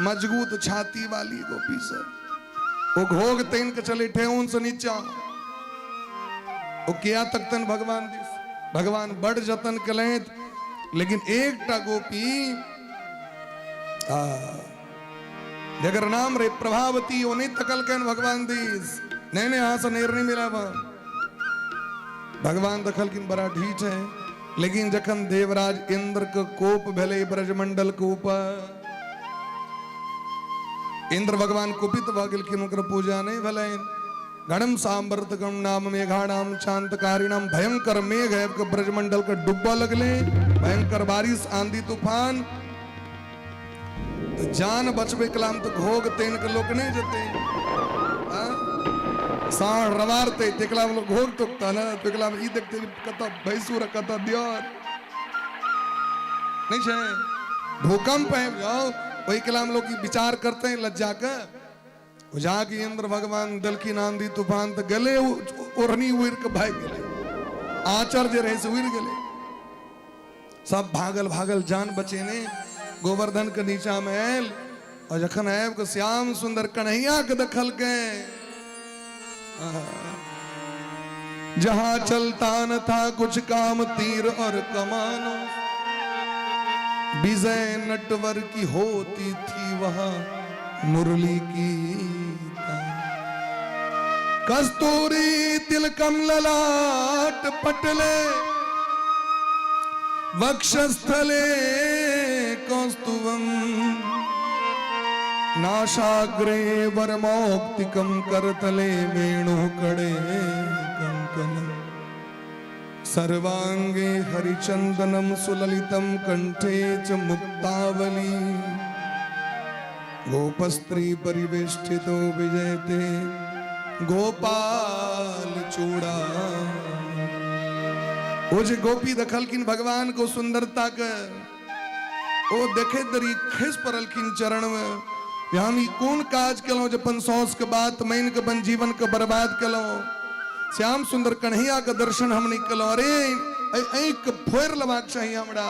मजबूत छाती वाली गोपी सब वो घोग तेन के चले ठेउन से नीचा वो किया तक तन भगवान बड़ जतन कलेत लेकिन एकटा गोपी जगर नाम रे प्रभावती वो नहीं तकल के भगवान दीस नैने हां से नेर नहीं मिला भगवान दखल किन बड़ा ढीठ है लेकिन जखन देवराज इंद्र के कोप भले ब्रजमंडल के ऊपर इंद्र भगवान कुपित भ गेलखिन ओकर पूजा नहीं भले गणम सांवर्तकम नाम मेघाणाम शांतकारिणाम भयंकर मेघ है के ब्रजमंडल के डुब्बा लगले भयंकर बारिश आंधी तूफान तो जान बचबे कलाम तो घोग तेन के लोक नहीं जते साण रवारते तेकला लोग घोग टोकता ना तेकला ई देखते कता भैंसुर कता दियार नहीं छे भूकंप है जाओ वही कलाम लोग विचार करते हैं लज्जा का जाके इंद्र भगवान दलखिन आंधी तूफान तो गले ओढ़नी उड़ के भाग गले आचर जे रहे से उड़ गले सब भागल भागल जान बचे ने गोवर्धन के नीचा में आयल और जखन आयब के श्याम सुंदर कन्हैया के दखल के जहां चलता न था कुछ काम तीर और कमानो विजय नटवर की होती थी वहां मुरली की कस्तूरी तिलकम ललाट पटले वक्षस्थले कौस्तुभम नाशाग्रे वरमौक्तिकम करतले वेणु कड़े कंकणम सर्वांगे हरिचंदनम सुललितम कंठे च मुक्तावली गोपस्त्री परिवेष्टितो विजयते गोपाल चूड़ा वो जे गोपी दखलकिन भगवान को सुंदरता के ओ देखे दरी खिस परलकिन चरण में हम कौन काज कलो जपन सौस के बात मैन के बन जीवन के बर्बाद कलो श्याम सुंदर कन्हैया का दर्शन हम नहीं कलो अरे एक फोर लवाक चाहिए हमरा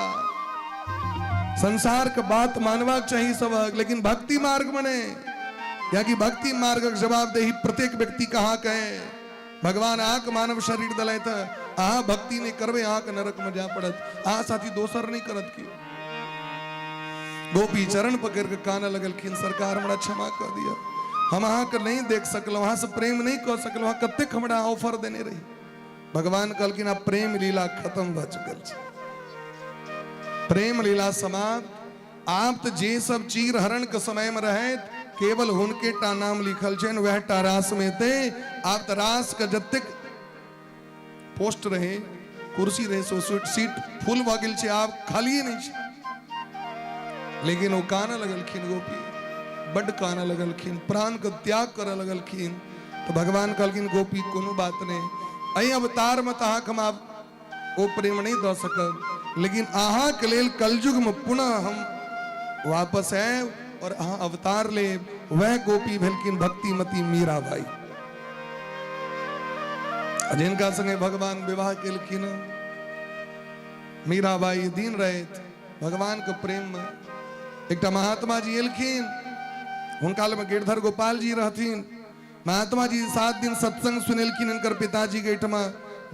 संसार के बात मानवाक चाहिए सब लेकिन भक्ति मार्ग बने या कि भक्ति मार्ग का जवाब दे प्रत्येक व्यक्ति कहा कहे भगवान आक मानव शरीर दलाय था आ भक्ति नहीं करवे आक नरक में जा पड़त आ साथी दोसर नहीं करत की गोपी चरण पकड़ के काना लगलखिन सरकार हमरा क्षमा कर दिया हम अहाँ के नहीं देख सकलो वहां से प्रेम नहीं कर सकलो वहां कतेक हमरा ऑफर देने रही भगवान कहलखिन आप प्रेम लीला खत्म भ चुकल छै प्रेम लीला समाप्त आप तो जे सब चीर हरण के समय में रहे केवल हुनके टा नाम लिखल छन वह टा रास में थे। आप तो रास का जत्ते पोस्ट रहे कुर्सी रहे सो सीट फुल भ गेल छे आप खाली नहीं छे। लेकिन वो काना लगलखिन गोपी बड़ काना लगलखिन प्राण को त्याग कर लगलखिन। तो भगवान कहलखिन गोपी कोनो बात नहीं अई अवतार में तहा हम आप वो प्रेम नहीं दे सकब लेकिन अहा के लेल कलयुग में पुनः हम वापस है और अहा अवतार ले वह गोपी भेलखिन भक्तिमती मीराबाई जिनका संगे भगवान विवाह केलखिन। मीराबाई दिन रहे भगवान के प्रेम में एक महात्मा जी एलखिन हुनका में गिरधर गोपाल जी रहथिन। महात्मा जी 7 दिन सत्संग सुनेलखिन इनकर पिताजी के एठमा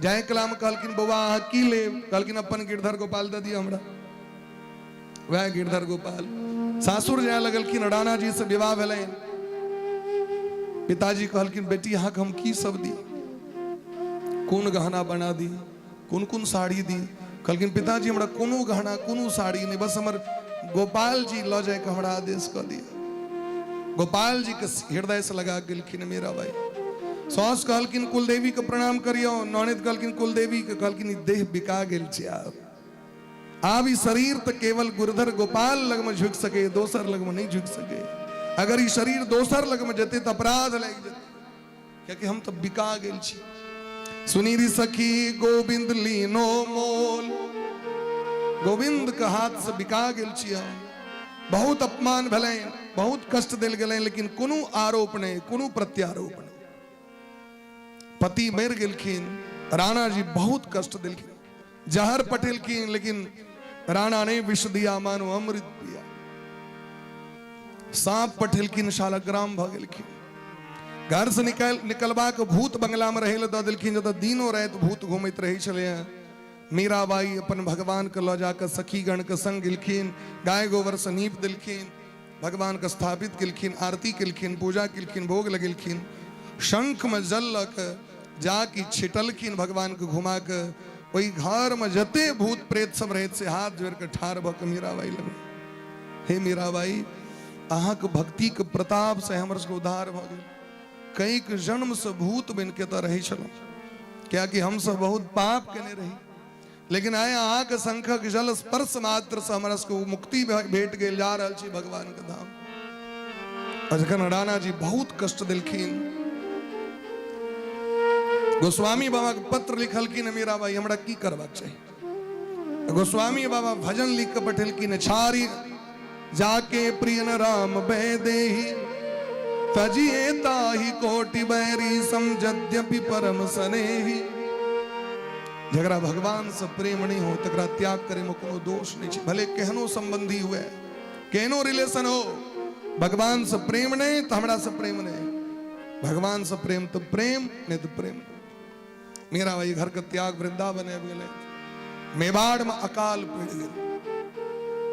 जाय कलाम कहलखिन बउआ अहाँ की ले कहलखिन अपन गिरधर गोपाल दे दिया हमरा। वह गिरधर गोपाल सासुर जाय लगलखिन राणा जी से विवाह भेलैन। पिताजी कहलखिन बेटी अहाँ हम की सब दी कौन गहना बना दी कौन कौन साड़ी दी। कहलखिन पिताजी हमरा कोनो गहना कोनो साड़ी नहीं बस हमर गोपाल जी ल जाए के हमरा आदेश कर दिया। गोपाल जी के हृदय से लगा गेलखिन मीराबाई। सास कहलखिन कुलदेवी के प्रणाम करियो ननद कहलखिन कुलदेवी के कहलखिन देह बिका गेल छे आब ई शरीर तो केवल गुरधर गोपाल लग में झुक सके दोसर लग में नहीं झुक सके। अगर ई शरीर दोसर लग में जते तो अपराध लग जते क्योंकि हम तो बिका गेल छी। सुनीरी सखी गोविंद लीनो मोल गोविंद के हाथ से बिका गेल छी हम। बहुत अपमान भेलै बहुत कष्ट दिल गेलै लेकिन कोनो आरोप नहीं कोनो प्रत्यारोप नहीं। पति मर गेलखिन राणा जी बहुत कष्ट दिलखिन जहर पटेलखिन लेकिन राणा ने विष दिया मानो अमृत पिया। सांप पटेलखिन शालग्राम भ गेलखिन। घर से निकलबा के भूत बंगला में रहे द दिलखिन जब दिनों रात भूत घूमत रही चले। मीराबाई अपन भगवान के ल जाकर सखी गण के संग गिलखिन गाय गोबर से नीप दिलखिन भगवान के स्थापित किलखिन आरती किलखिन पूजा किलखिन भोग लगेलखिन। शंख में जल लक जाकी छिटलखिन भगवान के घुमा के वही घर में जते भूत प्रेत सब रहे से हाथ जोड़ के ठार भक मीराबाई लगे हे मीराबाई अहाँ के भक्ति के प्रताप से हमर सबके उद्धार भ गेल। कई के जन्म से भूत बन के तो रही छल क्या कि हम सब बहुत पाप केने रही लेकिन आए अहाँ के शंखक जल स्पर्श मात्र से हमरा सबके मुक्ति भेट गेल जा रहल छी भगवान के धाम। जखन राणा जी बहुत कष्ट दिलखिन गोस्वामी बाबा के पत्र लिखलखिन मीराबाई हमरा की करबाक चाहिए। गोस्वामी बाबा भजन लिख के पठेलखिन छारी जाके प्रियन राम बेदेही तजिए ताही कोटि बैरी समझद्यपि परम सनेही। जगरा भगवान से प्रेम नहीं हो तकरा त्याग करे में कोनो दोष नहीं छे भले केहनो संबंधी हुए केहनो रिलेशन हो भगवान से प्रेम नहीं तो हमरा से प्रेम नहीं भगवान से प्रेम तो प्रेम नहीं तो प्रेम। मीराबाई घर के त्याग वृंदावन आबि गेलै मेवाड़ में अकाल पड़ गेल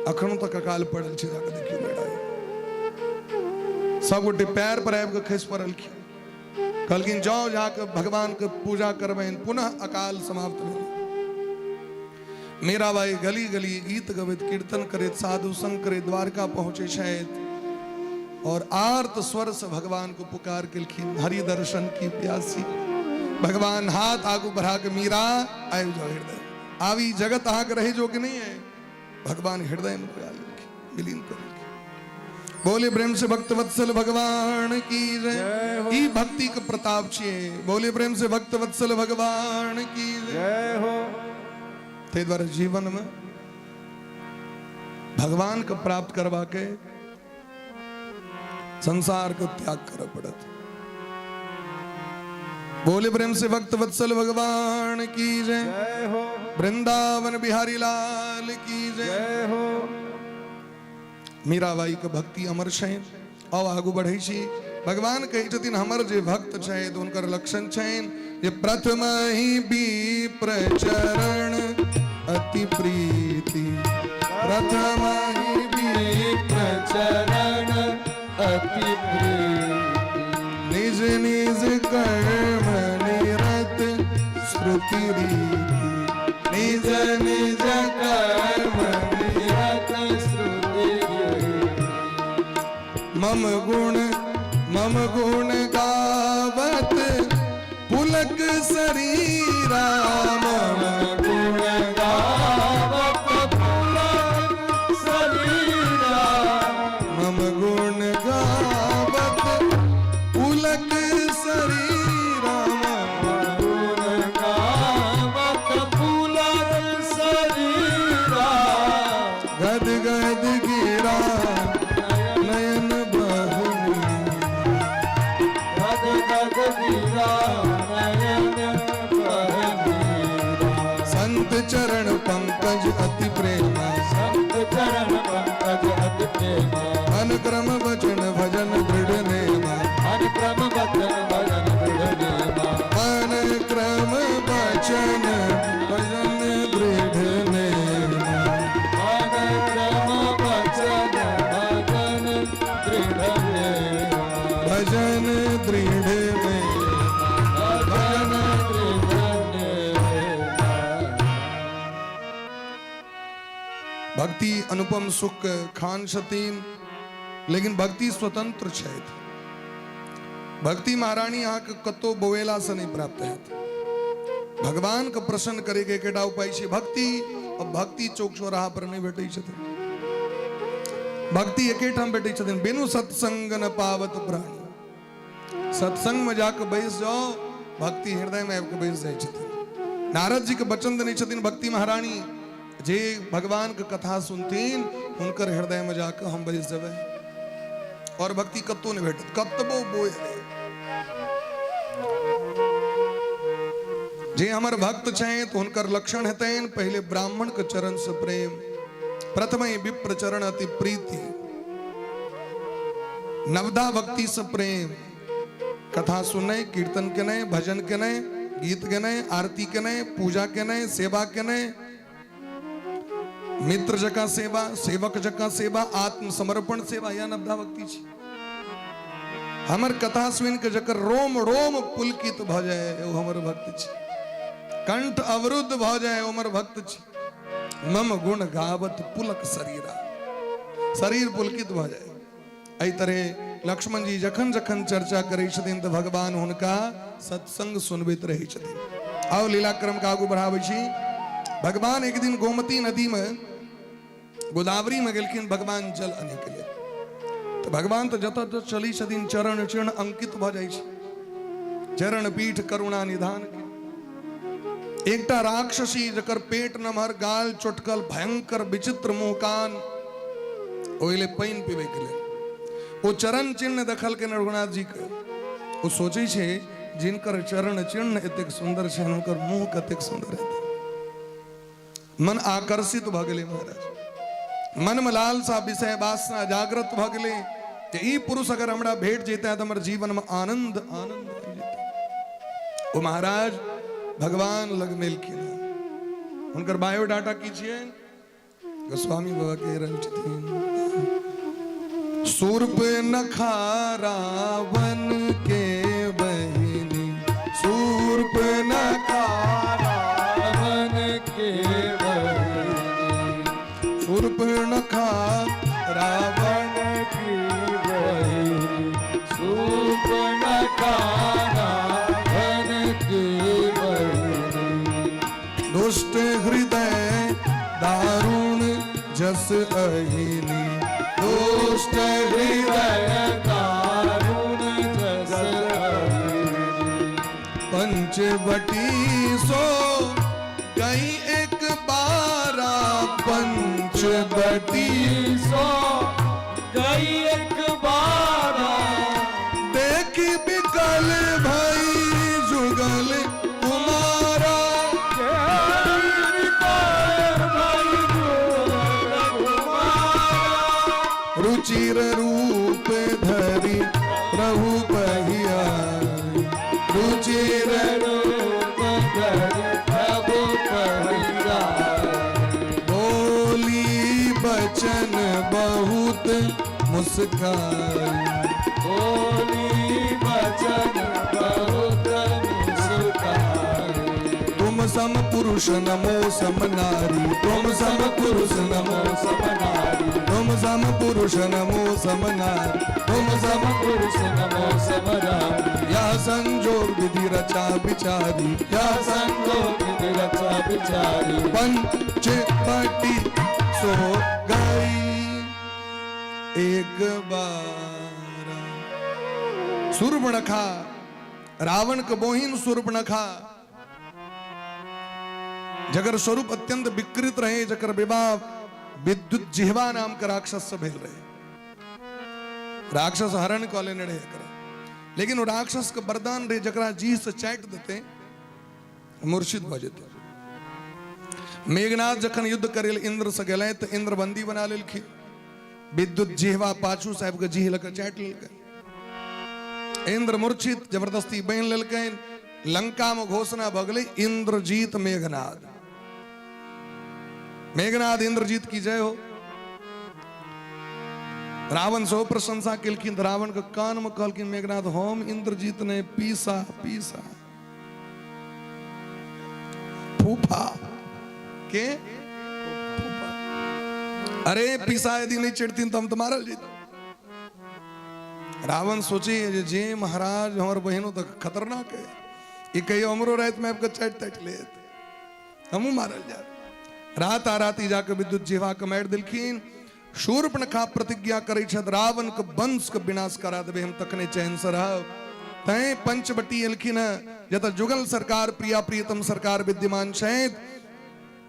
अखनो तक अकाल पड़ल छै जाके देखियो बेटा सब गोटे पैर पर आबि के खसि पड़लखिन कहलखिन जाओ जाके भगवान के पूजा करबैन पुनः अकाल समाप्त भेल। मीराबाई गली गली गीत गबैत कीर्तन करैत साधु संग करैत द्वारका पहुंचे छथि और आर्त स्वर से भगवान को पुकार केलखिन हरि दर्शन की प्यासी। भगवान हाथ आगू बढ़ा के मीरा आबि जाओ हृदय आवी जगत अहाँ के रहे जो कि नहीं है भगवान हृदय में विलीन कर बोले प्रेम से भक्त वत्सल भगवान की जय। ई भक्ति के प्रताप छिए बोले प्रेम से भक्त वत्सल भगवान की जय हो। ते द्वारा जीवन में भगवान को प्राप्त करवा के संसार को त्याग कर पड़त। बोले प्रेम से भक्त वत्सल भगवान की जय हो। वृंदावन बिहारी लाल की जय हो। मीराबाई के भक्ति अमर छैन और आगू बढ़े छी भगवान कहे छथिन हमर जे भक्त छै उनकर लक्षण छैन जे प्रथम ही विप्र चरण अति प्रीति प्रथम ही विप्र चरण अति प्रीति निज निज कर्म निरत श्रुति रीति निज निज कर्म निरत श्रुति मम गुण गावत पुलक शरीरा मम गुण गावत पुलक शरीरा मम गुण गावत पुलक शरीरा गुण गावत पुलक शरीरा गद गद गिरा नयन बहनी गद गद गिरा नयन बहनीरा संत चरण पंकज अति प्रेमा संत चरण पंकज अति प्रेमा अनुक्रम वचन भजन दृढ़ नेमा अनुक्रम वचन भजन दृढ़ नेमा अनुक्रम वचन भजन दृढ़ नेमा अनुक्रम वचन भजन दृढ़ नेमा भजन दृढ़ नेमा भजन दृढ़ नेमा भक्ति अनुपम सुख खान छतीन लेकिन भक्ति स्वतंत्र है भक्ति महारानी यहाँ के कतो बोवेला से नहीं प्राप्त है भगवान का प्रसन्न करेगे केटा उपाय छे भक्ति और भक्ति चौक चौराहा पर नहीं बैठी छथिन भक्ति एकेठाम बैठी छथिन बिनु सत्संग न पावत प्राणी सत्संग में जाकर बैस जाओ भक्ति हृदय में आके बैस जाए छथिन नारद जी के वचन देने छथिन भक्ति महारानी जे भगवान के कथा सुनतीन उनकर हृदय में जाकर हम बैस जावे और भक्ति कत्तो ने भेटत कतबो बोए जे हमर भक्त छे तो उनकर लक्षण हेतैन पहले ब्राह्मण के चरण से प्रेम प्रथम विप्र चरण अति प्रीति नवदा भक्ति से प्रेम कथा सुने कीर्तन के भजन के गीत के आरती के पूजा के सेवा के मित्र जका सेवा सेवक जका सेवा आत्मसमर्पण सेवा या नवदा भक्ति छे हमर कथा सुन के जकर रोम रोम पुलकित भ जाए वो हमर भक्त छे कंठ अवरुद्ध भ जाए वो हमर भक्त छे मम गुण गावत पुलक शरीरा शरीर पुलकित भ जाए एहि तरह लक्ष्मण जी जखन जखन चर्चा करै छथिन त भगवान हुनका सत्संग सुनबैत रहै छथिन आओ लीलाक्रम का आगू बढ़ाबै छी भगवान एक दिन गोमती नदी में गोदावरी में गेलखिन भगवान जल आने के लिए तो भगवान तो जत जत चली छथिन चरण चिन्ह अंकित भ जाय छै चरण पीठ करुणा निधान के एकटा राक्षसी जकर पेट नमहर गाल चोटकल भयंकर विचित्र मुंह कान ओइले पाइन पीबे के लिए वो चरण चिन्ह देखल के रघुनाथ जी के वो सोचे छे जिनकर चरण चिन्ह एतेक सुंदर छै हुनकर मुंह कतेक सुंदर हेतै मन आकर्षित भ गेलै महाराज मन में लालसा विषय वासना जागृत भ गेलै जे ई पुरुष अगर हमरा भेट जेता त हमर जीवन में आनंद आनंद हो जेतै ओ महाराज भगवान लग मिलखिन हुनकर बायोडाटा की छियै गोस्वामी बाबा कह रहल छथिन सूर्पनखा रावण के बहिनी सूर्पनखा रावण के बहिनी सूर्पनखा रावण की बहिनी सूर्पनखा रावण की बहिनी दुष्ट हृदय दारुण जस अहिनी दुष्ट हृदय दारुण जस अहिनी पंचवटी सो गई एक बारा पंचवटी सो गई एक बारा देखी बिकल भई जुगल कुमारा रुचिर रूप धरी प्रभु पहिया रुचिर रूप धरि प्रभु पहिया बोली बचन बहुत मुस्काई बोली बचन बहुत मुस्काई तुम सम पुरुष नमो सम नारी तुम सम पुरुष नमो सब नारी तुम सम पुरुष नमो सम नारी तुम विचारी क्या संतोष की रक्षा बिचारी पंचवटी सो गई एक बार। सूर्पणखा रावण का बोहिन सूर्पणखा जगर स्वरूप अत्यंत विकृत रहे, जकर विवाह विद्युत जिह्वा नाम का राक्षस से भेल रहे। राक्षस हरण को ले नड़े कर, लेकिन वो राक्षस का वरदान रहे जकरा जी से चाट देते मूर्छित हो जाते। मेघनाथ जखन युद्ध करेल इंद्र से गए तो इंद्र बंदी बना लेलखिन, विद्युत जिह्वा पाछू साहब के जीह लग चाट लेलकै। इंद्र मूर्छित जबरदस्ती बहन लेलकै। लंका में घोषणा भगले इंद्रजीत मेघनाथ, मेघनाथ इंद्रजीत की जय हो। रावण सो प्रशंसा केलखिन, रावण के कान में कहलखिन मेघनाथ हम इंद्रजीत ने पीसा पीसा फूफा के फूफा। अरे पीसा यदि नहीं चिड़ती तो हम तो मारल जीत। रावण सोचे जे महाराज हमार बहनों तक खतरनाक है, ये कही अमरो रात में आपको चट तट ले हम मारल जा। रात आ रात जाकर विद्युत जिह्वा के मार दिलखिन। शूर्पणखा प्रतिज्ञा करे छत रावण के वंश के विनाश करा देवे हम तकने चैन से रहब। तय पंचवटी एलखिन जत जुगल सरकार प्रिया प्रियतम सरकार विद्यमान छथि।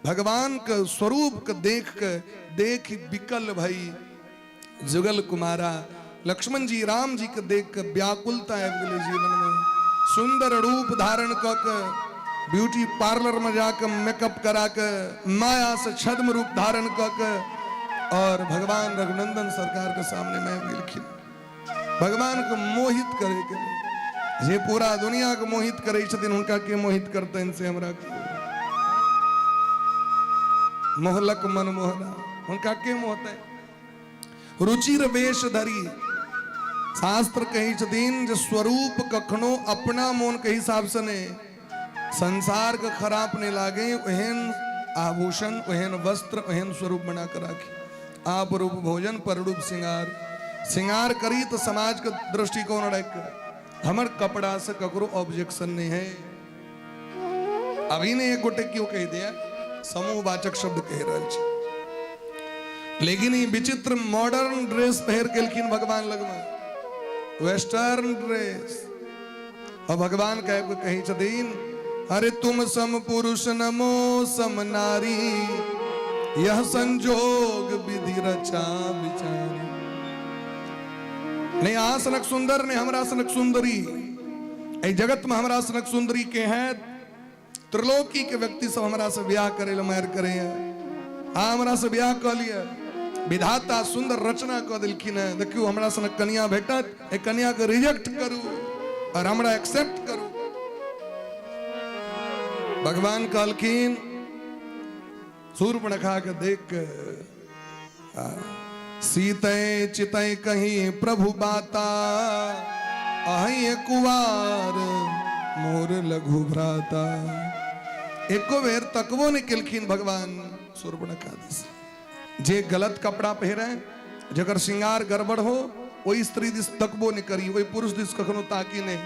भगवान के स्वरूप के देख विकल भई जुगल कुमारा। लक्ष्मण जी राम जी के देख के व्याकुलता आबि गेलै जीवन में। सुंदर रूप धारण क के ब्यूटी पार्लर में जाकर मेकअप करा के माया से छद्म रूप धारण क के और भगवान रघुनंदन सरकार के सामने मैं बिलखिन। भगवान को मोहित करे के जे पूरा दुनिया को मोहित करे छथिन उनका के मोहित करते से हमरा मोहलक मन मोहना उनका के मोहता है। रुचिर वेश धरी शास्त्र कही छथिन जो स्वरूप कखनो अपना मोन के हिसाब से ने संसार का खराब नहीं लागे। ओहन आभूषण ओहन वस्त्र ओहन स्वरूप बना कर राखी। आप रूप भोजन पर रूप श्रृंगार श्रृंगार करी तो समाज का दृष्टिकोण रख हमर कपड़ा से ककरो ऑब्जेक्शन नहीं है। अभी ने एक गोटे क्यों कह दिया समूहवाचक शब्द कह रहा है, लेकिन ये विचित्र मॉडर्न ड्रेस पहर केलखिन भगवान लगमा वेस्टर्न ड्रेस। और भगवान कह कही छथिन अरे तुम सम पुरुष नमो सम नारी यह संजोग विधि रचा विचारी। नहीं आसनक सुंदर ने हमरा सनक सुंदरी ए जगत में हमरा सनक सुंदरी के हैं। त्रिलोकी के व्यक्ति सब हमरा से ब्याह करे लमार करे हमरा से ब्याह कर लिया। विधाता सुंदर रचना कर दिलखिन है। देखियो हमरा सनक कन्या भेटत ए कन्या के रिजेक्ट करू और हमरा एक्सेप्ट करू। भगवान कहलखिन सूर्पणखा के देख सीतय चितय कहीं प्रभु बाता अहि कुवार मोर लघु भ्राता। एको बेर तकवो ने केलखिन भगवान सूर्पणखा दिस। जे गलत कपड़ा पहरे जगर श्रृंगार गड़बड़ हो वही स्त्री दिस तकबो नहीं करी, वही पुरुष दिस कखनो ताकी नहीं।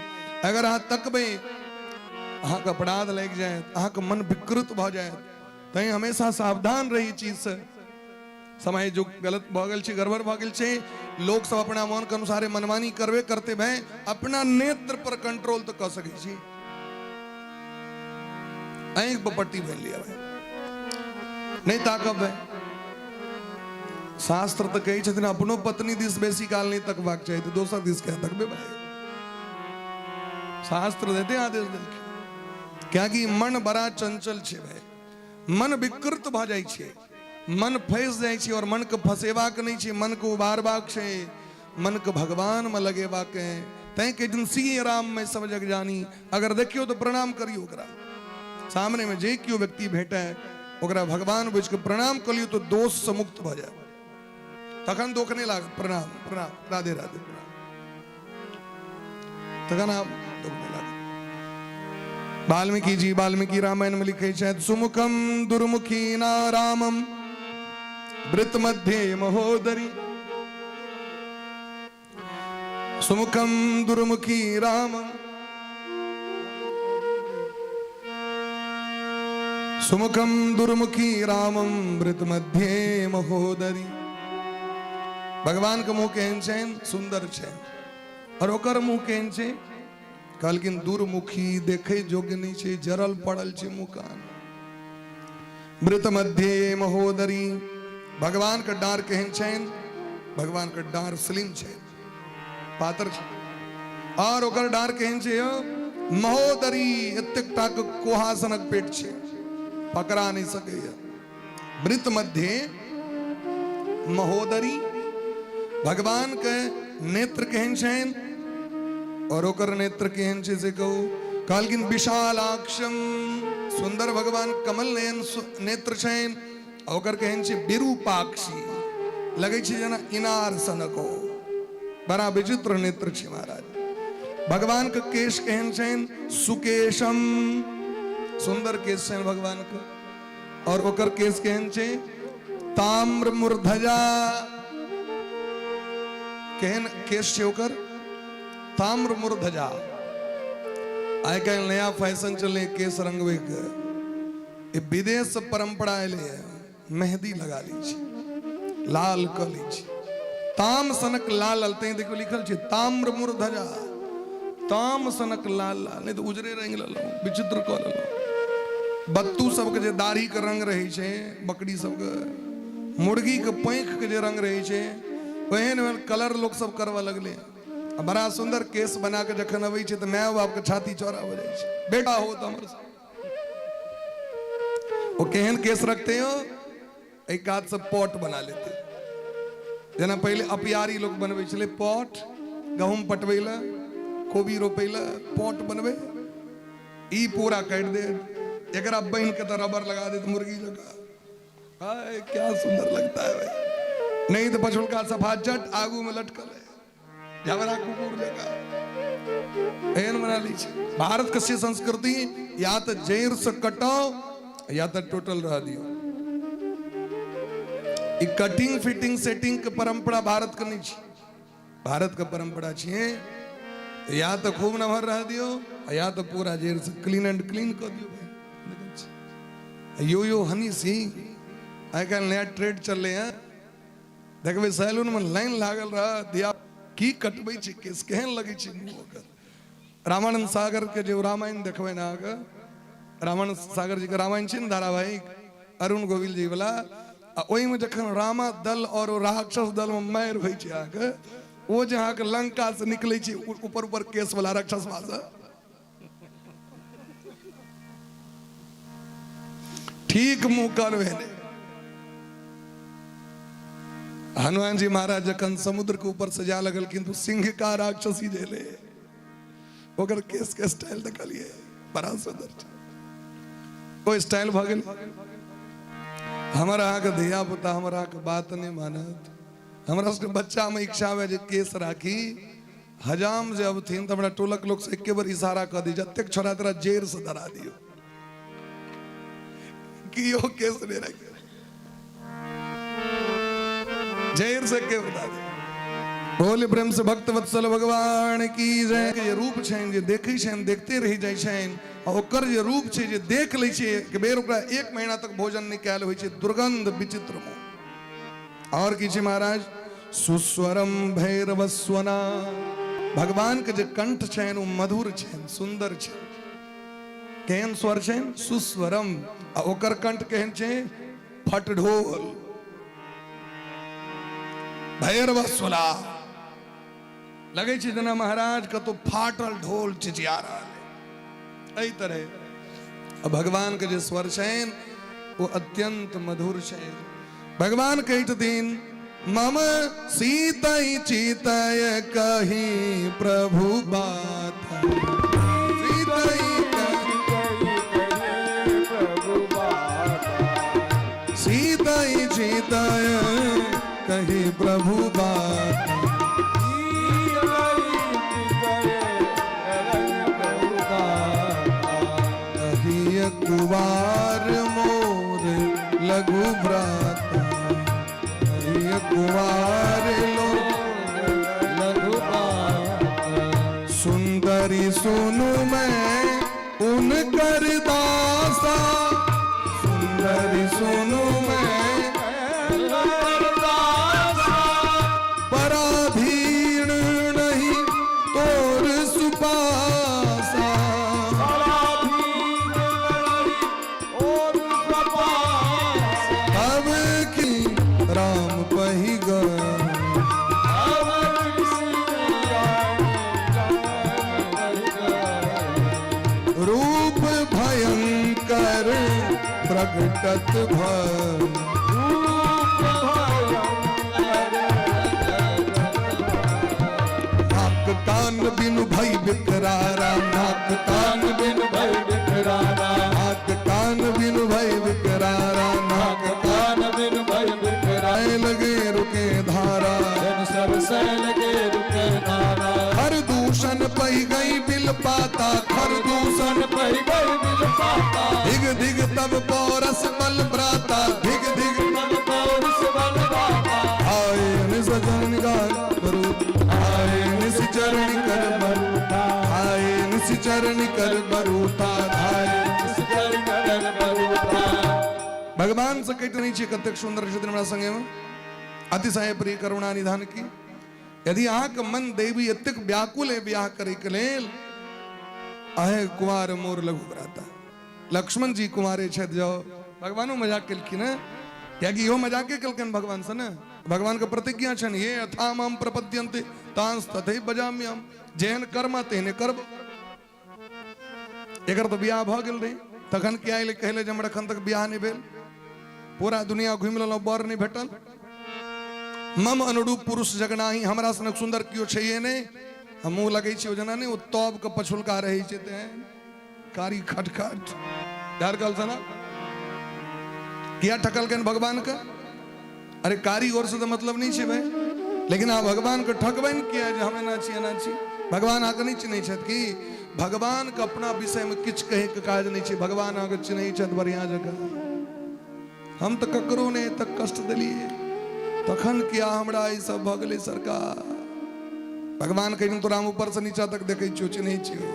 अगर अहाँ तकबे अहाँ का अपराध लग जाए अहाँ का मन विकृत भ जाए तई हमेशा सावधान रही चीज से। समय जो गलत भगल छे गड़बड़ भगल छे लोग सब अपना मन के अनुसार मनमानी करवे करते भय अपना नेत्र पर कंट्रोल तो कर सके छी। आंख पर पट्टी बन लिया भाई नहीं ताकब है। शास्त्र तो कही छथिन अपनो पत्नी दिस बेसी काल नहीं तकबाक चाहिए तो दोसर दिस क्या तकबे भाई। शास्त्र देते आदेश देलखिन क्या कि मन बड़ा चंचल छे भाई। मन विकृत भ जाय छे, मन फंस जाय छे और मन के फसेबाक नहीं छे, मन को उबारबाक छे, मन के भगवान में लगेबाक है। तै के दिन सिंह राम में सब जग जानी। अगर देखियो तो प्रणाम करियो ओकरा सामने में जे क्यों व्यक्ति भेटे ओकरा भगवान बुझ के प्रणाम करियो तो दोष से मुक्त भ जाए। तखन दोखने लाग प्रणाम प्रणाम राधे राधे तखन आप दोखने लाग। वाल्मीकि जी वाल्मीकि रामायण में लिखे शायद सुमुखम दुर्मुखी नारामम वृत मध्य महोदरी। सुमुखम दुर्मुखी राम सुमुखम दुर्मुखी रामम वृत मध्य महोदरी। भगवान का मुंह केहन छे सुंदर छे और ओकर मुंह केहन छे कहलकिन दुर्मुखी देखे योग्य नहीं छे जरल पड़ल छे मुकान। वृत मध्य महोदरी भगवान का डार केहन छे भगवान का डार स्लिम छे पातर छे और ओकर डार केहन छे महोदरी एतेक टाक कुहासनक पेट छे पकड़ा नहीं सके। वृत मध्य महोदरी भगवान के नेत्र केहन छेन और ओकर नेत्र केहन छे से कहू कहलकिन विशालाक्षम सुंदर भगवान कमल नयन नेत्र छेन ओकर केहन छे विरूपाक्षी लगे छे जना इनार सनको बड़ा विचित्र नेत्र छे महाराज। भगवान का केश केहन छेन सुकेशम सुंदर केश छेन भगवान का और ओकर केश केहन छे ताम्र मूर्धजा केहन केश छे ओकर ताम्र मूर्धजा। आइ काल्हि नया फैशन चले केश रंगवे के विदेश से परंपरा एले मेहंदी लगा ली छी लाल क ली छी ताम सनक लाल अलते देखो लिखल छे ताम्र मूर्धजा ताम सनक लाल लाल नहीं तो उजरे रंग ललो विचित्र क ललो। बत्तू सबके जे दाढ़ी के रंग रहे छे बकरी सबके मुर्गी के पैंख के जे रंग रहे छे ओहन ओहन कलर लोग सब करवा लगले। बड़ा सुंदर केस बना के जखन अबै छे तो माय बाप के छाती चौड़ा हो जाए छे बेटा हो तो हमर वो केहन केस रखते हो एक हाथ से पॉट बना लेते जना पहले अपियारी लोग बनवे छले पॉट गहूम पटवेला कोबी रोपेला पॉट बनवे ई पूरा काट दे एकरा बहन के तो रबर लगा दे तो मुर्गी लगा हाय क्या सुंदर लगता है भाई। नहीं तो पछुलका सफा जट आगू में लटकल है झगड़ा कुकुर लगा एहन बना ली छे। भारत के संस्कृति या तो जैर से कटाओ या तो टोटल रह दियो। ई कटिंग फिटिंग सेटिंग के परंपरा भारत के नहीं छे भारत का परंपरा छे या तो खूब नमहर रह दियो या तो पूरा जेर से क्लीन एंड क्लीन कर दियो भाई। यो यो हनी सिंह आइ काल्हि नया ट्रेड चलले हैं देखबे सैलून में लाइन लागल रह दिया की कटबै छे केस केहन लगे छे मुंह ओकर। रामानंद सागर के जो रामायण देखबे ना के रामानंद सागर जी के रामायण छे धारावाहिक अरुण गोविल जी वाला ओहि में जखन रामा दल और राक्षस दल में मार होई छे आके वो जहाँ के लंका से निकले छे ऊपर ऊपर केस वाला राक्षस वाला ठीक मुंह करवे हनुमान जी महाराज जखन समुद्र के ऊपर से जा लगल किंतु सिंह का राक्षसी जेले ओकर केस के स्टाइल देखलिए बड़ा सुंदर वो स्टाइल भ गेल। हमारा के धिया पुता हमारा के बात नहीं मानत हमरा के बच्चा में इच्छा है जे केस राखी हजाम जे अब थीन तो हमरा टोलक लोग से एक बार इशारा कर दी जतेक छोरा तेरा जेर से धरा दियो कि यो केस ले रखे जेर से के बता दे। बोले प्रेम से भक्त वत्सल भगवान की जय। ये रूप छेन जे देखै छेन देखते रह जाय छेन और ओकर जे रूप छे जे देख लै छे कि बेर ओकरा 1 महीना तक भोजन नहीं कैल होय छे दुर्गंध विचित्र मुंह। और की छे महाराज सुस्वरम भैरवस्वना भगवान के जे कंठ छेन वो मधुर छेन सुंदर छेन केहन स्वर छेन सुस्वरम आ ओकर कंठ केहन छे फट ढोल भैरवस्वला लगे छे जना महाराज का तो फाटल ढोल चिचिया रहा है तरह। भगवान के जो स्वर छेन वो अत्यंत मधुर छेन। भगवान कहत दिन मम सीतई चितय कही प्रभु बात सीतई चितय कही प्रभु बात कुवार मोर लघु भ्रात कुवार लो लघु भ्रात सुंदरी सुनु मैं उनकर दासा प्रकटत भय नाक कान बिनु भय विकरारा नाक कान बिन भय विकरारा नाक कान बिनु भय विकरारा नाक कान बिन भय विकरारा लगे रुके धारा जन सब सह लगे रुके नारा हर दूषण पई गई बिल पाता खर दूषण पै गई बिल पाता धिग धिग तब पौरस बल ब्राता धिग धिग मन पौरुष बल बाता आए निस चरण करू आए निस चरण कर बरूता आए निस चरण कर बरूता आए इस चरण कर बरूता भगवान से कहते नहीं चाहिए कतक सुंदर क्षत्र संगे में अतिशय प्रिय करुणा निधान की यदि आंख मन देवी अत्यक व्याकुल है ब्याह करे कलेल आहे कुमार मोर लघु भ्राता लक्ष्मण जी कुमारे छत जाओ भगवानो मजाक कलखिन क्या कि यो मजाके कलकन भगवान से न भगवान का प्रतिज्ञा छन ये अथाम हम प्रपद्यन्ते तांस तथे बजाम्यम जेहन कर्म तेहने करब एकर तो ब्याह भ गेल रे तखन के आइले कहले जे हमरा खन तक ब्याह नहीं भेल पूरा दुनिया घुमि लेलहुँ बर नहीं भेटल मम अनुरूप पुरुष जगनाही हमरा सनक सुंदर कियो छैये नहीं हमू लगे छी जना ने ओ तौब के पछुलका रही छै ते कारी खटखट यार कल सना किया ठकल कन भगवान का अरे कारी और से तो मतलब नहीं छै भाई लेकिन आ भगवान को ठकबन किया जे हमें ना छी ना छी भगवान आके नहीं चिन्है छत कि भगवान के अपना विषय में किछ कहे के काज नहीं छै भगवान आके चिन्है छत बढ़िया जगह हम तो ककरो ने तक कष्ट दिलिए तखन किया हमरा ई सब भ गेलै सरकार भगवान कहिन तोरा हम ऊपर से नीचा तक देखै छियो चिन्है छियो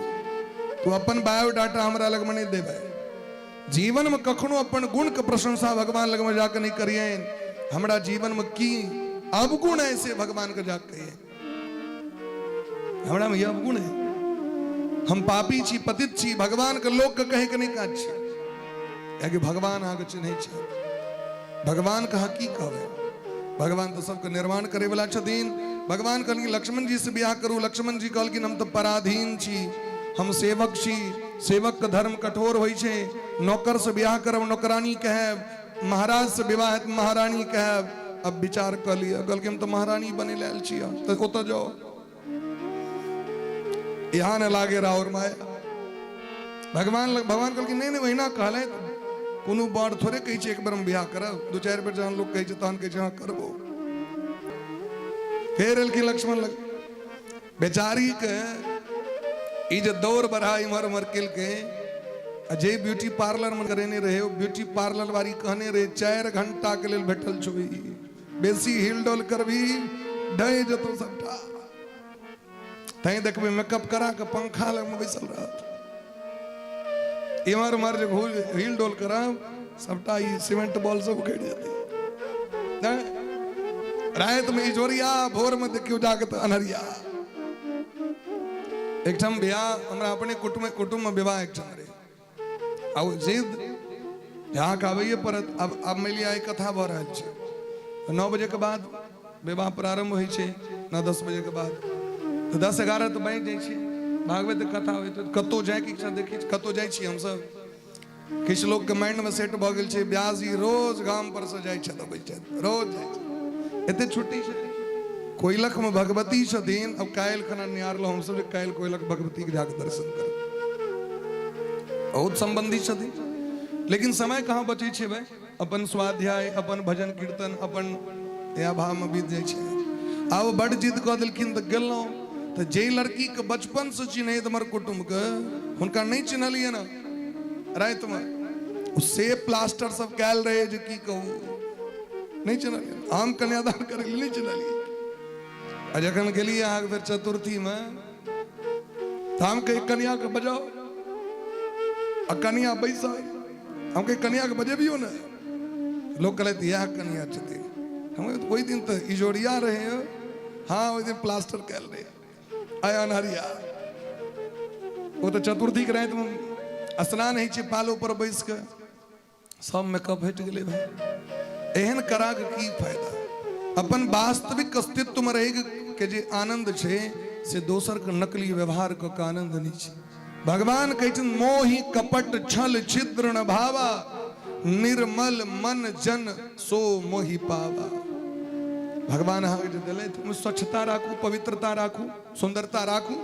तू अपन बायोडाटा हमरा लग में नहीं देबै जीवन में कखनो अपन गुण के प्रशंसा भगवान लग में जाके नहीं करिए हमरा जीवन में की अवगुण है से भगवान के जाके कहिए हमरा में ये अवगुण है हम पापी छी पतित छी भगवान के लोक के कहे के नहीं काज छी याकि भगवान आगे चिन्है छै भगवान का की कहबै भगवान तो सबके निर्माण करे वाला छथिन भगवान कहलखिन लक्ष्मण जी से ब्याह करू लक्ष्मण जी कहलखिन हम तो पराधीन छी हम सेवक छी सेवक के धर्म कठोर होइ छै नौकर से ब्याह करब नौकरानी कहब महाराज से विवाह महारानी कहब अब विचार कर लिया कहलखिन हम तो महारानी बने लायल छी तो ओतऽ जाओ यहाँ न लागे राउर माया भगवान कहलखिन नहीं नहीं वहीना कहले कोनो बार थोड़े कही छै एक बार हम ब्याह करब दो चार बेर जहन लोग कहे छै तहन कहे छै हाँ करबो फेर एलखिन लक्ष्मण लग बेचारी के ई जे दौड़ बढ़ा इमहर उमहर केलके जे ब्यूटी पार्लर में करेने रहे वो ब्यूटी पार्लर वाली कहने रहे 4 घंटा के लेल भेटल छुबी बेसी हिल डोल करबी डय जतो सबटा तै देखबे मेकअप करा के पंखा लग में बैसल रहत इमर उमर जो हिल डोल करब सबटा ई सीमेंट बॉल सब उखड़ जाते रात में इजोरिया भोर में देखियो जाके तो अनहरिया एक ठम ब्याह हमरा अपने कुटुंब में विवाह एक ठम रे आ जिद यहाँ का आबैये परत अब मिलिया एक कथा भ रहल छै 9 बजे के बाद विवाह प्रारंभ होइ छै न 10 बजे के बाद तो 10-11 तो बैठ जाइ छै भागवत कथा हो तो कतो जाए की इच्छा देखी कतो जाइ छी हम सब किछ लोग के माइंड में सेट भ गेल छै ब्याजी रोज गाम पर से जाइ छै अबै छै रोज जाइ छै एते छुट्टी छै कोइलख में भगवती छथिन अब कायल खना निहारलो हम सब कायल कोइलख भगवती के जाके दर्शन कर बहुत संबंधी छथिन लेकिन समय कहाँ बचे छै भाई अपन स्वाध्याय अपन भजन कीर्तन अपन या भाव में बीत जाइ छै आब बड़ जिद कऽ देलखिन तऽ गेलहुँ तो जे लड़की के बचपन से चिन्हे हमर कुटुंब के हुनका नहीं चिन्हलिए ना रात में से प्लास्टर सब कैल रहे जे की कहू नहीं चिन्हलिए हम कन्यादान करे नहीं चिन्हलिए आ जखन गेलिए अहाँ फिर चतुर्थी में तो हम कहे कन्या के बजाओ आ कन्या बैसा हम कहे कन्या के बजेबियो ना लोग कहते यह कन्या छथिन हम ओहि दिन तो इजोरिया रहे हाँ ओहि दिन प्लास्टर कैल रहे आया नहरिया वो तो चतुर्थी के रात में स्नान है पालो पर बैस के सब मेकअप हट गए भाई एहन करा के की फायदा अपन वास्तविक अस्तित्व में रहे के जे आनंद छे से दोसर के नकली व्यवहार के आनंद नहीं छे भगवान कहते मोहि कपट छल छिद्र न भावा निर्मल मन जन सो मोहि पावा। भगवान हाँ दिले तुम स्वच्छता राखू, पवित्रता राखू, सुंदरता राखू,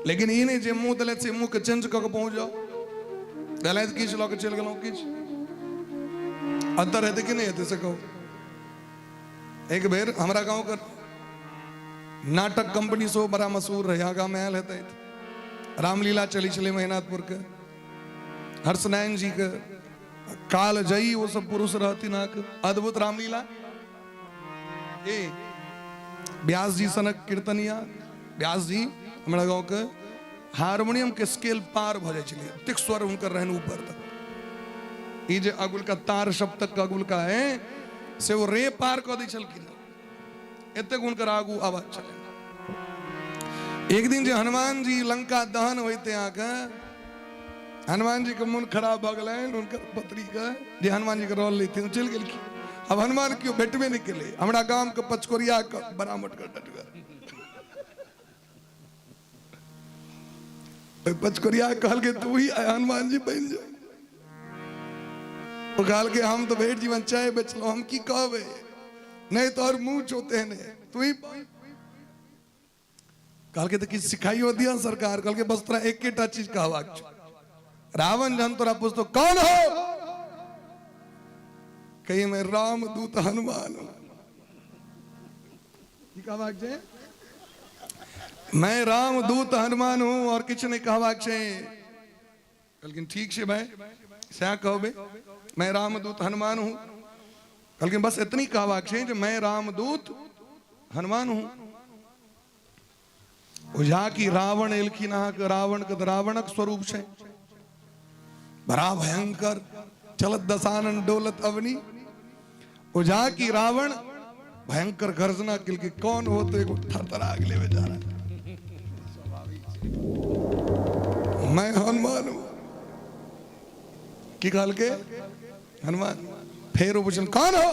लेकिन इन्हें जे मुंह दले से मुंह के चेंज करके पहुंच जाओ, दले किच लो के चल गलो किच अंतर है कि नहीं है से कहो। एक बेर हमारा गांव का नाटक कंपनी सो बड़ा मशहूर है, यहाँ का महल है रामलीला चली चले मेहनाथपुर के हर्षनारायण जी के काल जई वो सब पुरुष रहती ना अद्भुत रामलीला। ए व्यास जी सनक कीर्तनिया व्यास जी हमारा गांव के हारमोनियम के स्केल पार भ जाए, तिक स्वर उनकर रहन ऊपर तक। ये जे अगुल का तार शब्द तक अगुल का है से वो रे पार कर दी चल की एते उनकर आगू आवाज चले। एक दिन जो हनुमान जी लंका दहन होते आके हनुमान जी का मन खराब हो गए, उनकर पत्री का जे हनुमान जी का रोल लेते चल गए। अब हनुमान क्यों भेटवे निकले, हमारा गांव के पचकोरिया का बरामद कर डटगा पचकोरिया कहल के तू ही हनुमान जी बन जाओ। तो कहल के हम तो भेट जीवन चाहे बेच लो, हम की कहवे नहीं तो और मुंह चोते हैं तू ही कहल के तो किसी सिखाई हो दिया सरकार। कहल के बस तरह एक केटा चीज कहवा रावण जन तोरा पूछतो कौन हो, कही मैं रामदूत हनुमान हूं। मैं रामदूत हनुमान हूं और किसी ने कहा लेकिन ठीक से भाई क्या कहो बे मैं रामदूत हनुमान हूं, लेकिन बस इतनी कहा जो मैं रामदूत हनुमान हूं। उजा की रावण एलखी ना रावण के रावणक स्वरूप से बड़ा भयंकर चलत दसानन डोलत अवनी। उजा की रावण भयंकर गर्जना किल के कौन हो तो एक थरथरा अगले में जा रहा है। मैं हनुमान हूं की काल के हनुमान। फिर वो पूछन कौन हो,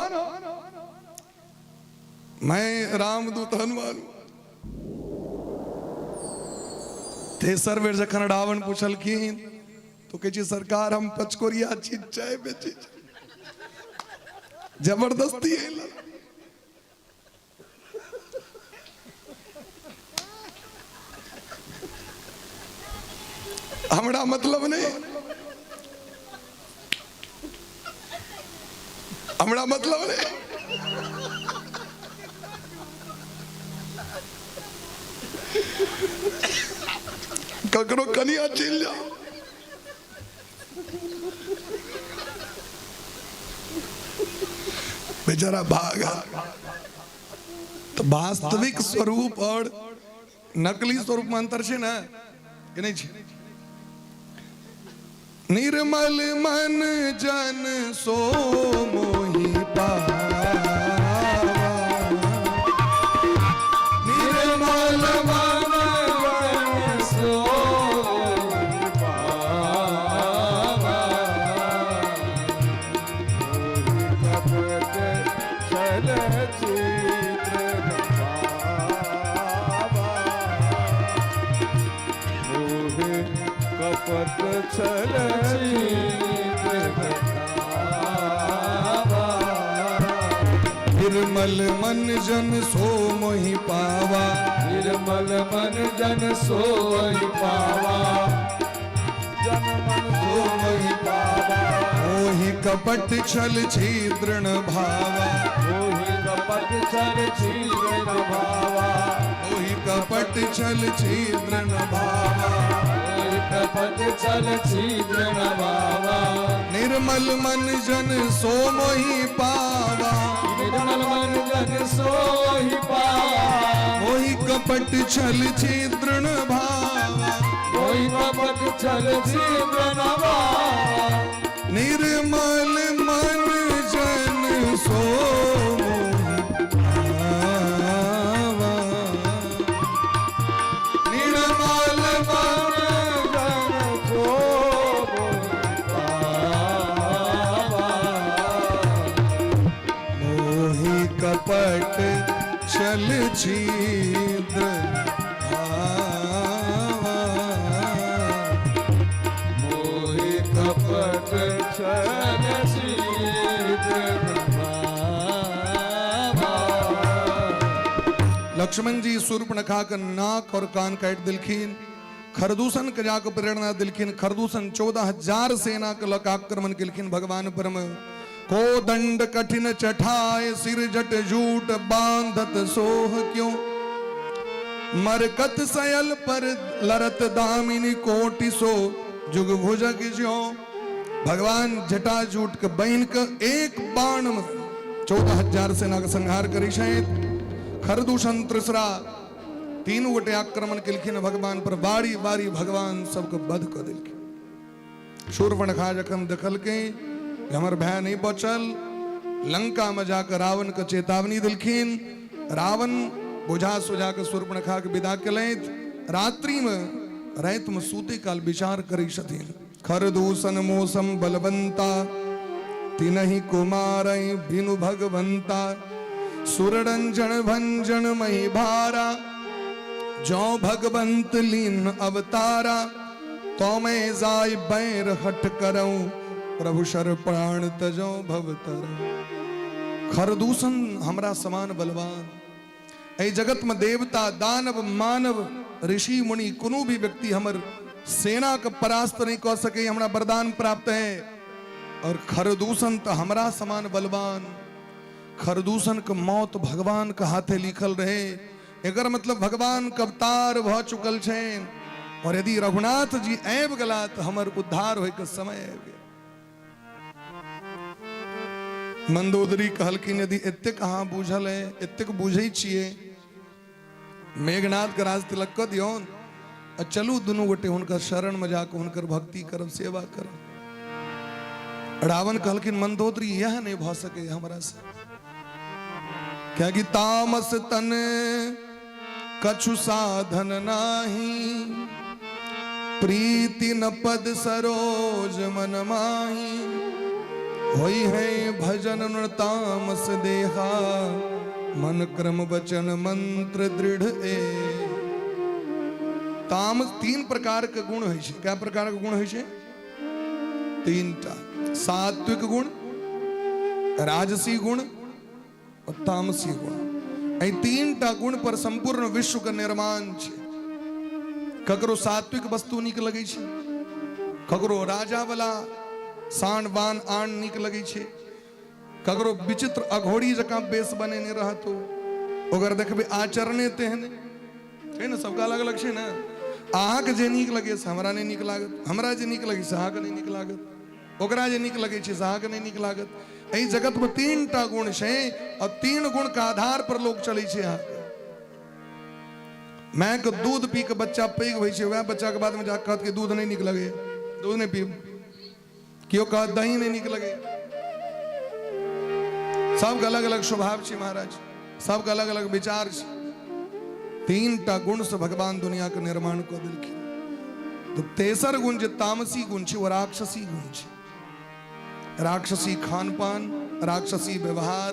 मैं रामदूत हनुमान हूं। तेसर बेर जखन रावण पूछल की तो कहे सरकार हम पचकोरिया चीज चाहे बेची जबरदस्ती है हमरा मतलब नहीं, हमरा मतलब नहीं। ककरो कनिया चिल जाओ बेचारा भागा। तो वास्तविक स्वरूप और नकली स्वरूप में अंतर है ना कि नहीं छे? निर्मल मन जन सो मोहि पावा, निर्मल मन जन सो मोहि पावा, कपट छल निर्मल मन जन सो मोहि पावा, निर्मल मन जन सोई पावा, जन मन सो मोहि पावा। मोहि कपट छल छिद्र न भावा, मोहि कपट छल छिद्र भावा, मोहि कपट छल छिद्र न भावा, मोहि कपट छल छिद्र भावा। निर्मल मन जन सो मोहि पावा, निर्मल मन जन सोई पावा, मोहि कपट छल छिद्र न भावा, मोहि कपट छल छिद्र भावा। निर्मल मन जन सो मोहि पावा, निर्मल मन जन सोई पावा, मोहि कपट छल छिद्र भावा, मोहि कपट छल लक्ष्मण जी शूर्पणखा का नाक और कान काट दिलखीन, खरदूषण के जाकर प्रेरणा दिलखीन, खरदूषण 14,000 सेना के लक आक्रमण किलखीन भगवान परम को दंड कठिन चठाए सिर जट जूट बांधत सोह क्यों मरकत सयल पर लरत दामिनी कोटि सो जुग भुजग ज्यो। भगवान जटाजूट के बहन के एक बाण में 14,000 सेना का संहार करी शायद। खरदूषण त्रिसरा 3 गोटे आक्रमण किलखिन भगवान पर, बारी बारी भगवान सबको बध कर दिलखिन। शूर्पणखा जखन देखल के हमर भय नहीं बचल, लंका में जाकर रावण के चेतावनी दिलखिन। रावण बुझा सुझा के शूर्पणखा के विदा कलैत। रात्रि में रात में सूते काल विचार करी छथिन, खरदूषण मौसम बलवंता तिनहि कुमार बिनु भगवंता सुररंजन भंजन मही भारा जो भगवंत लीन अवतारा तो मैं जाय बैर हट करऊं प्रभु शर प्राण तजो भवतर। खरदूषण हमरा समान बलवान ऐ जगत में देवता दानव मानव ऋषि मुनि कोनो भी व्यक्ति हमर सेना का परास्त नहीं कर सके, हमरा वरदान प्राप्त है। और खरदूषण तो हमरा समान बलवान, खरदूषण के मौत भगवान के हाथे लिखल रहे, एकर मतलब भगवान के अवतार भ चुकल छेन। और यदि रघुनाथ जी आबि गेला तो हमर उद्धार होय के समय आबि गेल। मंदोदरी कहलखिन यदि एतेक अहाँ बुझल है, एतेक बुझै छियै, मेघनाथ के राज तिलक क दियौन आ चलू दुनू गोटे हुनकर शरण में जाकर हुनकर भक्ति करब, सेवा करब। रावण कहलखिन मंदोदरी यह नहीं भ सके हमरा से, क्या कि तामस तन कछु साधन नाही प्रीति न पद सरोज मन माही होई है भजन न तामस देहा मन क्रम वचन मंत्र दृढ़ ए। तामस 3 प्रकार के गुण है। क्या प्रकार के गुण है? 3टा, सात्विक गुण, राजसी गुण और तामसी गुण। ऐ 3टा गुण पर संपूर्ण विश्व का निर्माण छे। ककरो सात्विक वस्तु नीक लगे छे, ककरो राजा वाला साण बान आन नीक लगे छे, ककरो विचित्र अघोड़ी जका बेस बने नहीं रहतो, अगर देखबे आचरणे तेहने है ना, सबका अलग अलग छे ना। अहाँ के जे नीक लगे से हमरा नहीं नीक लागत, हमरा जे नीक लगे से अहाँ के नहीं नीक लागत, ओकरा जे नीक लगे छे से अहाँ के नहीं नीक लागत। एहि जगत में 3टा गुण छे और 3 गुण का आधार पर लोग चले छे। अहाँ मैं के दूध पी के बच्चा पैघ होय छे, वह बच्चा के बाद में जाके कहत के दूध नहीं नीक लगे, दूध नहीं पीब, क्यों कहत दही नहीं नीक लगे। सबका अलग अलग स्वभाव छे महाराज, सबका अलग अलग विचार छे। 3टा गुण से भगवान दुनिया के निर्माण को दिलखिन। तो तेसर गुण जो तामसी गुण छे वो राक्षसी गुण छे। राक्षसी खान पान, राक्षसी व्यवहार,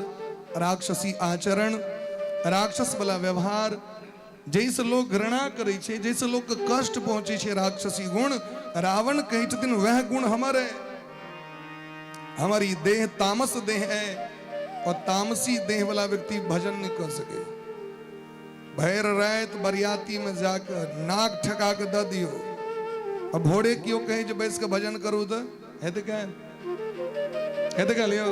राक्षसी आचरण, राक्षस वाला व्यवहार, जैसे लोग घृणा करे छे, जैसे लोग के कष्ट पहुंचे छे, राक्षसी गुण। रावण कहे छथिन वह गुण हमर है। हमारी देह तामस देह है और तामसी देह वाला व्यक्ति भजन नहीं कर सके। भैर रात बरियाती में जाकर नाक ठका के द दियो, अब भोरे क्यों कहे जो बैस के भजन करूँ तो है क्या लियो।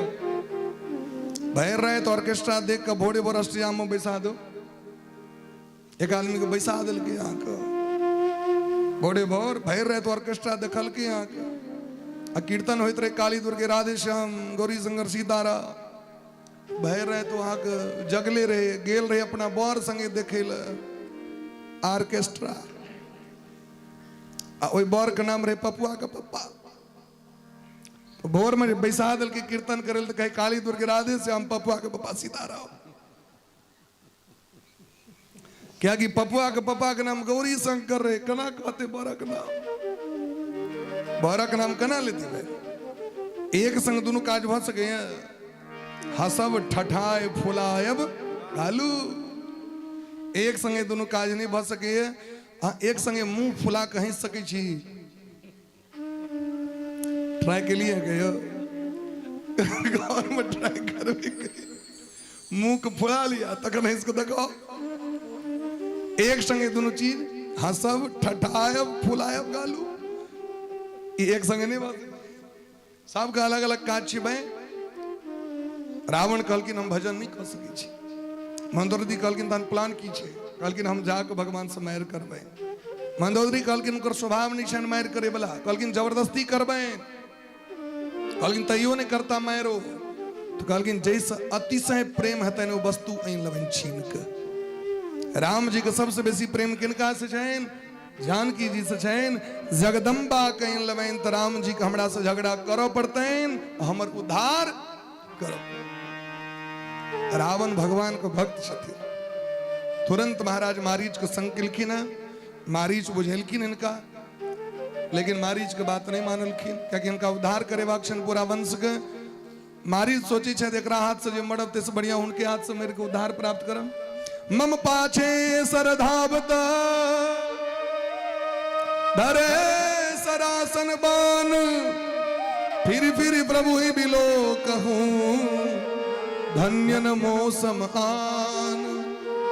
भैर रात ऑर्केस्ट्रा देख कर भोरे भोर अष्टयाम में बैसा दो। एक आदमी को बैसा दिल के यहाँ का भोरे भोर भैर रात ऑर्केस्ट्रा देखल के यहाँ का कीर्तन होते रहे, काली दुर्गे राधे श्याम गौरी शंकर सीतारा। भय रहे तो वहां के जगले रहे, गेल रहे अपना बर संगे देखे ल ऑर्केस्ट्रा। ओई बर के नाम रहे पपुआ का पप्पा। तो भोर में बैसा दल के कीर्तन करे तो कहे काली दुर्गे राधे श्याम पपुआ के पप्पा सीताराम। क्या कि पपुआ के पप्पा के नाम गौरी शंकर रहे, कना कहते बरा का नाम, बरा का नाम कना लेती भाई। एक संग दोनों काज भ सके हैं, हसब ठठाए फुलायब गालू। एक संगे दोनों काज नहीं भ सके है। हाँ, एक संगे मुंह फुला कहीं सके छी। ट्राई के लिए गयो गाँव में ट्राई कर मुंह को फुला लिया तक नहीं इसको देखो एक संगे दोनों चीज हंसब ठठायब फुलायब गालू एक संगे नहीं बात सबका अलग अलग काज छिबै। रावण कहलकिन हम भजन नहीं कर सकै छी, मंदोदरी कहलकिन तहन प्लान की छै, कहलकिन हम जाके भगवान से मारि करबै। मंदोदरी कहलकिन उनकर स्वभाव नहीं छनि मारि करे वाला, कहलकिन जबरदस्ती करबै, कहलकिन तैयो नहीं करता मारो, तो कहलकिन जैसे अतिशय प्रेम हेतनि ओ वस्तु आनि लेबनि छीन के। राम जी के सबसे बेसी प्रेम किनका से छनि? जानकी जी से छनि। जगदम्बा कहीं लेबनि तो राम जी के हमरा से झगड़ा करऽ पड़तनि, हमर उद्धार करब। रावण भगवान के भक्त छथिन, तुरंत महाराज मारीच के संग केलखिन। मारीच बुझेलखिन इनका, लेकिन मारीच के बात नहीं मानलखिन, क्योंकि इनका उद्धार करेबाक छनि पूरा वंश के। मारीच सोची छथि एकरा हाथ से जे मरब तैसे बढ़िया हुनके हाथ से मरि के उद्धार प्राप्त करब। मम पाछे सरधावत धरे सरासन बान, फिर प्रभु ही बिलो कहूं धन्य न मौसम आन।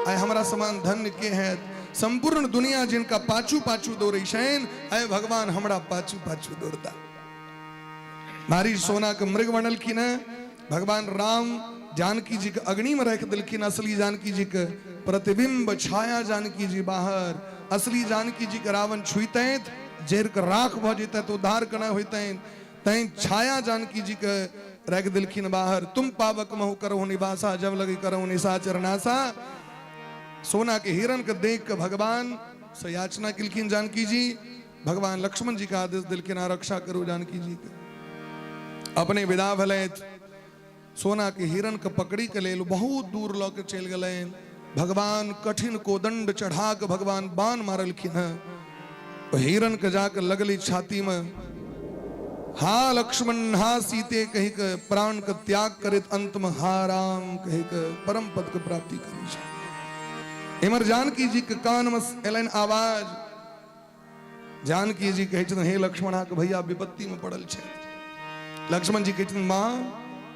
आय हमरा समान धन्य के है, संपूर्ण दुनिया जिनका पाछू पाछू दौड़े छनि, आय भगवान हमरा पाछू पाछू दौड़ता। मारी सोना के मृग बनलखिन। भगवान राम जानकी जी के अग्नि में रख दिलखिन। असली जानकी जी के प्रतिबिंब छाया जानकी जी बाहर, असली जानकी जी के रावण छुईतैत जर के राख भ जेतै तो उद्धार केना होइतैन, तैं छाया जानकी जी के रख दिलखिन बाहर। तुम पावक महु करहु निवासा, जब लगे करहु निशाचर नासा। सोना के हिरण के देख के भगवान से याचना किलखिन जानकी जी। भगवान लक्ष्मण जी का आदेश दिलखिन रक्षा करो जानकी जी के। अपने विदा भलैत सोना के हिरण के पकड़ी के लेल बहुत दूर लऽ के चल गए। भगवान कठिन कोदंड चढ़ा के भगवान बाण मारलखिन है। हिरण के जाकर लगली छाती में, हा लक्ष्मण हा सीते कही के प्राण के त्याग करत अंत में हा राम कही के परम पद के प्राप्ति करी छै। इमर जानकी जी के कान में एलन आवाज। जानकी जी कहे हे लक्ष्मण के भैया विपत्ति में पड़ल छै। लक्ष्मण जी कहते माँ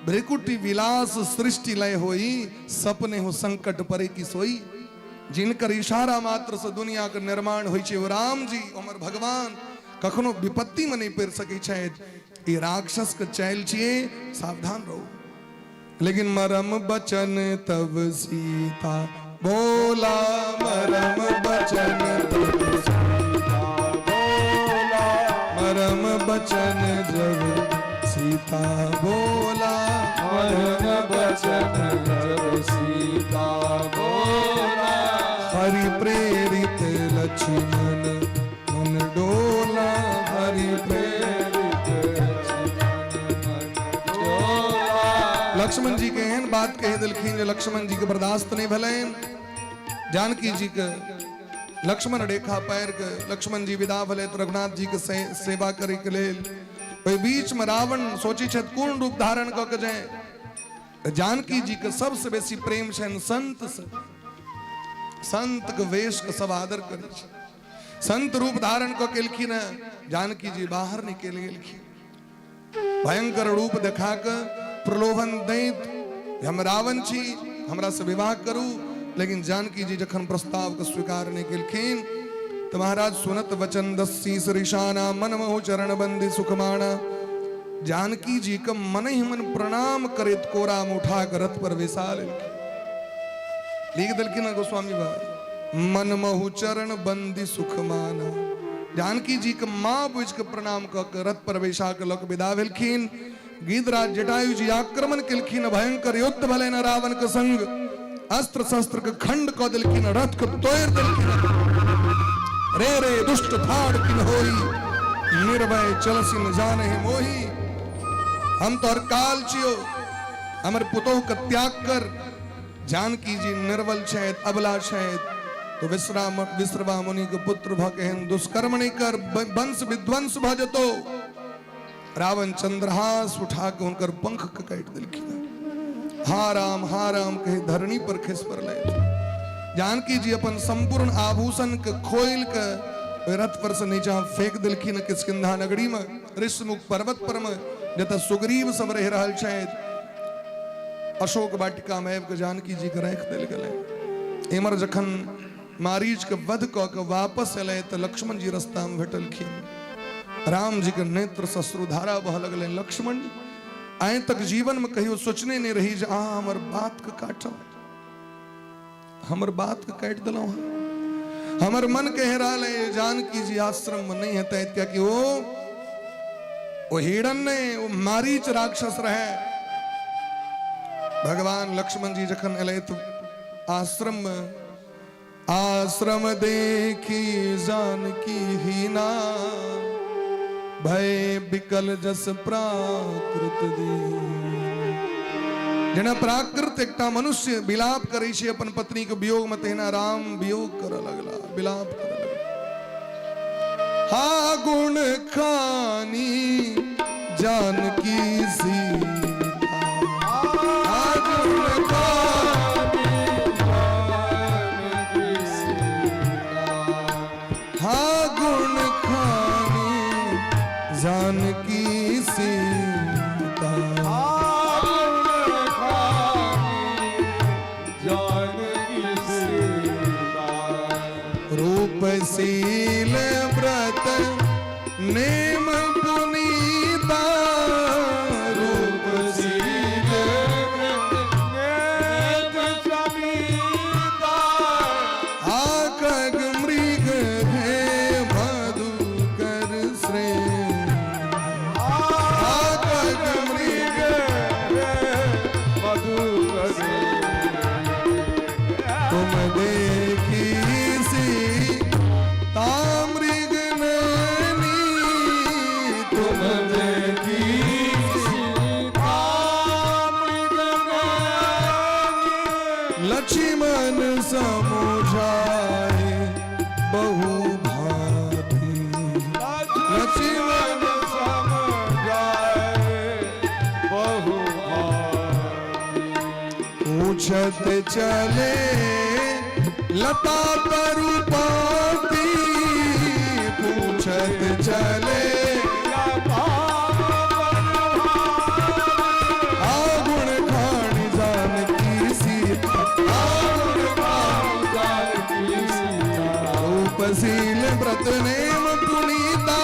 भ्रिकुटी विलास सृष्टि लय होई, सपने हो संकट परे की सोई। जिनकर इशारा मात्र से दुनिया के निर्माण होई छै, वो राम जी हमर भगवान कखनो विपत्ति में नहीं पड़ सकै छथि। ई राक्षस के चाल छिए, सावधान रहो। लेकिन मरम बचन तब सीता बोला, मरम बचन तब सीता बोला, मरम बचन जब सीता बोला, मरम बचन जब सीता बोला। हरि प्रेरित लक्ष्मण मन डोला, हरि प्रेरित लक्ष्मण मन डोला। लक्ष्मण जी के एहन बात कह दिलखिन जे लक्ष्मण जी के बर्दाश्त नहीं भलन। जानकी जी के लक्ष्मण रेखा पैर के लक्ष्मण जी विदा भले तो रघुनाथ जी के सेवा करे के लेल। ओहि बीच में रावण सोची छथि कोन रूप धारण क के जाए। जानकी जी के सबसे बेसी प्रेम छनि संत से। संत के वेश के सब आदर करे छै। संत रूप धारण क के एलखिन। जानकी जी बाहर निकल गेलखिन। भयंकर रूप देखा के प्रलोभन दैत हम रावण छी, हमरा से विवाह करू। लेकिन जानकी जी जखन प्रस्ताव के स्वीकार नहीं केलखिन तो महाराज सुनत वचन दस्सी सरिशाना, मन महु चरण बंदी सुखमाना। जानकी जी का मन ही मन प्रणाम करित कोरा में उठा कर रथ पर विसाल लिख दिलखिन गोस्वामी बा, मन महु चरण बंदी सुखमाना। जानकी जी के मां बुझ के प्रणाम कर रथ पर बैसा के लक विदा भेलखिन। गीधराज जटायु जी आक्रमण केलखिन। भयंकर युद्ध भले न रावण के संग। अस्त्र शस्त्र के खंड क दिलखिन, रथ के तोड़ दिलखिन। रे रे दुष्ट ठाड़ किन होई, निर्भय चलसिन जाने मोही। हम तो काल छियो, हमर पुतोह के त्याग कर। जानकी जी निर्बल छथि, अबला छथि, तो विश्रवा मुनि के पुत्र भ के दुष्कर्म नहीं कर, वंश विध्वंस भ जतो। रावण चंद्रहास उठा के उनकर पंख के काट दिलखिन। हा राम कहे धरणी पर खिस पर ले। जानकी जी अपन संपूर्ण आभूषण के खोल के रथ पर से नीचा फेंक दिलखिन किष्किंधा नगरी में, ऋषमुख पर्वत पर में, जत सुग्रीव सब रह रहल छथि। अशोक वाटिका में जानकी जी के राख दिल गेलै। इमर जखन मारीच के वध क के वापस अले तो लक्ष्मण जी रास्ता में भेटलखिन। राम जी के नेत्र सश्रुधारा बह लगल। लक्ष्मण जी आए तक जीवन में कहियो सोचने नहीं रही जे अहाँ हमर बात के काटब, हमर बात के काट दिलौ। हमर मन कह रहा है जानकी जी आश्रम में नहीं है क्या कि वो हिरण्य वो मारीच राक्षस रहे। भगवान लक्ष्मण जी जखन अले तो आश्रम में, आश्रम देखी जानकी हीना, भय बिकल जस प्राकृत दीन। जेना प्राकृत एकटा मनुष्य विलाप करे छे अपन पत्नी के वियोग में, तेना राम वियोग कर लगला, विलाप कर लगला। हा गुण खानी जानकी सीता, हा गुण खानी जानकी सीता, हा गुण जानकी सीता, जानकी सीता। रूपशील व्रत नेम पुनीता, रूपशील व्रत समीता। आकग मृग है मधुकर श्रेय, तुम देखी सी तामृग नैनी, तुम देखी सी तामृग नैनी। लक्ष्मण समुझाए बहु भांति, लक्ष्मण समझाए बहु भांति। पूछत चले लता तरुपाती, पूछत चले गुण खानी जानकी सीता, गुण खानी जानकी सीता। रूपशील व्रत नेम पुनीता,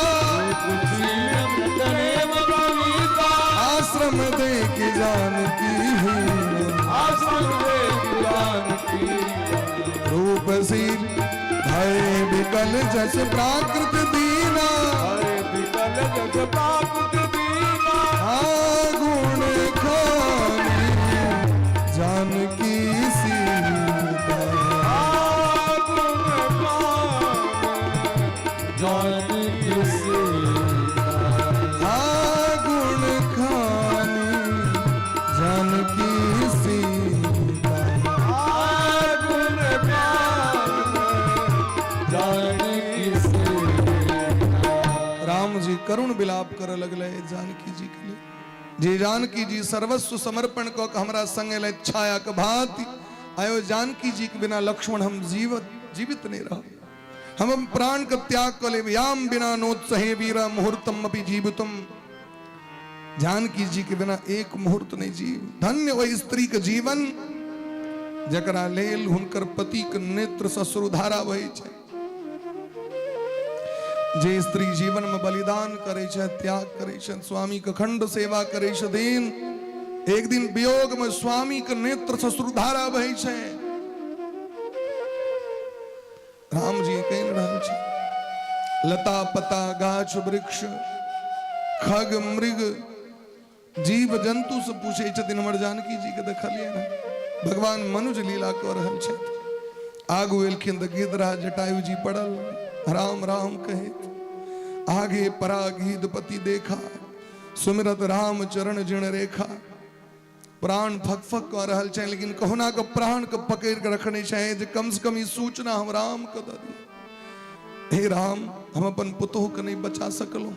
आश्रम देख जानकी रूपशील भय विकल जस प्राकृत दीना, गुण खानी जानकी सीता, जानकी सीता। गुण खानी जानकी सीता, राम जी करुण विलाप कर लगले जानकी जी के लिए। जे जानकी जी सर्वस्व समर्पण को हमरा संग ले छाया के भांति आयो। जानकी जी के बिना लक्ष्मण हम जीवित नहीं रह, हम प्राण का त्याग कर ले। याम बिना नोत्सहे वीरा मुहूर्तम अपि जीवितम, जानकी जी के बिना एक मुहूर्त नहीं जीव। धन्य वही स्त्री के जीवन जकरा लेल हुनकर पति के नेत्र सश्रुधारा बहे छै। जे स्त्री जीवन में बलिदान करे छै, त्याग करे छै, स्वामी के खंड सेवा करे छथिन, एक दिन वियोग में स्वामी के नेत्र सश्रुधारा बहे छै। राम जी कह रहल छै लता पता गाछ वृक्ष खग मृग जीव जंतु से पूछे छथिन हमर जानकी जी के देखलिए ना। भगवान मनुज लीला कर रहल छै। आगू एलखिन त गिद्धराज जटायु जी पड़ल, राम राम कहत। आगे परागीधपति देखा, सुमिरत राम चरण जिण रेखा। प्राण फक फक कर रहल छै, लेकिन कहुना के प्राण के पकड़ के रखने छै जे कम से कम ई सूचना हम राम के द दी। हे राम, हम अपन पुतोह के नहीं बचा सकलो,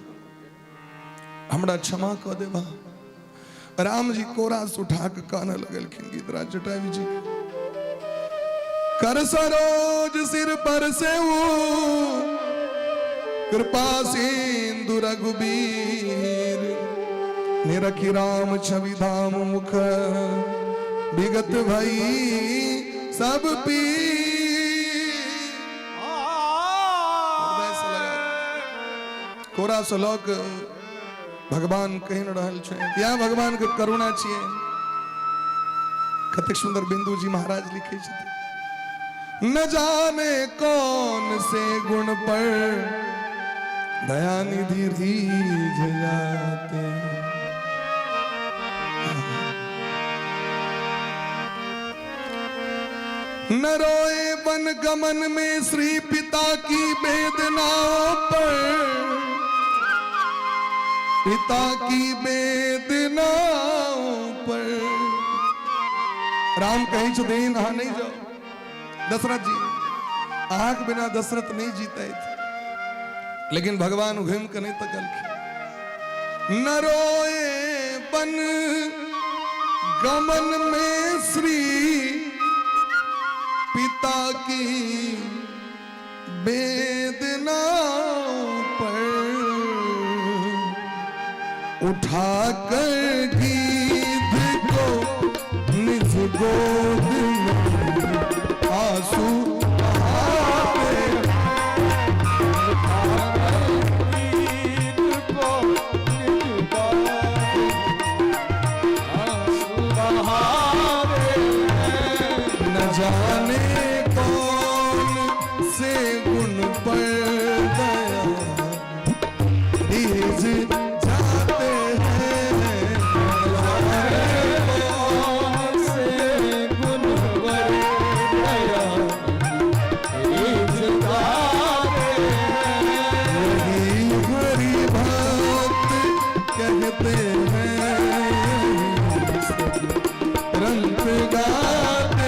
हमरा क्षमा कर देवा। राम जी कोरा से उठा के कान लगलखिन गिद्धराज जटायु जी। कर सरोज सिर पर से वो कृपा सिंधु रघुबीर, निरखी राम छवि धाम मुख विगत भई सब पीर। कोरा सलोक भगवान कही न रहल छे या भगवान के करुणा छिए कतेक सुंदर बिंदु जी महाराज लिखे छथिन न जाने कौन से गुण पर दया निधि रीझ जाते न रोए वन गमन में श्री पिता की वेदनाओं पर पिता की वेदनाओं पर राम कहीं छुदेन हाँ नहीं जाओ दशरथ जी आंख बिना दशरथ नहीं जीता थे लेकिन भगवान घूम कर नहीं तकल न रोए वन गमन में श्री पिता की वेदनाओं पर उठाकर गीत को निज गोद में आंसू बहाते न जाने कौन से गुण पर दया रीझ जाते हैं कौन से गुण पर दया रीझ जाते हैं वही हरि भक्त कहते हैं रंग गाते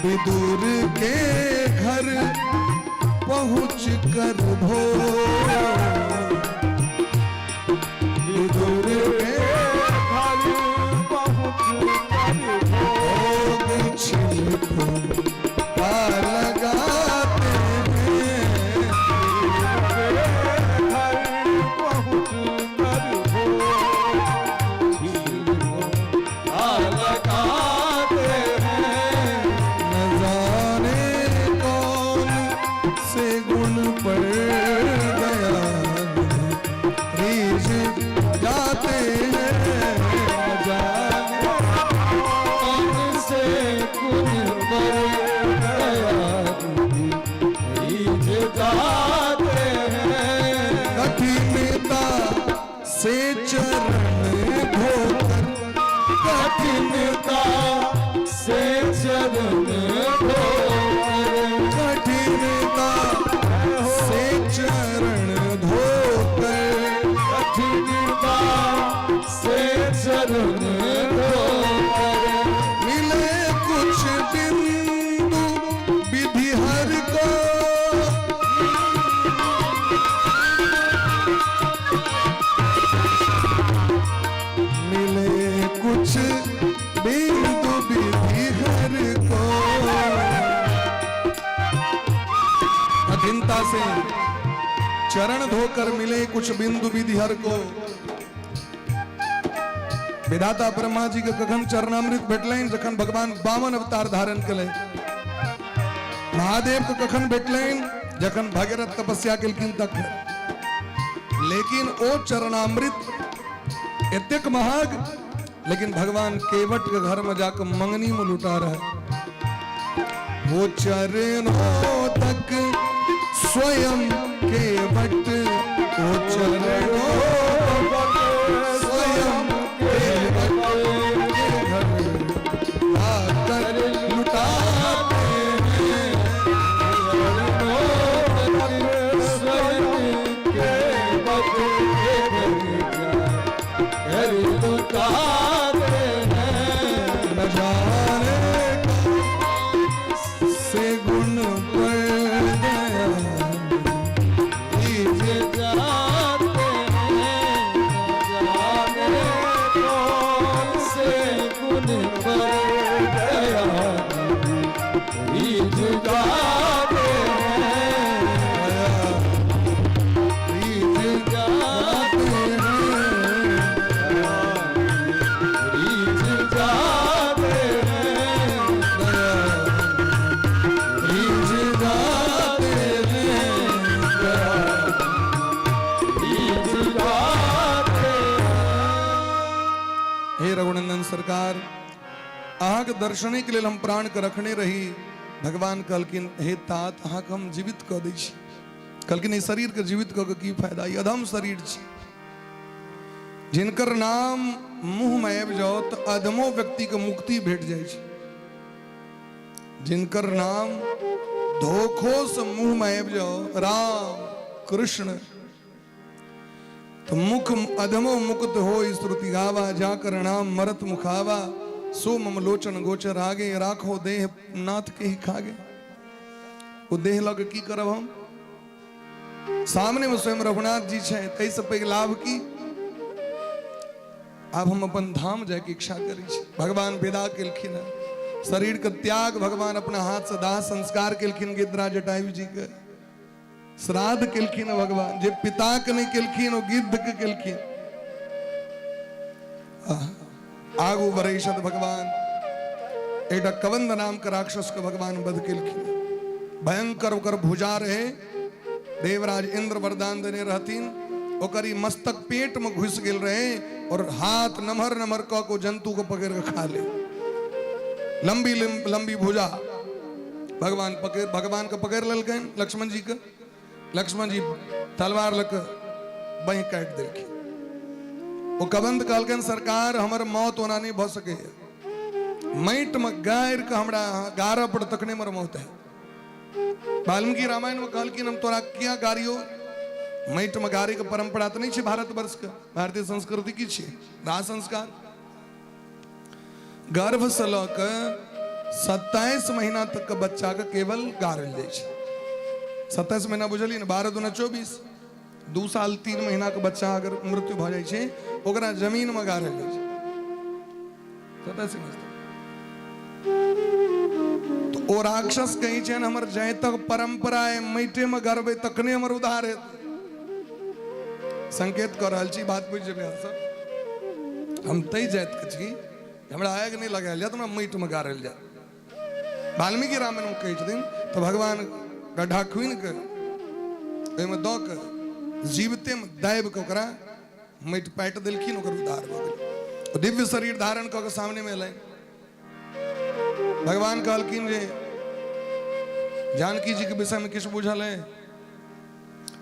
विदुर के घर पहुंच कर विदुर के घर पहुंच भोग छिलको लगाते हैं घर पहुंच कर लगाते हैं न जाने कौन से गुण पर दया रीझ जाते हैं न जाने कौन से गुण पर दया रीझ जाते हैं कठिनता से चरण धोकर कठिनता से चरण धोकर कठिनता से चरण धोकर कठिनता से चरण धोकर मिले कुछ बिंदु विधि हर को मिले कुछ बिंदु विधि हर को कठिनता से चरण धोकर मिले कुछ बिंदु विधि हर को। विधाता ब्रह्मा जी के कखन चरणामृत भेटलनि जखन भगवान वामन अवतार धारण कले। महादेव के कखन भेटलनि जखन भगीरथ तपस्या केलखिन तक। लेकिन ओ चरणामृत एतेक महग, लेकिन भगवान केवट के घर में जाकर मंगनी में लुटा रहे। वो चरणों तक स्वयं केवट, वो चरणों तक स्वयं केवट के घर आकर लुटाते हैं। स्वयं केवट के घर लुटाते हैं। न जाने से गुण पर गया नीचे जाते हैं, न जाने कौन से गुण पर गया। नीचे जाते हैं, नीचे जाते हैं, नीचे जाते हैं, नीचे जाते हैं, नीचे जाते हे रघुनंदन सरकार, आग दर्शने के लिए हम प्राण के रखने रही। भगवान कहलकिन हे तात अहाँके हम जीवित कऽ दै छी। कहलकिन ई शरीर के जीवित कऽ के की फायदा, ई अधम शरीर छी। जिनकर नाम मुंह में आबि जाओ तो अधमो व्यक्ति के मुक्ति भेट जाए छै। जिनकर नाम धोखो से मुंह में आबि जाओ, राम कृष्ण, तो मुख अधमो मुक्त हो श्रुति गावा। जाकर नाम मरत मुखावा, सो मम लोचन गोचर आगे। राखो देह नाथ के ही खागे। वो देह लग की करब हम, सामने में स्वयं रघुनाथ जी छे, तै से पैघ लाभ की। अब हम अपन धाम जाए के इच्छा करी छी। भगवान विदा केलखिन है। शरीर के त्याग भगवान अपना हाथ से दाह संस्कार केलखिन। गिद्धरा जटायु जी के श्राद्ध केलखिन है भगवान। जे पिता के नहीं केलखिन वो गिद्ध के केलखिन। आगू बरैसत भगवान एकटा कवंद नाम के राक्षस के भगवान वध केलखिन। भयंकर ओकर भुजा रहे। देवराज इंद्र वरदान देने रहथिन। ओकर ई मस्तक पेट में घुस गेल रहे और हाथ नमहर नमहर क को जंतु को पकड़ के खा ले। लंबी लंबी भुजा भगवान के पकड़ लेलकन लक्ष्मण जी के। लक्ष्मण जी तलवार लक बही काट देलखिन। वो कबंद कहलकन सरकार हमर मौत होना नहीं भ सके। माटि में गाड़ के हमरा गारा पर तकने मर मौत है। वाल्मीकि रामायण में कहलकिन हम तोरा क्या गारियो। माटि में गाड़ी के परंपरा तो नहीं छे भारत वर्ष के। भारतीय संस्कृति की छे दाह संस्कार। गर्भ से ल के 27 महीना तक के बच्चा के केवल गाड़ल जाय छे। 27 महीना बुझलिए ना, 12 दूना 24। 2 साल 3 महीना के बच्चा अगर मृत्यु भ जाय छे ओकरा जमीन में गाड़ल जाय छे। 27 महीना तो ओ राक्षस कही छे हमर जय तक परंपरा है माटे में गर्भे तकने हमर उद्धार है। संकेत कर रहल छी, बात बुझ जेबे सब। हम तई जात के छी, हमरा आग नहीं लगायल जात, हमरा माटि में गाड़ल जात। वाल्मीकि रामायण में कही छथिन तो भगवान गड्ढा खुनि के ओहिमे दऽ के जीवते में दाबि के ओकरा माटि पाटि देलखिन। ओकर उद्धार भ गेल। दिव्य शरीर धारण कऽ के सामने में अयलनि। भगवान कहलखिन जे जानकी जी के विषय में किछु बुझल है।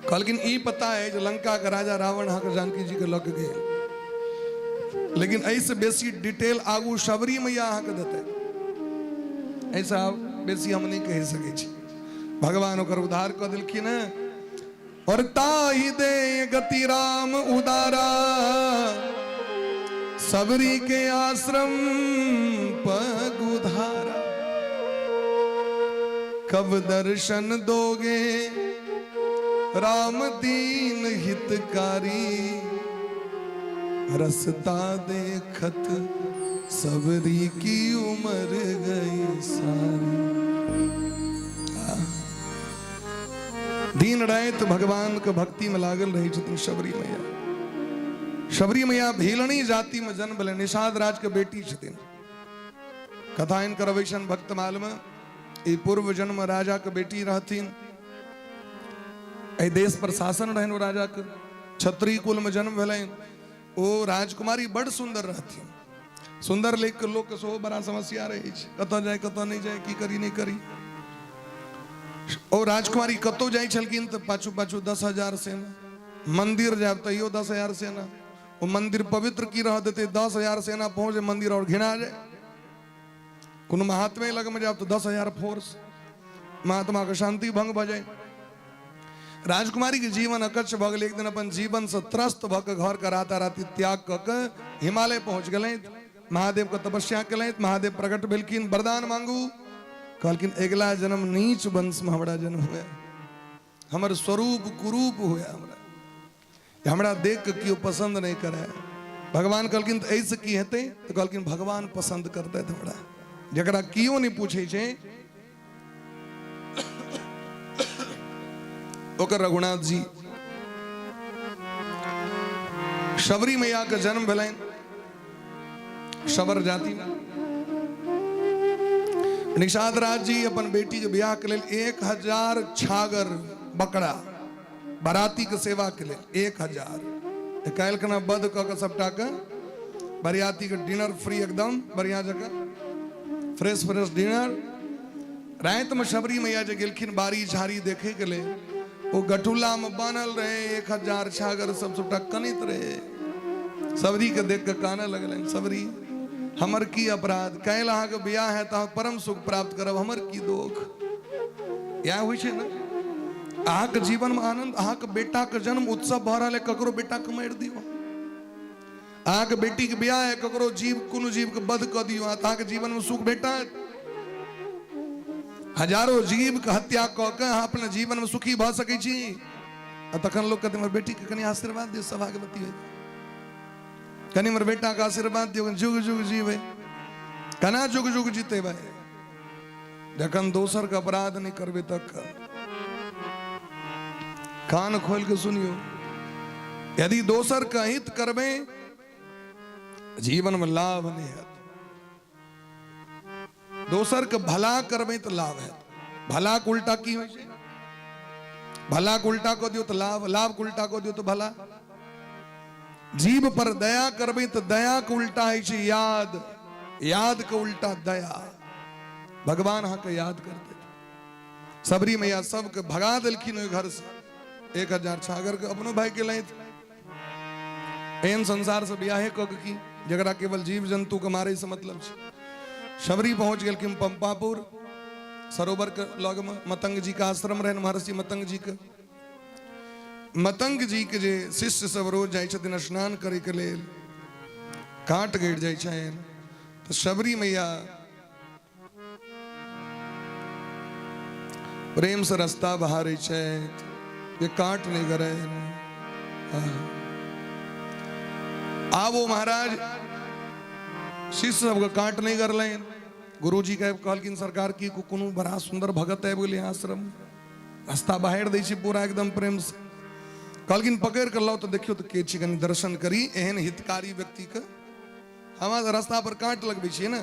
कहलखिन ई पता है जो लंका के राजा रावण अहाँके जानकी जी के लग गेल, लेकिन ऐसे बेसी डिटेल आगू शबरी मैया अहाँके देते। ऐसा बेसी हम नहीं कह सके छी। भगवान ओकर उद्धार कऽ देलखिन है। और ताहि दे गति राम उदारा, सबरी के आश्रम पग उधारा। कब दर्शन दोगे राम दीन हितकारी, रसता देखत सबरी की उम्र गई सारी। दिन रात भगवान के भक्ति में लागल रही छथिन शबरी मैया। शबरी मैया भीलनी जाति में जन्म ले, निषाद राज के बेटी छथिन। कथा इनकर वैशन भक्तमाल में ई पूर्व जन्म राजा के बेटी रहथिन। ए देश पर शासन रहन वो राजा के, क्षत्रिय कुल में जन्म भेलन। ओ राजकुमारी बड़ सुंदर रहथिन। सुंदर लेख के लोग के सो बड़ा समस्या रही छै, कतौ जाए कतौ नहीं जाए, की करी नहीं करी। ओ राजकुमारी कतौ जाए छलकिन तो पाछू पाछू 10,000 सेना, मंदिर जाए तैयो 10,000 सेना। वो मंदिर पवित्र की रह देते, 10,000 सेना पहुंचे मंदिर और घिना जाए। कोनो महात्मा लग में जाए तो 10,000 फोर्स, महात्मा के शांति भंग भ जाए। राजकुमारी के जीवन अकच्छ भ गेल। एक दिन अपन जीवन से त्रस्त भ के घर का राता राति त्याग क के हिमालय पहुंच गए। महादेव को तपस्या कलें। महादेव प्रकट भेलखिन, वरदान मांगू। कहलखिन अगला जन्म नीच वंश में हमरा जन्म हुआ, हमर स्वरूप कुरूप हुआ, हमरा देख के क्यों पसंद नहीं करे। भगवान कहलखिन तो ऐसे की हेते, तो कहलखिन भगवान पसंद करते हमरा, जकरा क्यों नहीं पूछे छे ओकर रघुनाथ जी। शबरी मैया के जन्म भेलन शबर जाति में। निषाद राज जी अपन बेटी के ब्याह के लिए 1,000 छागर बकरा बराती के सेवा के लिए 1,000 कहल के बध क सबटा के बरियाती के डिनर फ्री, एकदम बढ़िया जगह फ्रेश फ्रेश डिनर। रात में शबरी मैया जे गेलखिन बारी झाड़ी देखे के लिए, वो गठुला में बानल रहे 1,000 छागर सब सबटा कनित रहे। सबरी के देख के काने लगल, सबरी हमर की अपराध, कैल अहाँ के बियाह है तो परम सुख प्राप्त करब, हमर की दोख। या होइ छै ना अहाँ के जीवन में आनंद, अहाँ के बेटा के जन्म उत्सव भ रहल है, ककरो बेटा के मारि दियो। अहाँ के बेटी के बियाह है, ककरो जीव कोनो जीव के वध क दियो, अहाँ के जीवन में सुख भेटत। हजारों जीव के हत्या क के अहाँ अपने जीवन में सुखी भ सकै छी। तखन लोग कहते हमर बेटी के कनी आशीर्वाद दियो, सौभाग्यवती है, कनी हमर बेटा का आशीर्वाद दियो, जुग जुग जीवे। कना जुग जुग जीते भाई, जखन दोसर का अपराध नहीं करबे तक कान खोल के सुनियो। यदि दोसर का हित करबे जीवन में लाभ नहीं है, दोसर के भला करबे तो लाभ है। भला के उल्टा की होइ छै, भला के उल्टा को दियो तो लाभ, लाभ के उल्टा को दियो तो भला। जीव पर दया करबे तो दया के उल्टा है छै याद, याद के उल्टा दया। भगवान हाँ के याद करते। सबरी मैया सबके भगा दिलखिन ओइ घर से। 1,000 छागर के अपनो भाई के लैत एहन संसार से ब्याहे क के की जकरा केवल जीव जंतु के मारे से मतलब छै। शबरी पहुंच गेलखिन पंपापुर सरोवर के लग में। मतंग जी का आश्रम रहन, महर्षि मतंग जी के। मतंग जी के जे शिष्य सब रोज जाय छथिन स्नान करे के लेल, काट गड़ जाय छन, तो शबरी मैया प्रेम से रास्ता बहारे छै, ये काट नहीं करे। आवो महाराज शिष्य सबके काट नहीं कर लें। गुरु जी कहे कहलखिन सरकार की कोनो बड़ा सुंदर भगत है बोले आश्रम, रास्ता बाहर दै छी पूरा एकदम प्रेम से। कहलखिन पकड़ कर लो तो देखियो तो के छी, कनी दर्शन करी। एहन हितकारी व्यक्ति के हमारा रास्ता पर काट लगबे छी ना,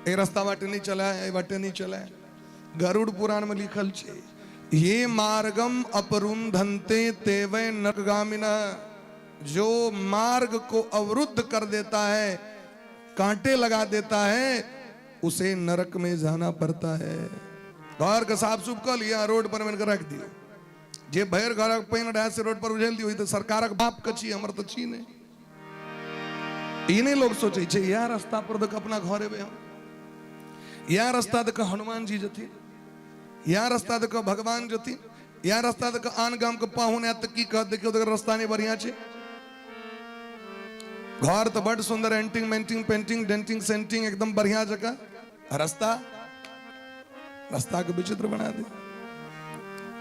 ए रास्ता बाटे नहीं चला, ए बाटे नहीं चला। गरुड़ पुराण में लिखल छे, ये मार्गम अपरुंधन्ते तेवै नरगामिना, जो मार्ग को अवरुद्ध कर देता है, कांटे लगा देता है, उसे नरक में जाना पड़ता है। घर का साफ सुफ कर लिया, रोड पर मैंने रख दियो। जे भैर घर पैन डाय से रोड पर उझेल दियो, तो सरकारक बाप कची, हमर तो छी नहीं। इने लोग सोचे छे या रास्ता पर देख अपना घर एबे हम, या रास्ता देख हनुमान जी जथि, या रास्ता देख भगवान जथि, या रास्ता देख आन गाम के पाहुन आत की कह देखियो तो रास्ता नहीं बढ़िया छे। घर तो बड़ सुंदर एंटिंग मेंटिंग पेंटिंग डेंटिंग सेंटिंग एकदम बढ़िया जगह, रास्ता रास्ता के विचित्र बना दे।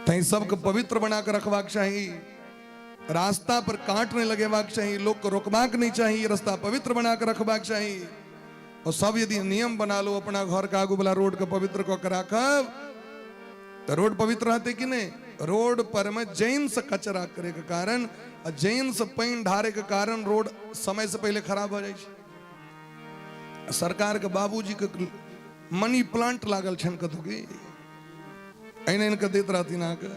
तई सबके पवित्र बना के रखवाक चाहिए, रास्ता पर काट नहीं लगेवाक चाहिए, लोग को रोकवाक नहीं चाहिए, रास्ता पवित्र बना के रखवाक चाहिए। और सब यदि नियम बना लो अपना घर का आगू वाला रोड के पवित्र को राखब, तो रोड पवित्र रहते कि नहीं? रोड पर में जैन से कचरा करे के कारण, जैन से पानी ढारे के कारण रोड समय से पहले खराब हो जाए। सरकार के बाबूजी के मनी प्लांट लागल छन कथु की ऐन इनके देत रहती ना के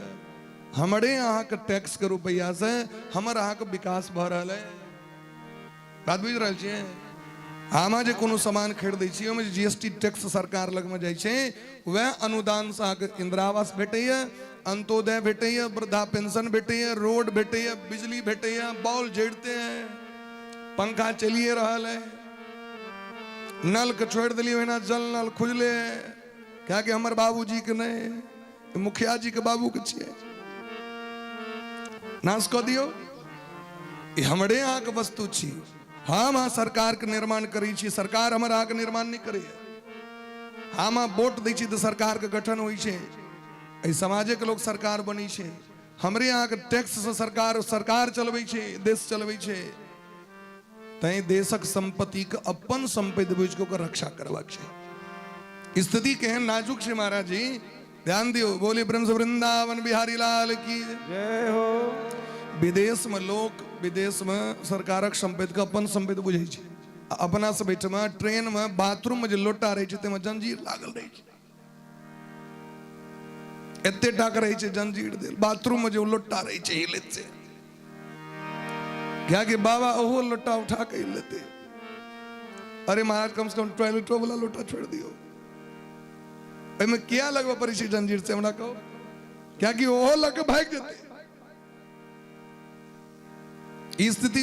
हमारे यहाँ के टैक्स के रुपया से हमारे यहाँ के विकास भ रहा है। बात बुझ रहा छे? आमा जे कोनो सामान खरीदै छी ओमे जीएसटी टैक्स सरकार लग में जाय छे, वह अनुदान से अहाँके इंदिरा आवास भेटैया, अंत्योदय भेटैया, वृद्धा पेंशन भेटैया, रोड भेटैया, बिजली भेटैया, बॉल जड़ते हैं, पंखा चलिए रहा है, नल के छोड़ दिलिए ना, जल नल खुजले है। क्या कि हमारे बाबूजी के नहीं, मुखिया जी के बाबू के छे, नाश कर दियो। ये हमारे यहाँ के वस्तु छी, हम हाँ सरकार के निर्माण करी छी, सरकार हमारे यहाँ के निर्माण नहीं करे। हम हाँ वोट दै छी तो सरकार के गठन होई छे, ऐ समाजे के लोग सरकार बनी छे। हमरे यहाँ के टैक्स से सरकार चलबै छे, देश चलबै छे। तै देशक संपत्ति के अपन संपत्ति बुझ के ओकर रक्षा करबाक छे। स्थिति केहन नाजुक छे महाराज जी, ध्यान दियो। बोले ब्रह्म वृंदावन बिहारी लाल की जय हो। विदेश में लोग, विदेश में सरकारक संपत्ति के अपन संपत्ति बुझे छे। अपना से बैठ में ट्रेन में बाथरूम में जो लोटा रहे छे तेमे जंजीर लागल रहे छे, एते टाक रहे छे जंजीर देल। बाथरूम में जो लोटा रहे छे हिलत से, क्या कि बाबा ओहो लोटा उठा के लेते। अरे महाराज कम से कम टॉयलेट वाला लोटा छोड़ दियो, एमे क्या लगवा पड़ी छे जंजीर से हमरा कहो, क्या कि ओहो लग के भाग जेते। स्थिति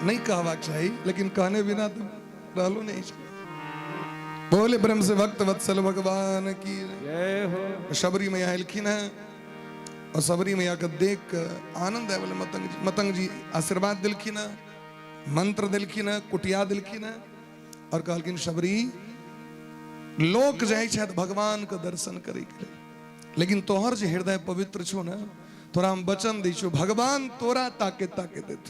नहीं कहवाक चाहिए, लेकिन कहने बिना तो रहलो नहीं। बोले ब्रह्म से भक्त वत्सल भगवान की जय हो। शबरी मैया हिलखिन है, और शबरी मैया का देख कर आनंद है। बोले मतंग जी आशीर्वाद दिलखिन है, मंत्र दिलखिन है, कुटिया दिलखिन है, और कहलखिन शबरी लोक जाय छे भगवान के दर्शन करे के, लेकिन तोहर जे हृदय पवित्र छो ना, तोरा हम वचन दी छो, भगवान तोरा ताके ताके देत।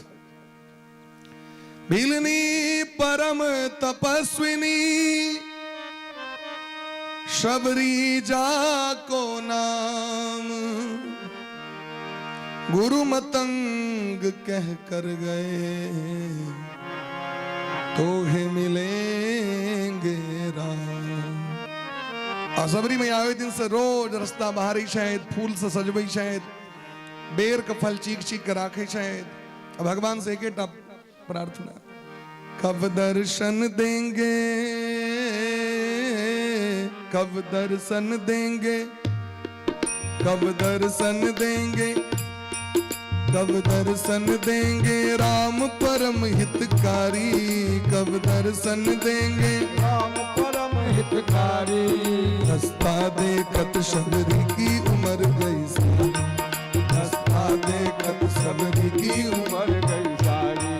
भीलनी परम तपस्विनी शबरी जा को नाम, गुरु मतंग कह कर गए तो ही मिलेंगे राम। और शबरी में आवे दिन से रोज रास्ता बाहरी शायद फूल से सजबई, शायद बेर का फल चीख चीख कर राखे, शायद भगवान से एक प्रार्थना, कब दर्शन देंगे, कब दर्शन देंगे, कब दर्शन देंगे, कब दर्शन देंगे राम परम हितकारी, कब दर्शन देंगे राम परम हितकारी। रास्ता देखत शबरी की उम्र गई सारी, रास्ता देखत शबरी की उमर गई सारी,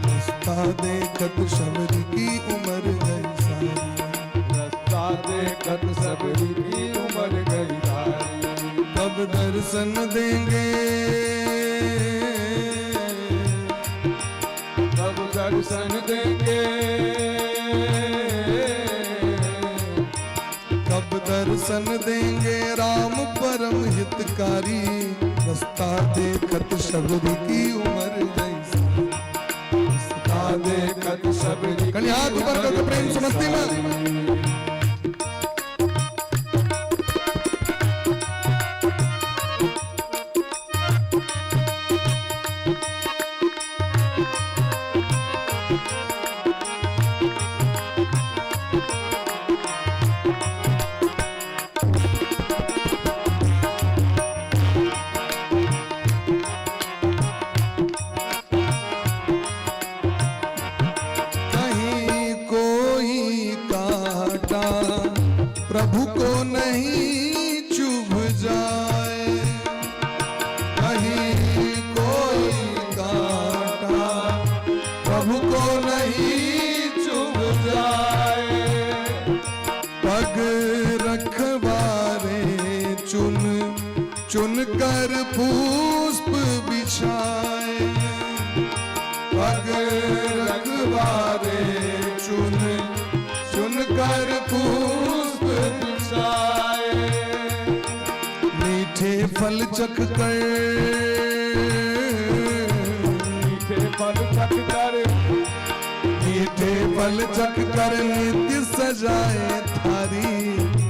रास्ता देखत शबरी की उम्र गई सारी, रास्ता देखत सबरी की उमर गई सारी। कब दर्शन देंगे, कब दर्शन देंगे, कब दर्शन देंगे राम परम हितकारी, रास्ता देखत शबरी की उम्र गई सारी, रास्ता देखत सबरी कहीं हाथ ऊपर करके प्रेम समझती में। प्रभु को नहीं चुभ जाए, कहीं कोई कांटा प्रभु को नहीं चुभ जाए, पग रखवारे चुन चुन कर पुष्प बिछाए, पग रखवारे चुन चुन कर पुष्प बिछाए, मीठे फल चख कर, मीठे फल चख कर, मीठे फल चख कर नित्य सजाए थारी,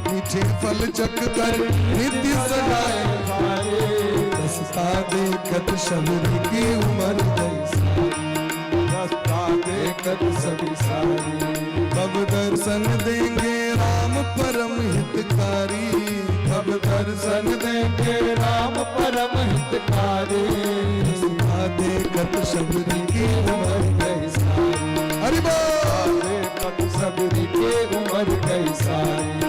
मीठे फल चख कर नित्य सजाए सारे रस्ता देखत शबरी की उम्र गई सारी, रास्ता देखत सभी सारी, कब दर्शन देंगे राम परम हितकारी, अब दर्शन देंगे राम परम हितकारी, रस्ता देखत शबरी की उम्र गई सारी, हरि बोल। देखत सबरी के उम्र गई सारी।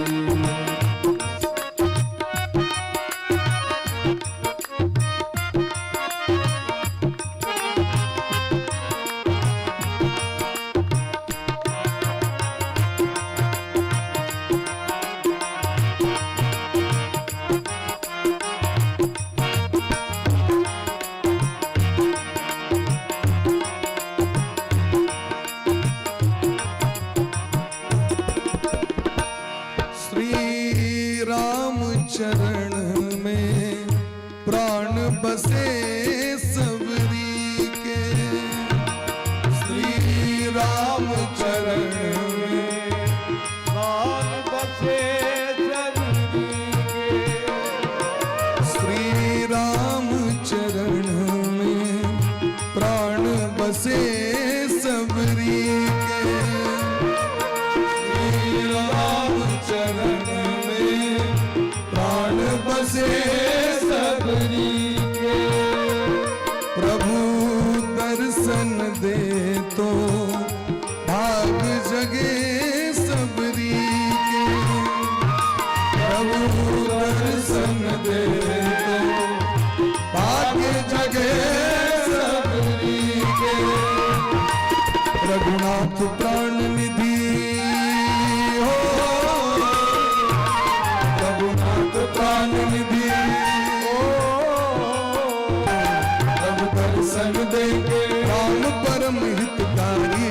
चरण में प्राण बसे सबरी के, श्री राम चरण में प्राण बसे सबरी के, श्री राम चरण में प्राण बसे सबरी के, श्री राम चरण में प्राण बसे सबरी के, प्रभु दर्शन दे तो भाग जगे सबरी के, प्रभु दर्शन दे तो भाग जगे सबरी के, रघुनाथ प्राण निधि हो, रघुनाथ प्राण निधि अब दर्शन देंगे राम परम हितकारी,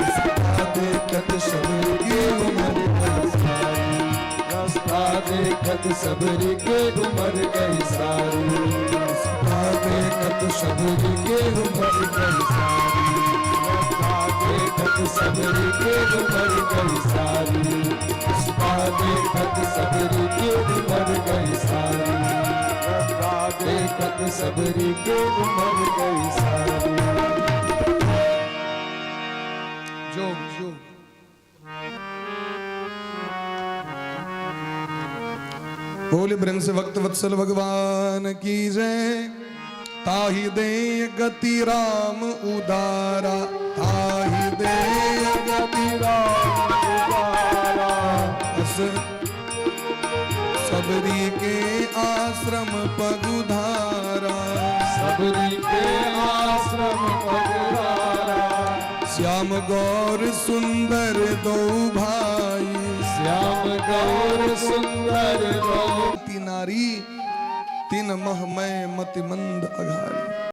रस्ता देखत शबरी की उम्र गई सारी, रास्ता देखत सबरी के उम्र गई सारी, रस्ता देखत शबरी की उम्र गई सारी, रास्ता देखत सबरी के उम्र गई सारी, रास्ता देखत सबरी के उम्र गई सारी, रास्ता देखत सबरी के उम्र गई सारी। जोग जोग बोले ब्रह्म से वक्त वत्सल भगवान की जय, ताहि दे गति राम उदारा, ताहि दे गति राम उदारा, बस सबरी के आश्रम पगुधारा, सबरी के आश्रम पगुधारा, श्याम गौर सुंदर दो भाई, श्याम गौर सुंदर दो नारी तीन मह मैं मति मंद अघारी।